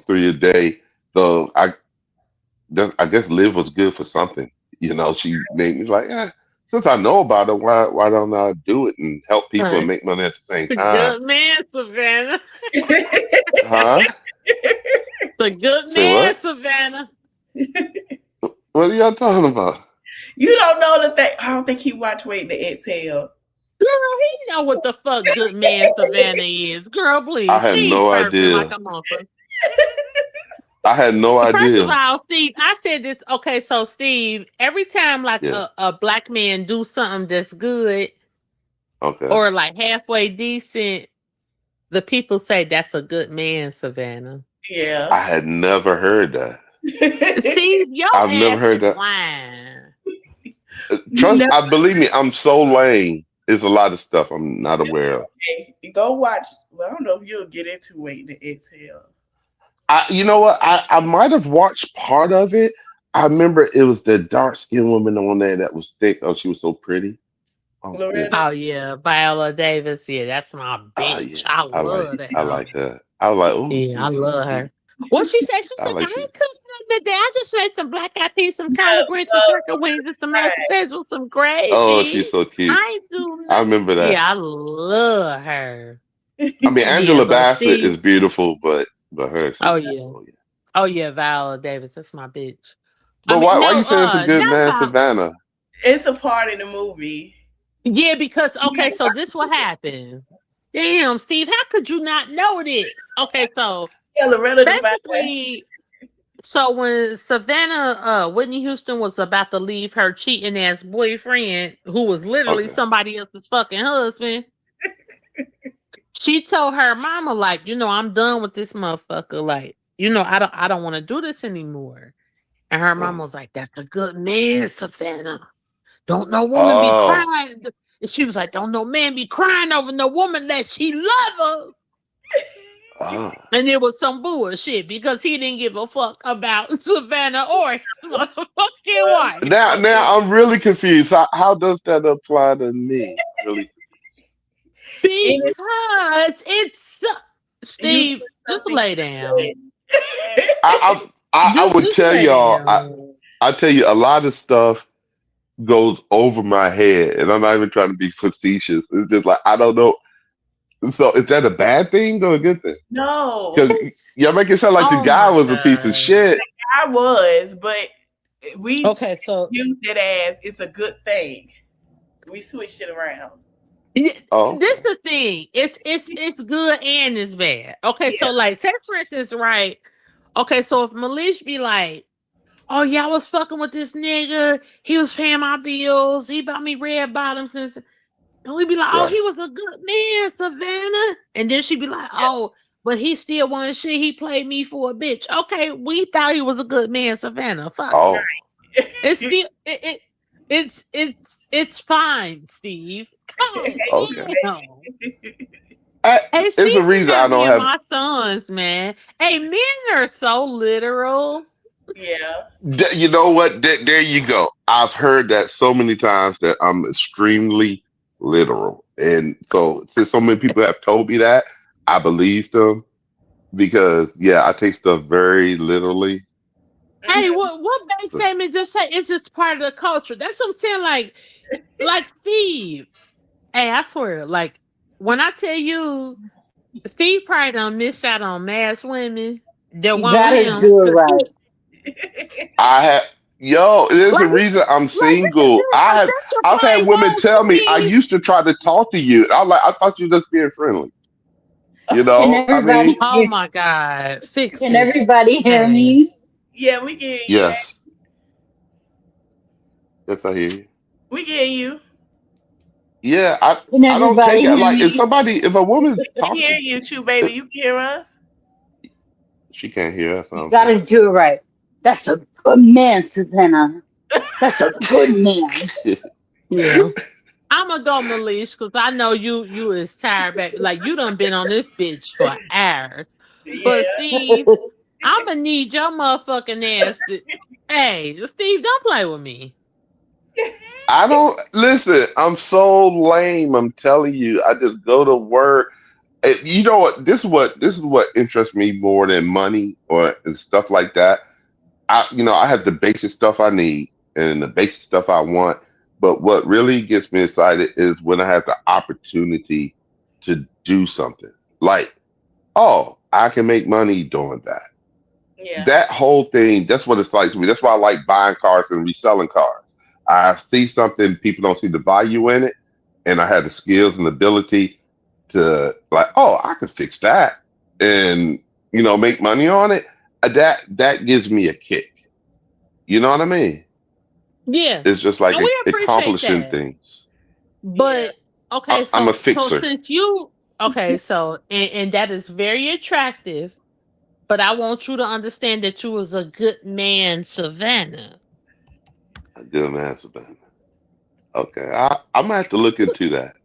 three a day. So I guess Liv was good for something. She made me like, since I know about it, why don't I do it and help people and Right. make money at the same The time? good man, Savannah. Huh? The good Say man, what? Savannah. What are y'all talking about? You don't know the thing. I don't think he watched Wait to Exhale. Girl, he know what the fuck good man Savannah is. Girl, I please. had Steve's no perfect like idea. a monster. I had no First of idea. all, Steve, I said this. Okay, so Steve, every time like Yeah. a black man do something that's good Okay. or like halfway decent, the people say that's a good man, Savannah. Yeah. I had never heard that. Steve, your I've never ass heard is that. lying. You know, Believe me, I'm so lame. There's a lot of stuff I'm not aware of. go watch. Well, I don't know if you'll get into Wait to Exhale. You know what? I might have watched part of it. I remember it was the dark skinned woman on there that was thick. Oh, she was so pretty. Oh Loretta. Oh goodness. yeah, Viola Davis. Yeah, that's my Oh bitch. yeah. I love that I hoe. like her. I was like, oh, Yeah, I she's love cute. her. What she said? She I said, like "I she. ain't cooked nothing today. I just made some black eyed peas, some collard greens, some turkey wings, and some mashed potatoes with some Oh, gravy. she's so cute. I ain't do I nothing." remember that. Yeah, I love her. I mean, Yeah, Angela but Bassett see, is beautiful, but her, oh she's yeah, oh yeah. oh yeah, Viola Davis. That's my bitch. I But mean, why no, you saying it's a good not man, Viola. Savannah? It's a part in the movie. Yeah, because okay, so this what happened. Damn, Steve, how could you not know this? Okay, so Yeah, Loretta Devine. basically, so when Savannah Whitney Houston was about to leave her cheating ass boyfriend, who was literally Okay. somebody else's fucking husband, she told her mama, like, I'm done with this motherfucker. Like, I don't want to do this anymore. And her mama Right. was like, that's a good man, Savannah. Don't no woman be Oh. crying. And she was like, don't no man be crying over no woman that she love her. Oh. And it was some bullshit because he didn't give a fuck about Savannah or his motherfucking wife. Now Okay. I'm really confused. How does that apply to me? I'm really And Because it's you put Steve, just something lay down. I would Just tell lay y'all. down. I tell you a lot of stuff goes over my head, and I'm not even trying to be facetious. It's just like I don't know. So is that a bad thing or a good thing? no, Because It's, y'all make it sound like the oh guy my was a piece of God. shit. I was, but we Okay, so used it as it's a good thing. We switched it around. yeah, Oh, this okay. the thing. It's good and it's bad. Okay, Yeah, so like say for instance, right? Okay, so if Malish be like, oh yeah, I was fucking with this nigga, he was paying my bills, he bought me red bottoms and we be like, oh, Right. he was a good man, Savannah. And then she'd be like, oh, but he still wanted shit. He played me for a bitch. Okay, we thought he was a good man, Savannah. Fuck it. Oh, It's still it's fine, Steve. God okay. damn. I, Hey, it's Steve a is reason I not don't being have. my sons, man. Hey, men are so literal. yeah. You know what? There you go. I've heard that so many times that I'm extremely literal, and so since so many people have told me that, I believe them because yeah, I take stuff very literally. Hey, Mhm. what Bay So, Salmon just say? It's just part of the culture. That's what I'm saying. Like Steve. Hey, I swear, like when I tell you, Steve probably done missed out on mass women that You want gotta him do it because right. he I have there's a reason I'm like this is single. it. Like that's your I've had prime women role, tell me I Steve. used to try to talk to you. I'm like, I thought you were just being friendly. Can I mean, everybody Oh hear? my God, fix Can it. everybody hear Hey. me? Yeah, we get you. yes, yes, I hear you. We get you. Yeah, Can I don't everybody take it hear like me? if a woman's We hear talking, you too, baby. if, You can hear us. she can't hear us. You I'm saying. gotta do it right. That's a good man, Savannah. That's a good man. Yeah. I'm gonna go, Malish, because I know you is tired, baby. Like you done been on this bitch for hours. But Yeah. Steve, I'm gonna need your motherfucking ass to. Hey, Steve, don't play with me. I don't listen. I'm so lame. I'm telling you. I just go to work. You know what? This is what interests me more than money or and stuff like that. I have the basic stuff I need and the basic stuff I want. But what really gets me excited is when I have the opportunity to do something. Like, oh, I can make money doing that. Yeah. That whole thing, that's what it's like to me. That's why I like buying cars and reselling cars. I see something, people don't see the value in it, and I have the skills and ability to like, oh, I can fix that and make money on it. That gives me a kick. You know what I mean? Yeah. It's just like And we appreciate accomplishing that. things. Yeah. But okay, I'm a so fixer. since you okay, so and that is very attractive, but I want you to understand that you was a good man, Savannah. A good man, Savannah. Okay, I'm gonna have to look into that.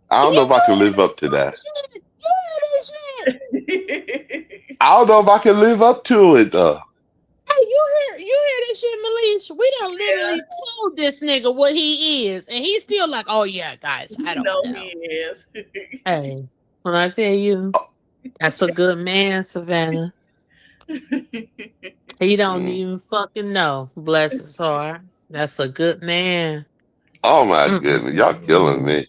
I You don't know if I can hear live up this to that. shit? You hear this shit? I don't know if I can live up to it though. Hey, you hear this shit, Malish? We done literally told this nigga what he is, and he's still like, "Oh yeah, guys, I You don't know know." he is. Hey, when I tell you, that's a good man, Savannah. He don't Mm. even fucking know. Bless his heart. That's a good man. Oh my goodness, y'all killing Mm-mm-mm-mm. me.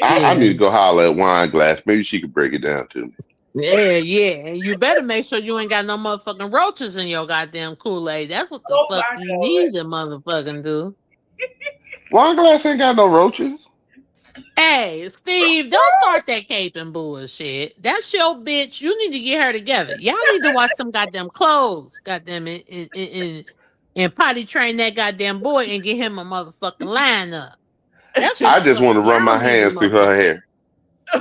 I need Yeah. to go holler at Wine Glass. Maybe she could break it down to me. Yeah, yeah. And you better make sure you ain't got no motherfucking roaches in your goddamn Kool-Aid. That's what the Oh fuck my you God. need to motherfucking do. Wine Glass ain't got no roaches. Hey, Steve, don't start that caping bullshit. That's your bitch. You need to get her together. Y'all need to wash some goddamn clothes. Goddamn it. And potty train that goddamn boy and get him a motherfucking lineup. That's what I the just fuck want to run y'all my need to hands through her motherfucking. hair.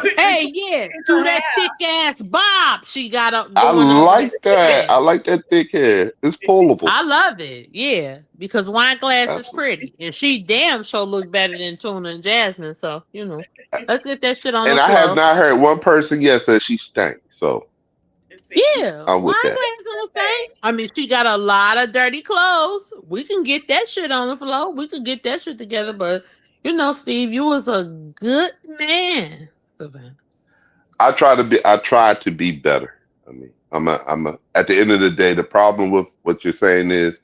It's Hey, yeah, in do her that hair. thick ass bob she got I going on right like that. I there. like that thick hair. It's pullable. I love it. Yeah, because wine glass is That's pretty, and she damn sure look better than Tuna and Jasmine. So let's get that shit on the and I have floor. not heard one person yet say she stank. So See, Yeah, I'm wine with that. glass don't stink. I mean, she got a lot of dirty clothes. We can get that shit on the floor. We could get that shit together. But Steve, you was a good man. Savannah. I try to be better. I mean, at the end of the day, the problem with what you're saying is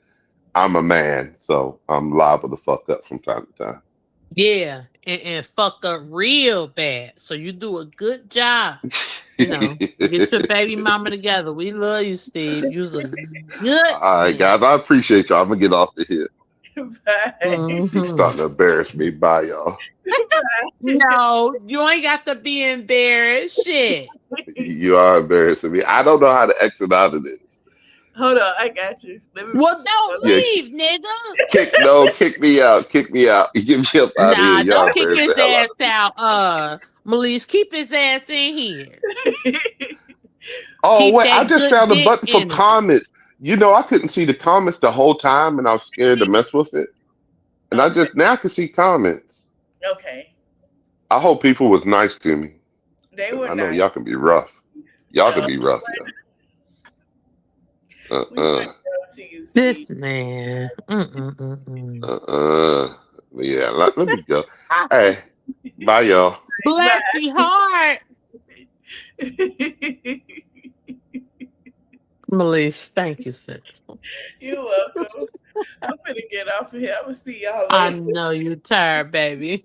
I'm a man, so I'm liable to fuck up from time to time. Yeah, and fuck up real bad. So you do a good job. Get your baby mama together. We love you, Steve. You's a good All right, man. guys, I appreciate y'all. I'm gonna get off the here. bye. You Hmm. starting to embarrass me. Bye, y'all. No, you ain't got to be embarrassed. Shit. You are embarrassing me. I don't know how to exit out of this. Hold on, I got you. Let me. Well, don't Yeah, leave, nigga. kick me out, kick me out. Get me up out of here. Nah, Y'all don't kick embarrass the his hell out ass of me. out. Malish, keep his ass in here. Oh Keep wait, I that just good found a dick button for energy. comments. I couldn't see the comments the whole time, and I was scared to mess with it. And I Okay. just now I can see comments. Okay. I hope people was nice to me. They 'Cause were I know y'all nice. can be rough. Y'all can Uh, be rough, y'all. we weren't Uh-uh. down to you, Steve. This man. Mm-mm-mm-mm. Uh-uh. Yeah, let me go. Hey, bye y'all. Bye. Bless your heart. Malish, thank you, sis. You're welcome. I'm gonna get off of here. I'm gonna see y'all I later. know you're tired, baby.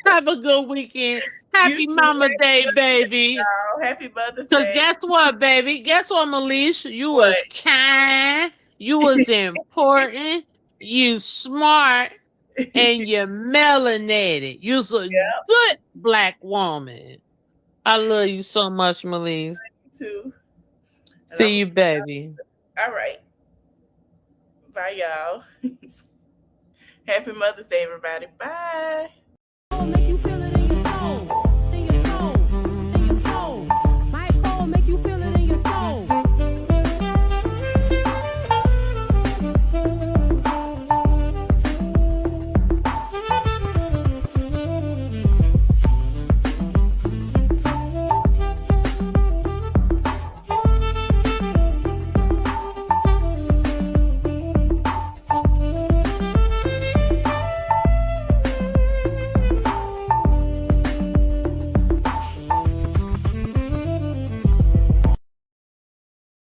Have a good weekend. You Happy too. Mama Day, baby. Happy Mother's Cause Day. guess what, baby? Guess what, Malish? You What? was kind, you was important, you smart, and you melanated. You's a good black woman. I love you so much, Malish. You too. And See I'm you, baby. all right. Bye, y'all. Happy Mother's Day, everybody. Bye.